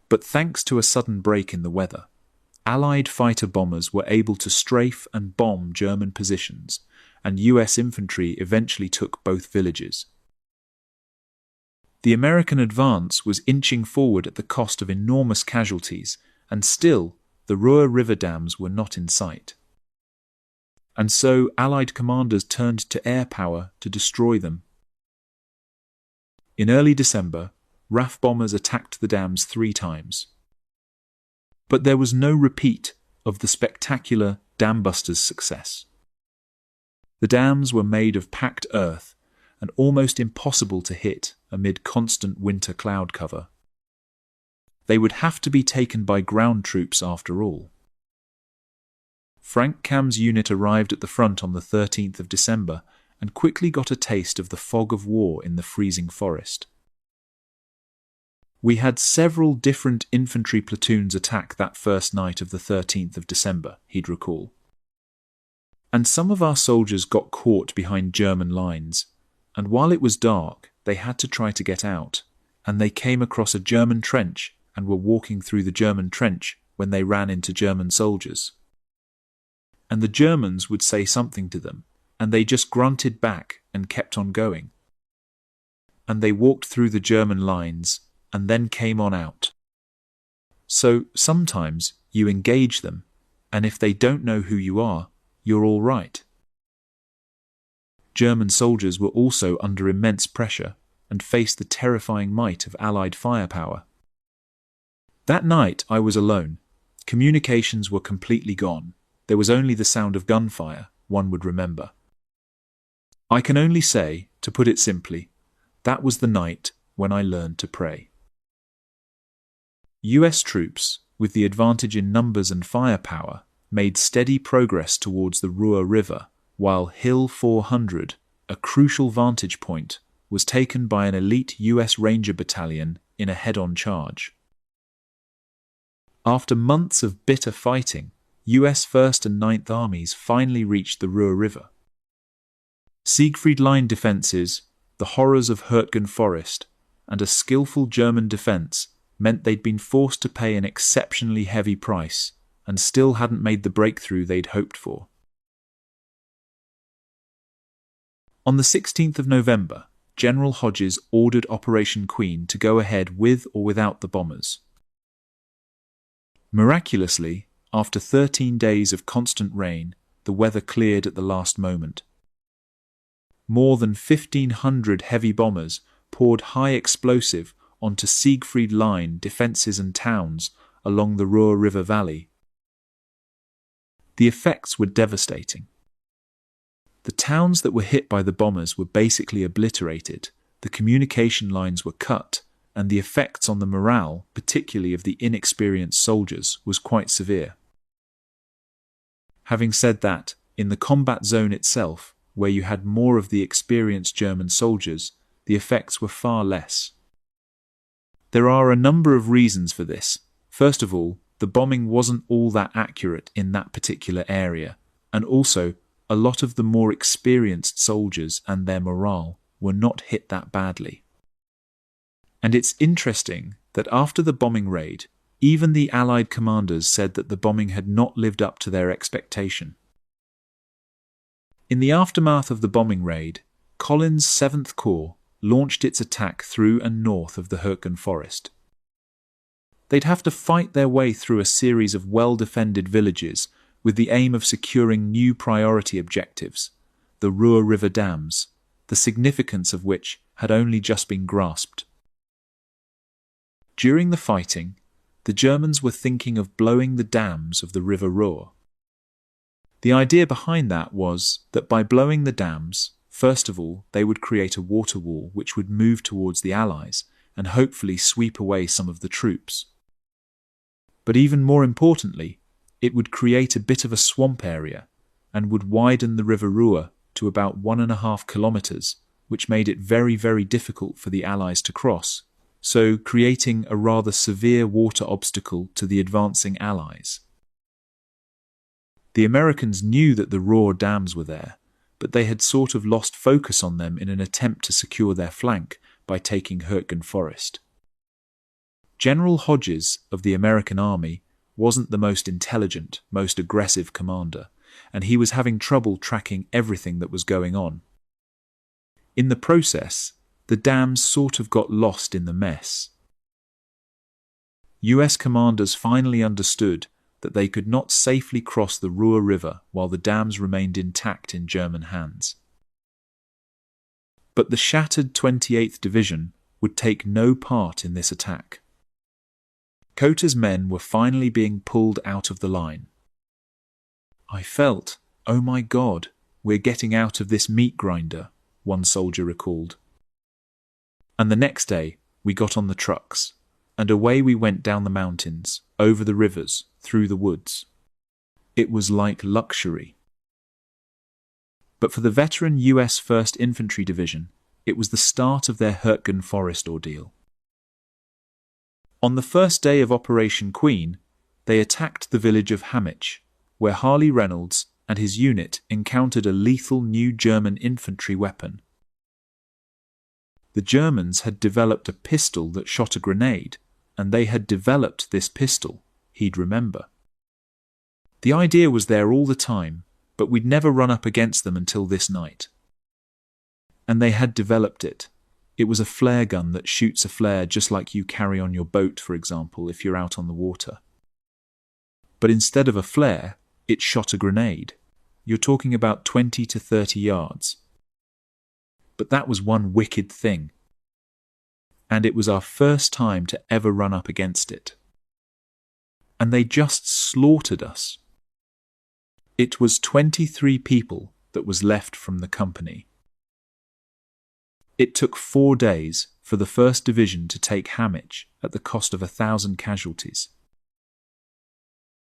But thanks to a sudden break in the weather, Allied fighter bombers were able to strafe and bomb German positions, and US infantry eventually took both villages. The American advance was inching forward at the cost of enormous casualties, and still the Ruhr River dams were not in sight. And so Allied commanders turned to air power to destroy them. In early December, RAF bombers attacked the dams 3 times. But there was no repeat of the spectacular dambusters' success. The dams were made of packed earth and almost impossible to hit amid constant winter cloud cover. They would have to be taken by ground troops after all. Frank Kam's unit arrived at the front on the 13th of December and quickly got a taste of the fog of war in the freezing forest. We had several different infantry platoons attack that first night of the 13th of December, he'd recall. And some of our soldiers got caught behind German lines, and while it was dark, they had to try to get out, and they came across a German trench and were walking through the German trench when they ran into German soldiers. And the Germans would say something to them, and they just grunted back and kept on going. And they walked through the German lines and then came on out. So sometimes you engage them, and if they don't know who you are, you're all right. German soldiers were also under immense pressure and faced the terrifying might of Allied firepower. That night I was alone. Communications were completely gone. There was only the sound of gunfire, one would remember. I can only say, to put it simply, that was the night when I learned to pray. US troops, with the advantage in numbers and firepower, made steady progress towards the Ruhr River, while Hill 400, a crucial vantage point, was taken by an elite US Ranger battalion in a head-on charge. After months of bitter fighting, US 1st and 9th Armies finally reached the Ruhr River. Siegfried Line defences, the horrors of Hürtgen Forest, and a skillful German defence meant they'd been forced to pay an exceptionally heavy price and still hadn't made the breakthrough they'd hoped for. On the 16th of November, General Hodges ordered Operation Queen to go ahead with or without the bombers. Miraculously, after 13 days of constant rain, the weather cleared at the last moment. More than 1,500 heavy bombers poured high explosive onto Siegfried Line defences and towns along the Ruhr River Valley. The effects were devastating. The towns that were hit by the bombers were basically obliterated, the communication lines were cut, and the effects on the morale, particularly of the inexperienced soldiers, was quite severe. Having said that, in the combat zone itself, where you had more of the experienced German soldiers, the effects were far less. There are a number of reasons for this. First of all, the bombing wasn't all that accurate in that particular area, and also, a lot of the more experienced soldiers and their morale were not hit that badly. And it's interesting that after the bombing raid, even the Allied commanders said that the bombing had not lived up to their expectation. In the aftermath of the bombing raid, Collins' 7th Corps launched its attack through and north of the Hürtgen Forest. They'd have to fight their way through a series of well-defended villages with the aim of securing new priority objectives, the Ruhr River dams, the significance of which had only just been grasped. During the fighting, the Germans were thinking of blowing the dams of the River Ruhr. The idea behind that was that by blowing the dams, first of all, they would create a water wall which would move towards the Allies and hopefully sweep away some of the troops. But even more importantly, it would create a bit of a swamp area and would widen the River Ruhr to about 1.5 kilometers, which made it very, very difficult for the Allies to cross, so creating a rather severe water obstacle to the advancing Allies. The Americans knew that the Ruhr dams were there, but they had sort of lost focus on them in an attempt to secure their flank by taking Hürtgen Forest. General Hodges of the American Army wasn't the most intelligent, most aggressive commander, and he was having trouble tracking everything that was going on. In the process, the dams sort of got lost in the mess. US commanders finally understood that they could not safely cross the Ruhr River while the dams remained intact in German hands. But the shattered 28th Division would take no part in this attack. Cota's men were finally being pulled out of the line. "I felt, oh my God, we're getting out of this meat grinder," one soldier recalled. And the next day, we got on the trucks, and away we went down the mountains, over the rivers, through the woods. It was like luxury. But for the veteran US 1st Infantry Division, it was the start of their Hürtgen Forest ordeal. On the first day of Operation Queen, they attacked the village of Hammich, where Harley Reynolds and his unit encountered a lethal new German infantry weapon. The Germans had developed a pistol that shot a grenade, and they had developed this pistol, he'd remember. The idea was there all the time, but we'd never run up against them until this night. And they had developed it. It was a flare gun that shoots a flare just like you carry on your boat, for example, if you're out on the water. But instead of a flare, it shot a grenade. You're talking about 20 to 30 yards. But that was one wicked thing. And it was our first time to ever run up against it. And they just slaughtered us. It was 23 people that was left from the company. It took 4 days for the 1st Division to take Hammich at the cost of 1,000 casualties.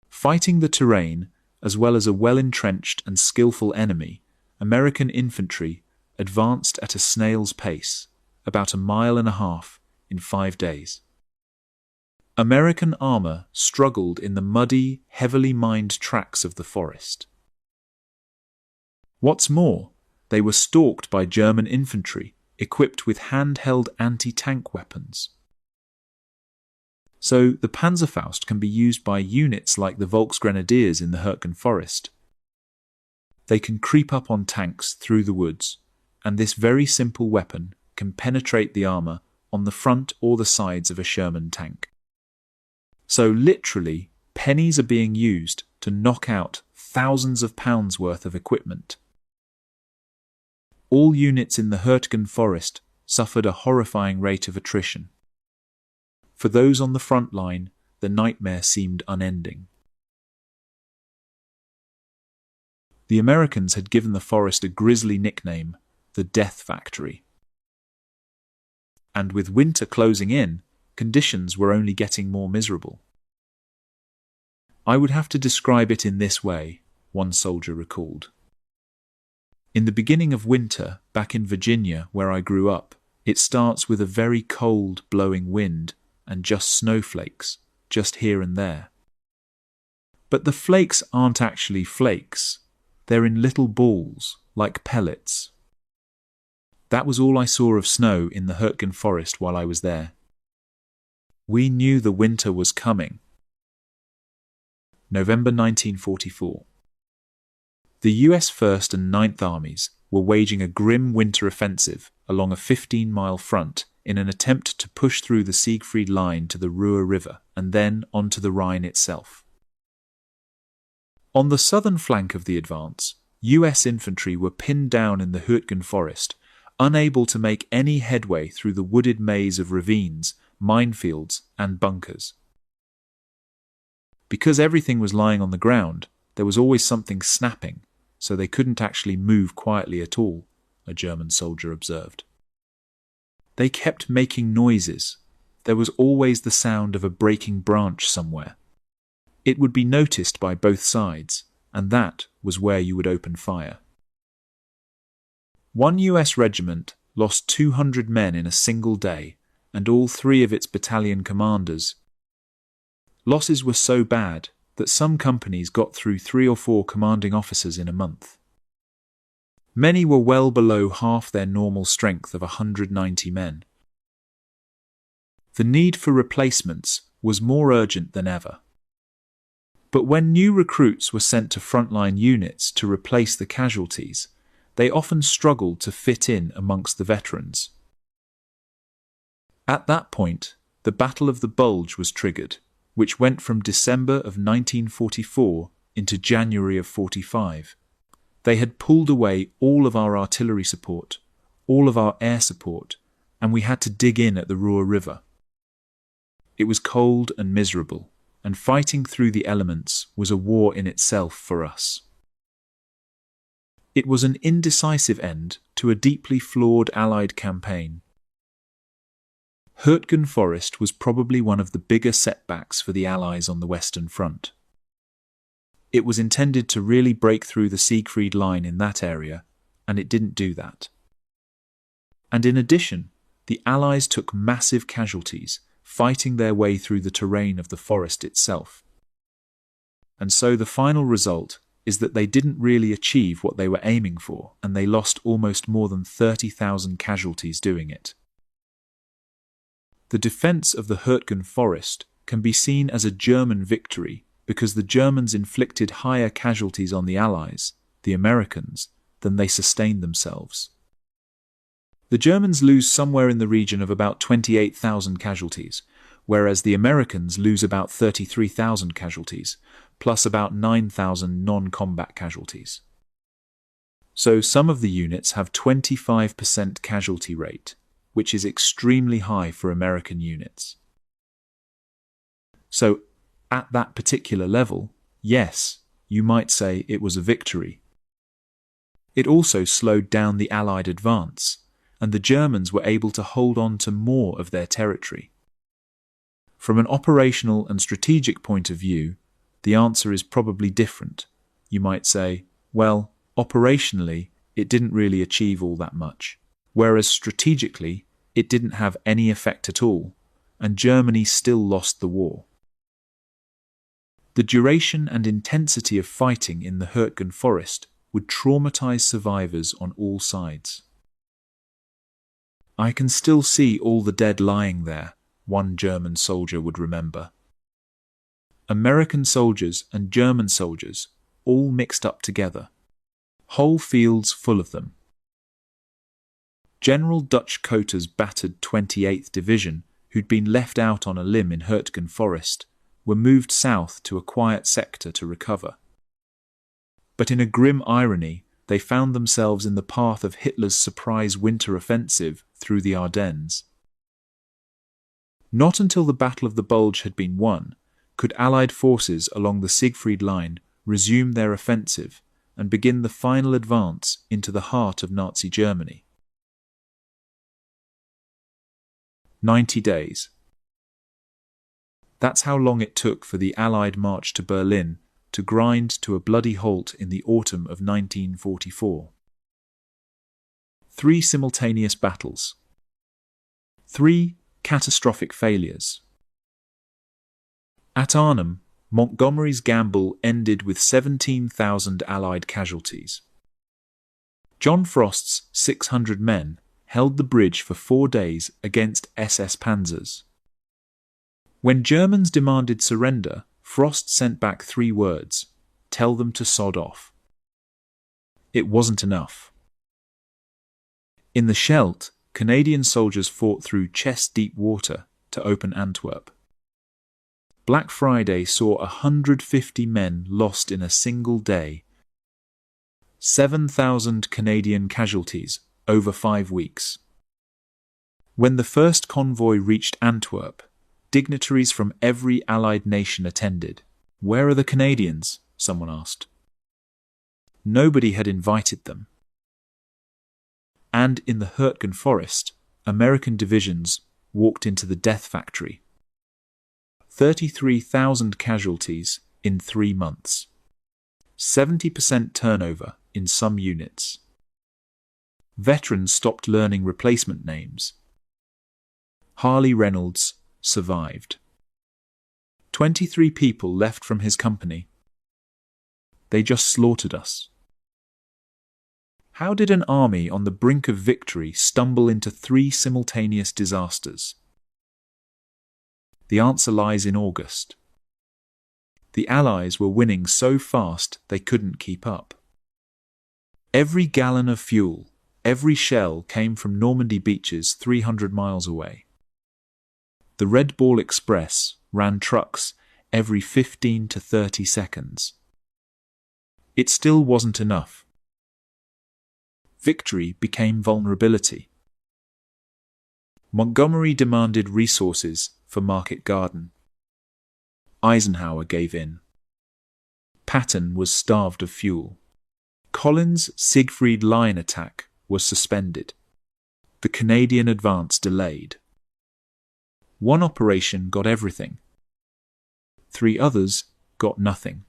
Fighting the terrain, as well as a well-entrenched and skillful enemy, American infantry advanced at a snail's pace, about 1.5 miles in 5 days. American armor struggled in the muddy, heavily mined tracks of the forest. What's more, they were stalked by German infantry equipped with handheld anti-tank weapons. So the Panzerfaust can be used by units like the Volksgrenadiers in the Hürtgen Forest. They can creep up on tanks through the woods, and this very simple weapon can penetrate the armor on the front or the sides of a Sherman tank. So literally, pennies are being used to knock out thousands of pounds worth of equipment. All units in the Hürtgen Forest suffered a horrifying rate of attrition. For those on the front line, the nightmare seemed unending. The Americans had given the forest a grisly nickname, the Death Factory. And with winter closing in, conditions were only getting more miserable. "I would have to describe it in this way," one soldier recalled. "In the beginning of winter, back in Virginia, where I grew up, it starts with a very cold, blowing wind and just snowflakes, just here and there. But the flakes aren't actually flakes. They're in little balls, like pellets. That was all I saw of snow in the Hürtgen Forest while I was there. We knew the winter was coming. November 1944. The US 1st and 9th Armies were waging a grim winter offensive along a 15-mile front in an attempt to push through the Siegfried Line to the Ruhr River and then onto the Rhine itself. On the southern flank of the advance, US infantry were pinned down in the Hürtgen forest, unable to make any headway through the wooded maze of ravines, minefields, and bunkers. Because everything was lying on the ground, there was always something snapping, so they couldn't actually move quietly at all, a German soldier observed. They kept making noises. There was always the sound of a breaking branch somewhere. It would be noticed by both sides, and that was where you would open fire. One US regiment lost 200 men in a single day, and all 3 of its battalion commanders. Losses were so bad that some companies got through 3 or 4 commanding officers in a month. Many were well below half their normal strength of 190 men. The need for replacements was more urgent than ever. But when new recruits were sent to frontline units to replace the casualties, they often struggled to fit in amongst the veterans. At that point, the Battle of the Bulge was triggered, which went from December of 1944 into January of 45. They had pulled away all of our artillery support, all of our air support, and we had to dig in at the Ruhr River. It was cold and miserable, and fighting through the elements was a war in itself for us. It was an indecisive end to a deeply flawed Allied campaign. Hürtgen Forest was probably one of the bigger setbacks for the Allies on the Western Front. It was intended to really break through the Siegfried Line in that area, and it didn't do that. And in addition, the Allies took massive casualties, fighting their way through the terrain of the forest itself. And so the final result is that they didn't really achieve what they were aiming for, and they lost almost more than 30,000 casualties doing it. The defense of the Hürtgen Forest can be seen as a German victory because the Germans inflicted higher casualties on the Allies, the Americans, than they sustained themselves. The Germans lose somewhere in the region of about 28,000 casualties, whereas the Americans lose about 33,000 casualties, plus about 9,000 non-combat casualties. So some of the units have 25% casualty rate, which is extremely high for American units. So, at that particular level, yes, you might say it was a victory. It also slowed down the Allied advance, and the Germans were able to hold on to more of their territory. From an operational and strategic point of view, the answer is probably different. You might say, well, operationally, it didn't really achieve all that much, whereas strategically, it didn't have any effect at all, and Germany still lost the war. The duration and intensity of fighting in the Hürtgen Forest would traumatize survivors on all sides. I can still see all the dead lying there, one German soldier would remember. American soldiers and German soldiers all mixed up together. Whole fields full of them. General Dutch Coter's battered 28th Division, who'd been left out on a limb in Hürtgen Forest, were moved south to a quiet sector to recover. But in a grim irony, they found themselves in the path of Hitler's surprise winter offensive through the Ardennes. Not until the Battle of the Bulge had been won could Allied forces along the Siegfried Line resume their offensive and begin the final advance into the heart of Nazi Germany. 90 days. That's how long it took for the Allied march to Berlin to grind to a bloody halt in the autumn of 1944. 3 simultaneous battles. 3 catastrophic failures. At Arnhem, Montgomery's gamble ended with 17,000 Allied casualties. John Frost's 600 men held the bridge for 4 days against SS Panzers. When Germans demanded surrender, Frost sent back 3 words: tell them to sod off. It wasn't enough. In the Scheldt, Canadian soldiers fought through chest-deep water to open Antwerp. Black Friday saw 150 men lost in a single day. 7,000 Canadian casualties over 5 weeks. When the first convoy reached Antwerp, dignitaries from every Allied nation attended. "Where are the Canadians?" someone asked. Nobody had invited them. And in the Hurtgen Forest, American divisions walked into the death factory. 33,000 casualties in 3 months. 70% turnover in some units. Veterans stopped learning replacement names. Harley Reynolds survived. 23 people left from his company. They just slaughtered us. How did an army on the brink of victory stumble into 3 simultaneous disasters? The answer lies in August. The Allies were winning so fast they couldn't keep up. Every gallon of fuel, every shell came from Normandy beaches 300 miles away. The Red Ball Express ran trucks every 15 to 30 seconds. It still wasn't enough. Victory became vulnerability. Montgomery demanded resources for Market Garden. Eisenhower gave in. Patton was starved of fuel. Collins' Siegfried Line attack was suspended. The Canadian advance delayed. One operation got everything. 3 others got nothing.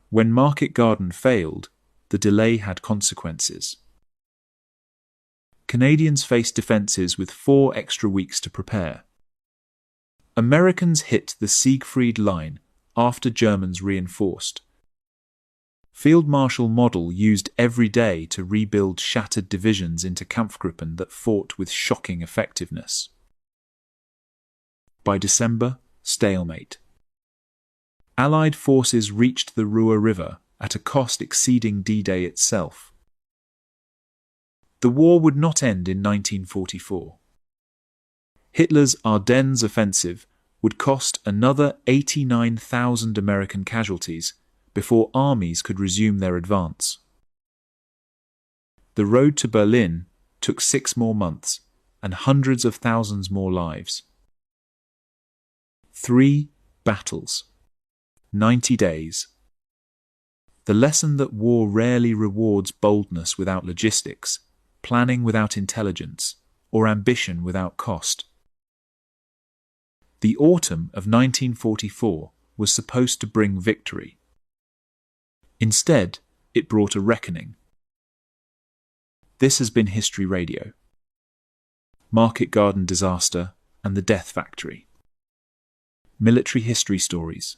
When Market Garden failed, the delay had consequences. Canadians faced defences with 4 extra weeks to prepare. Americans hit the Siegfried Line after Germans reinforced. Field Marshal Model used every day to rebuild shattered divisions into Kampfgruppen that fought with shocking effectiveness. By December, stalemate. Allied forces reached the Ruhr River at a cost exceeding D-Day itself. The war would not end in 1944. Hitler's Ardennes offensive would cost another 89,000 American casualties before armies could resume their advance. The road to Berlin took 6 more months and hundreds of thousands more lives. 3 battles. 90 days. The lesson that war rarely rewards boldness without logistics, planning without intelligence, or ambition without cost. The autumn of 1944 was supposed to bring victory. Instead, it brought a reckoning. This has been History Radio. Market Garden Disaster and the Death Factory. Military History Stories.